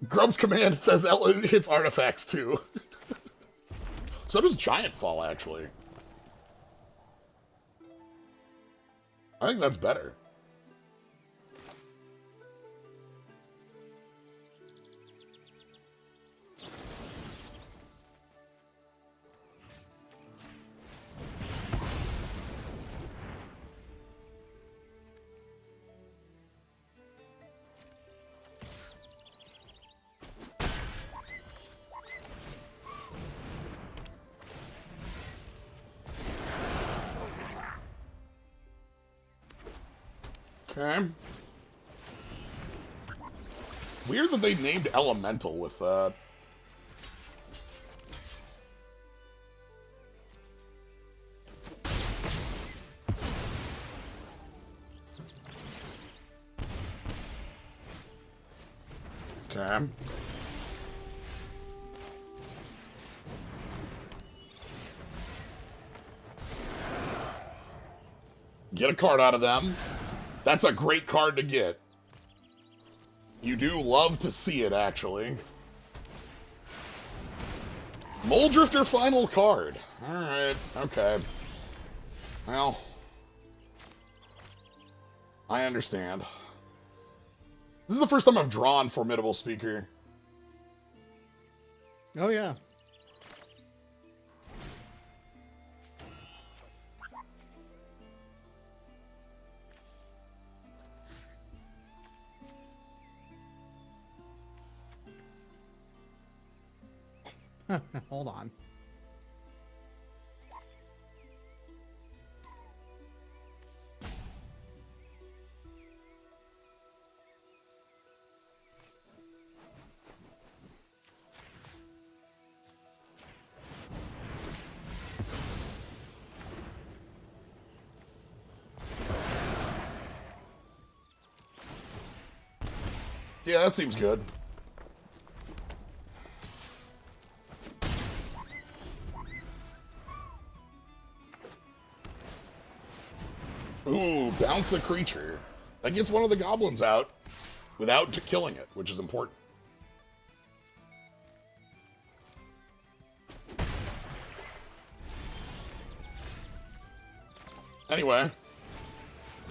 Grub's command says it hits artifacts too. So does Giant Fall, actually. I think that's better. Okay. Weird that they named Elemental with that. Okay. Get a card out of them. That's a great card to get. You do love to see it, actually. Mulldrafter final card. Alright, okay. Well, I understand. This is the first time I've drawn Formidable Speaker. Oh, yeah. Hold on. Yeah, that seems good. Ooh, bounce a creature. That gets one of the goblins out without killing it, which is important. Anyway.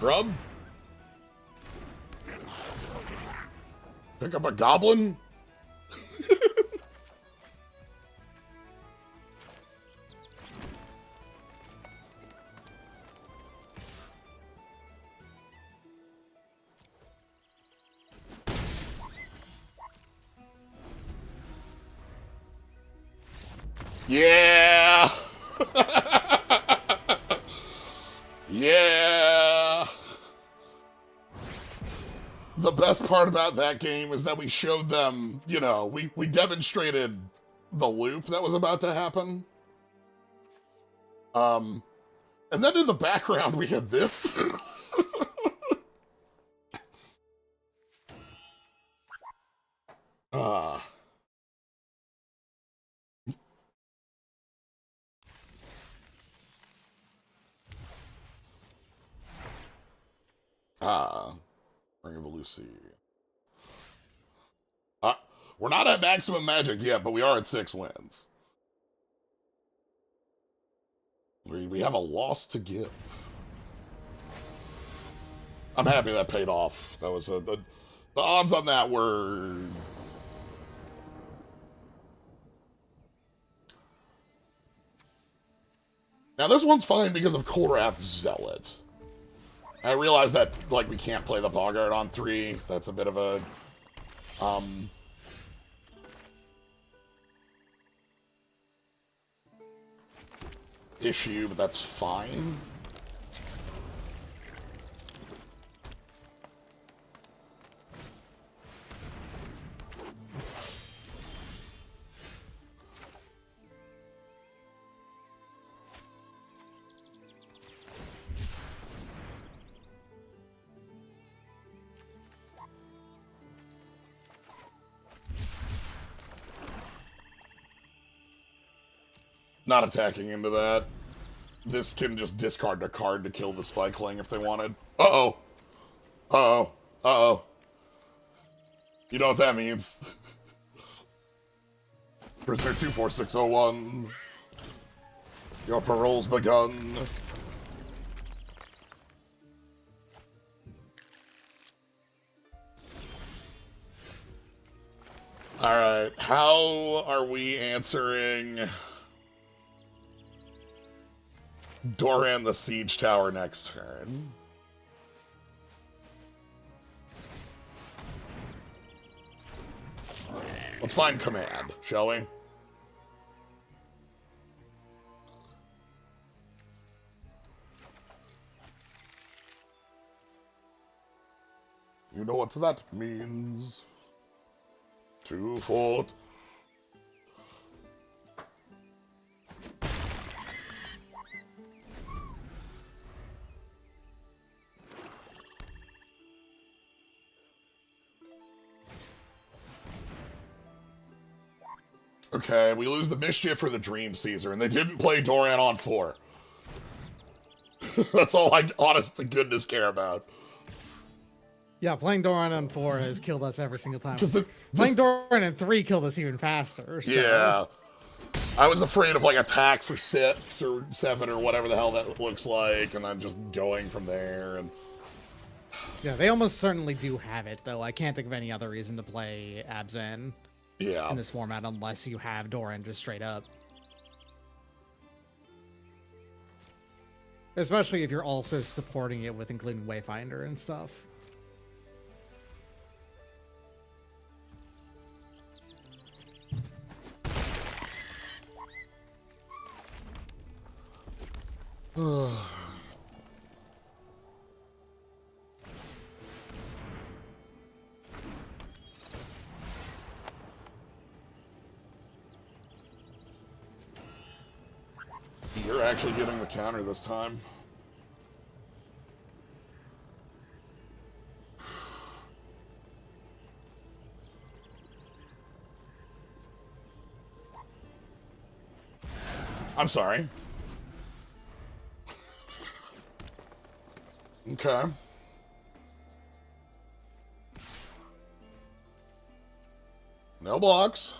Grub. Pick up a goblin? Yeah! Yeah! The best part about that game is that we showed them, you know, we demonstrated the loop that was about to happen. And then in the background we had this. Ring of Lucy. We're not at maximum magic yet, but we are at 6 wins. We have a loss to give. I'm happy that paid off. That was the odds on that were... Now this one's fine because of Korath's Zealot. I realize that, like, we can't play the Boggart on 3. That's a bit of a... issue, but that's fine. Not attacking into that. This can just discard a card to kill the Spikeling if they wanted. Uh-oh. Uh-oh. Uh-oh. You know what that means. Prisoner 24601. Your parole's begun. Alright, how are we answering Doran the Siege Tower next turn? Let's find command, shall we? You know what that means. 2 fort. Okay, we lose the Mischief for the Dream Caesar, and they didn't play Doran on 4. That's all I, honest to goodness, care about. Yeah, playing Doran on 4 has killed us every single time. Because playing Doran on 3 killed us even faster. So. Yeah. I was afraid of, like, attack for 6 or 7 or whatever the hell that looks like, and then just going from there, and... Yeah, they almost certainly do have it, though. I can't think of any other reason to play Abzan in this format unless you have Doran just straight up. Especially if you're also supporting it with including Wayfinder and stuff. You're actually getting the counter this time. I'm sorry. Okay. No blocks.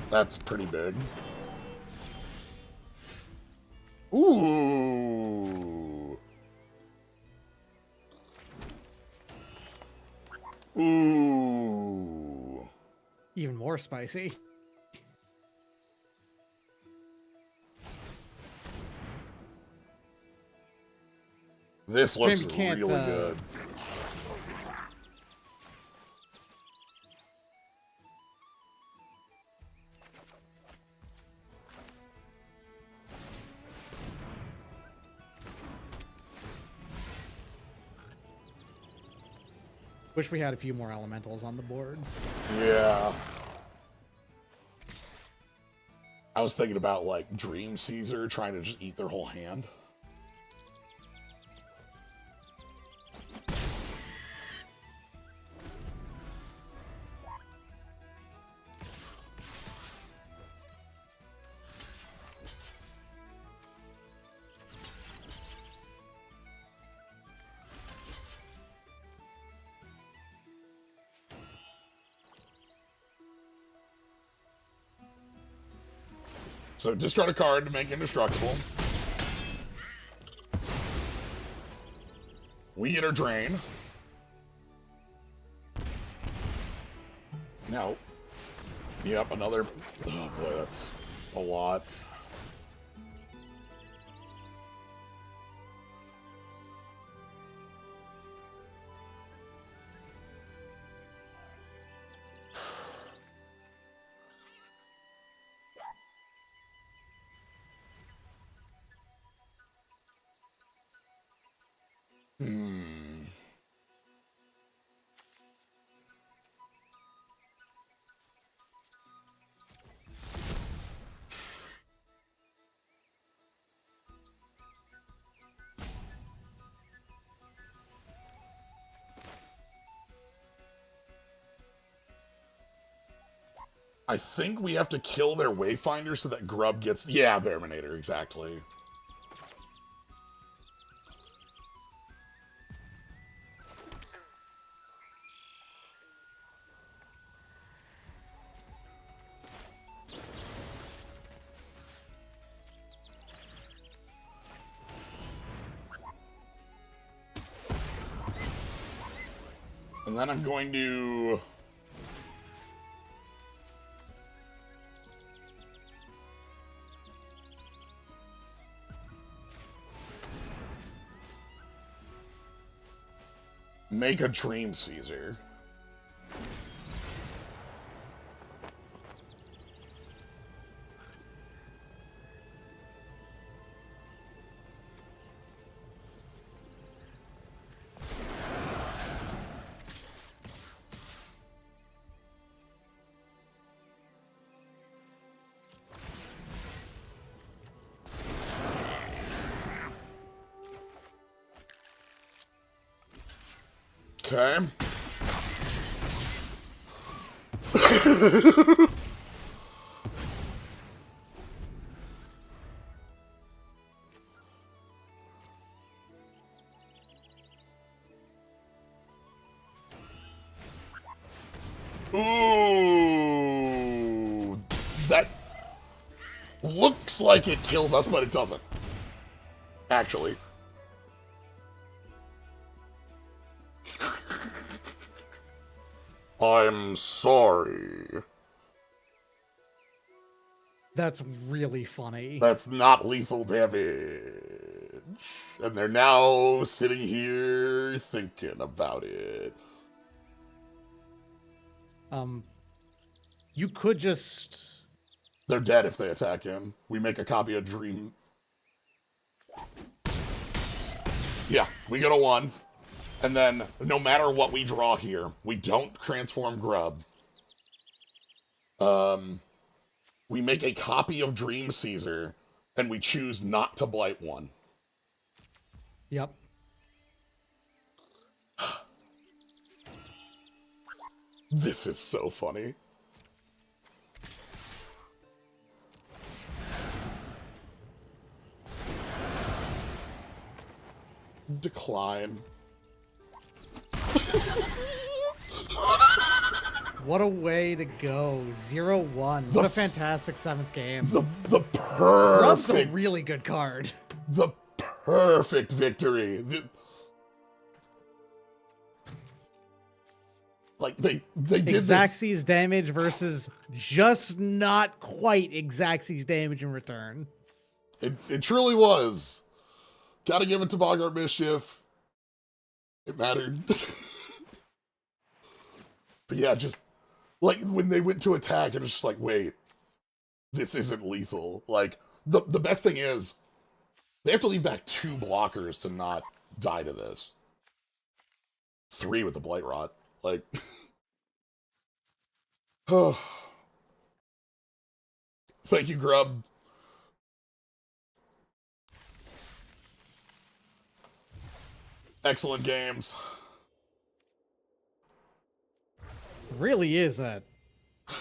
That's pretty big. Ooh. Ooh. Even more spicy. This looks really good. Wish we had a few more elementals on the board. Yeah. I was thinking about, like, Dream Caesar trying to just eat their whole hand. So discard a card to make indestructible. We get our drain. No. Yep, another... Oh boy, that's a lot. I think we have to kill their Wayfinder so that Grub gets... Yeah, Bearminator, exactly. And then I'm going to... make a Dream Caesar. Okay. Ooh, that looks like it kills us, but it doesn't. Actually. I'm sorry. That's really funny. That's not lethal damage. And they're now sitting here thinking about it. You could just... They're dead if they attack him. We make a copy of Dream. Yeah, we go to 1. And then, no matter what we draw here, we don't transform Grub. We make a copy of Dream Caesar, and we choose not to blight 1. Yep. This is so funny. Decline. What a way to go. 0-1. What a fantastic 7th game. The perfect... Grub's a really good card. The perfect victory. Like, they did Xaxes damage versus just not quite Xaxes damage in return. It truly was. Gotta give it to Bogart Mischief. It mattered. But yeah, just, like, when they went to attack, it was just like, wait, this isn't lethal. Like, the best thing is, they have to leave back 2 blockers to not die to this. 3 with the Blight Rot. Like... Oh. Thank you, Grub. Excellent games. Really is a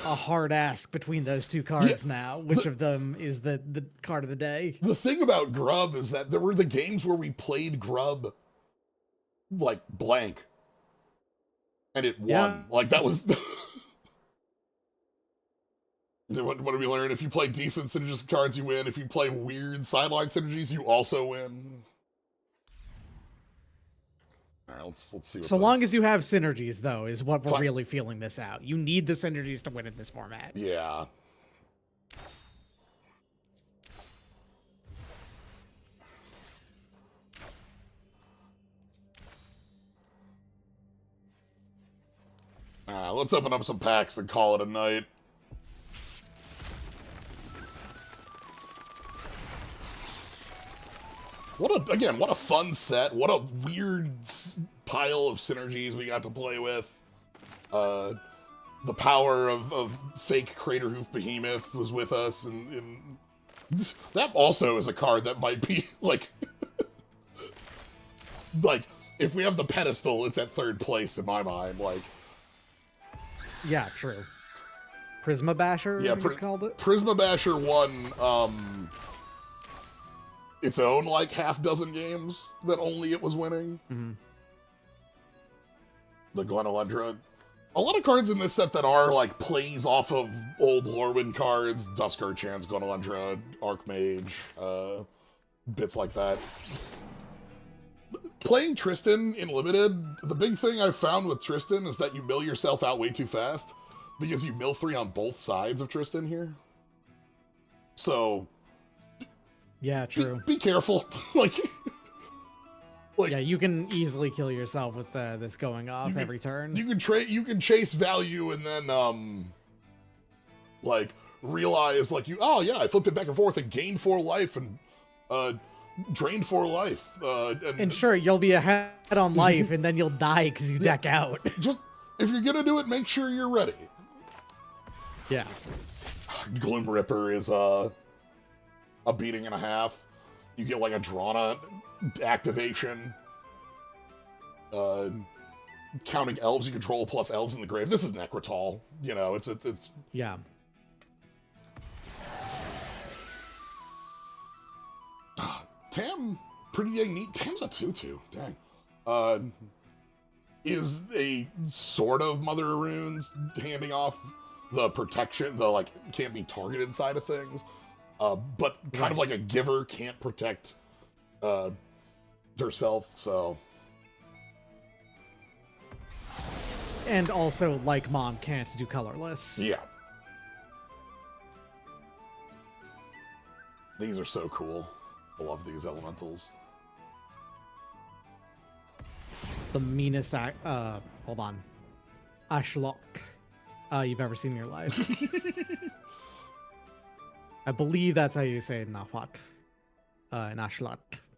hard ask between those 2 cards now. Which of them is the card of the day? The thing about Grub is that there were the games where we played Grub, like, blank. And it won. Yeah. Like, that was... What do we learn? If you play decent synergistic cards, you win. If you play weird sideline synergies, you also win. All right, let's see. So long as you have synergies, though, is what we're really feeling this out. You need the synergies to win in this format. Yeah. Let's open up some packs and call it a night. What a fun set. What a weird pile of synergies we got to play with. The power of fake Crater Hoof Behemoth was with us, and that also is a card that might be, like... like, if we have the pedestal, it's at 3rd place in my mind, like... Yeah, true. Prisma Basher, yeah, I think it's called it? Prisma Basher won, its own, like, half-dozen games that only it was winning. Mm-hmm. The Glenelendra. A lot of cards in this set that are, like, plays off of old Lorwyn cards. Dusk Urchans, Glenelendra, Archmage, bits like that. Playing Tristan in Limited, the big thing I've found with Tristan is that you mill yourself out way too fast, because you mill 3 on both sides of Tristan here. So... Yeah, true. Be careful. like, yeah, you can easily kill yourself with this going off every turn. You can chase value and then like realize like oh yeah, I flipped it back and forth and gained 4 life and drained 4 life. And sure, you'll be ahead on life and then you'll die because you deck out. Just if you're gonna do it, make sure you're ready. Yeah. Gloom Ripper is a beating and a half. You get like a Drana activation. counting elves you control plus elves in the grave. This is Necrotal. You know, it's Yeah. Tam, pretty dang neat. Tam's a 2/2. Dang. Is a sort of Mother of Runes, handing off the protection, the like can't be targeted side of things. But kind of like a giver, can't protect herself, so. And also, like Mom, can't do colorless. Yeah. These are so cool. I love these elementals. The meanest hold on. Ashlock you've ever seen in your life. I believe that's how you say Nahuat. In Ashlock.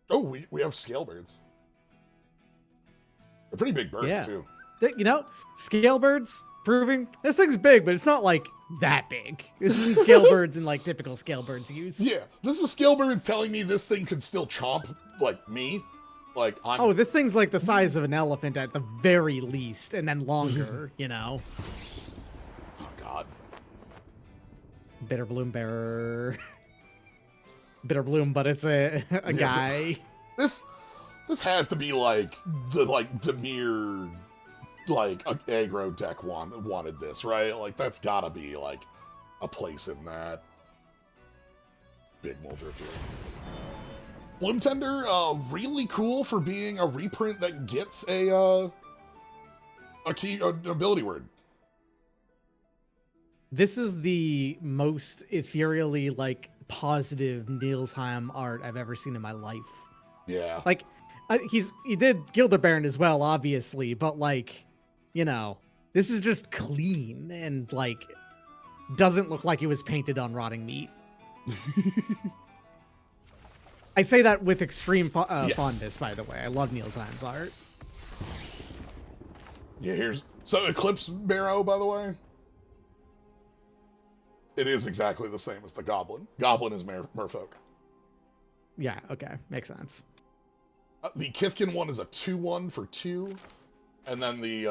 Oh, we have scale birds. They're pretty big birds, too. You know, scale birds proving this thing's big, but it's not like that big. This isn't scale birds in like typical scale birds use. Yeah, this is a scale bird telling me this thing could still chomp like me. Like I'm. Oh, this thing's like the size of an elephant at the very least, and then longer. You know. Oh God. Bitter bloom bearer. Bitter bloom, but it's a guy. This has to be like the Demir like aggro deck wanted this, right? Like that's gotta be like a place in that. Big Mulldrafting. Bloom Tender, really cool for being a reprint that gets an ability word. This is the most ethereally like positive Nilsheim art I've ever seen in my life. Yeah. Like he did Gilder Baron as well, obviously, but like, you know, this is just clean and like doesn't look like it was painted on rotting meat. I say that with extreme fondness, by the way. I love Nilsheim's art. Yeah, so Eclipsed Barrow, by the way. It is exactly the same as the Goblin. Goblin is Merfolk. Yeah, okay. Makes sense. The Kithkin one is a 2/1 for 2. And then the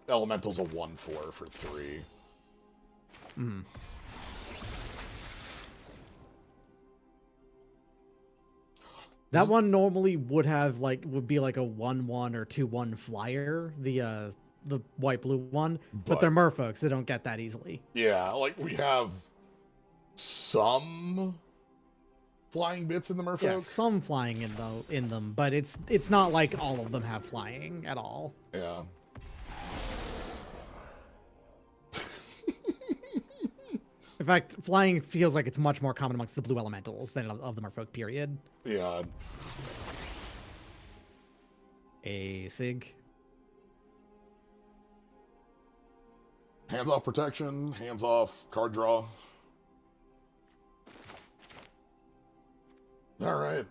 Elemental's a 1/4 for 3. Mm-hmm. That one normally would be like a 1/1 or 2/1 flyer, the white blue one, but they're merfolks, they don't get that easily. Yeah, like we have some flying bits in the merfolk. Yeah, some flying in them, but it's not like all of them have flying at all. Yeah. In fact, flying feels like it's much more common amongst the blue elementals than of the merfolk, period. Yeah. A sig. Hands off protection, hands off card draw. All right.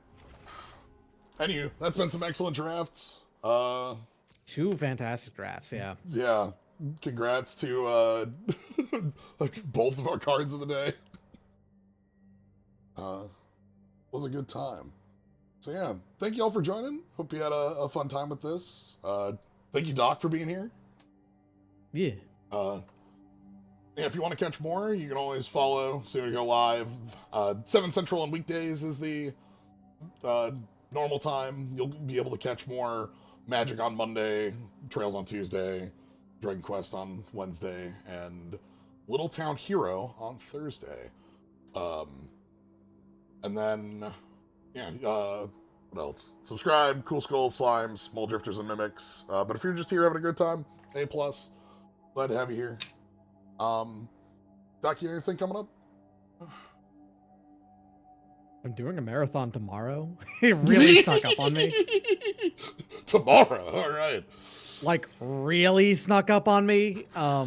Anywho, that's been some excellent drafts. 2 fantastic drafts, yeah. Yeah. Congrats to both of our cards of the day. Was a good time. So yeah, thank you all for joining. Hope you had a fun time with this. Thank you, Doc, for being here. Yeah. Yeah, if you want to catch more, you can always follow Soon to Go Live. 7 Central on weekdays is the normal time. You'll be able to catch more Magic on Monday, Trails on Tuesday, Dragon Quest on Wednesday, and Little Town Hero on Thursday. And then, yeah, what else? Subscribe, Cool Skulls, Slimes, Mole Drifters, and Mimics. But if you're just here having a good time, A+. Glad to have you here. Doc, you have anything coming up? I'm doing a marathon tomorrow. It really snuck up on me. Tomorrow, all right. Like, really snuck up on me. I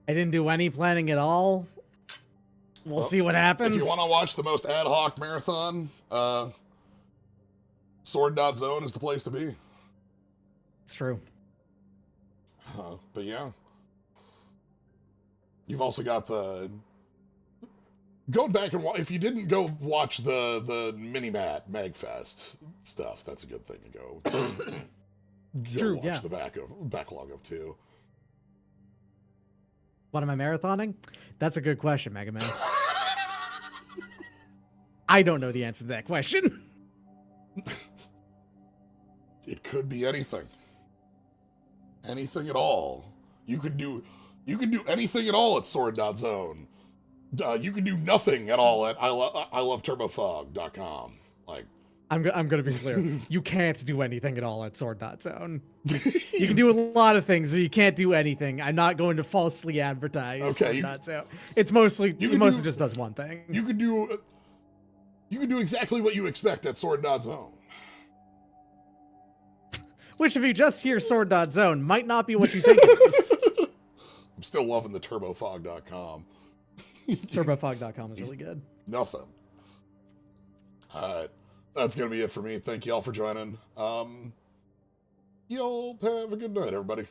didn't do any planning at all. We'll see what happens. If you want to watch the most ad hoc marathon, Sword.zone is the place to be. It's true. But yeah. You've also got the... Going back and if you didn't go watch the Mini-Mat Magfest stuff, that's a good thing to go. go True, watch yeah. the backlog of too. What am I marathoning? That's a good question, Mega Man. I don't know the answer to that question. It could be anything. Anything at all. You could do anything at all at Sword.zone. You can do nothing at all at iloveturbofog.com. Like, I'm gonna be clear. You can't do anything at all at Sword.zone. You can do a lot of things, but you can't do anything. I'm not going to falsely advertise okay, Sword.zone. It's mostly just does one thing. You can do exactly what you expect at Sword.zone. Which, if you just hear Sword.zone, might not be what you think it is. I'm still loving the turbofog.com. Turbofog.com is really good. Nothing. Alright. That's going to be it for me. Thank you all for joining. Y'all have a good night, everybody.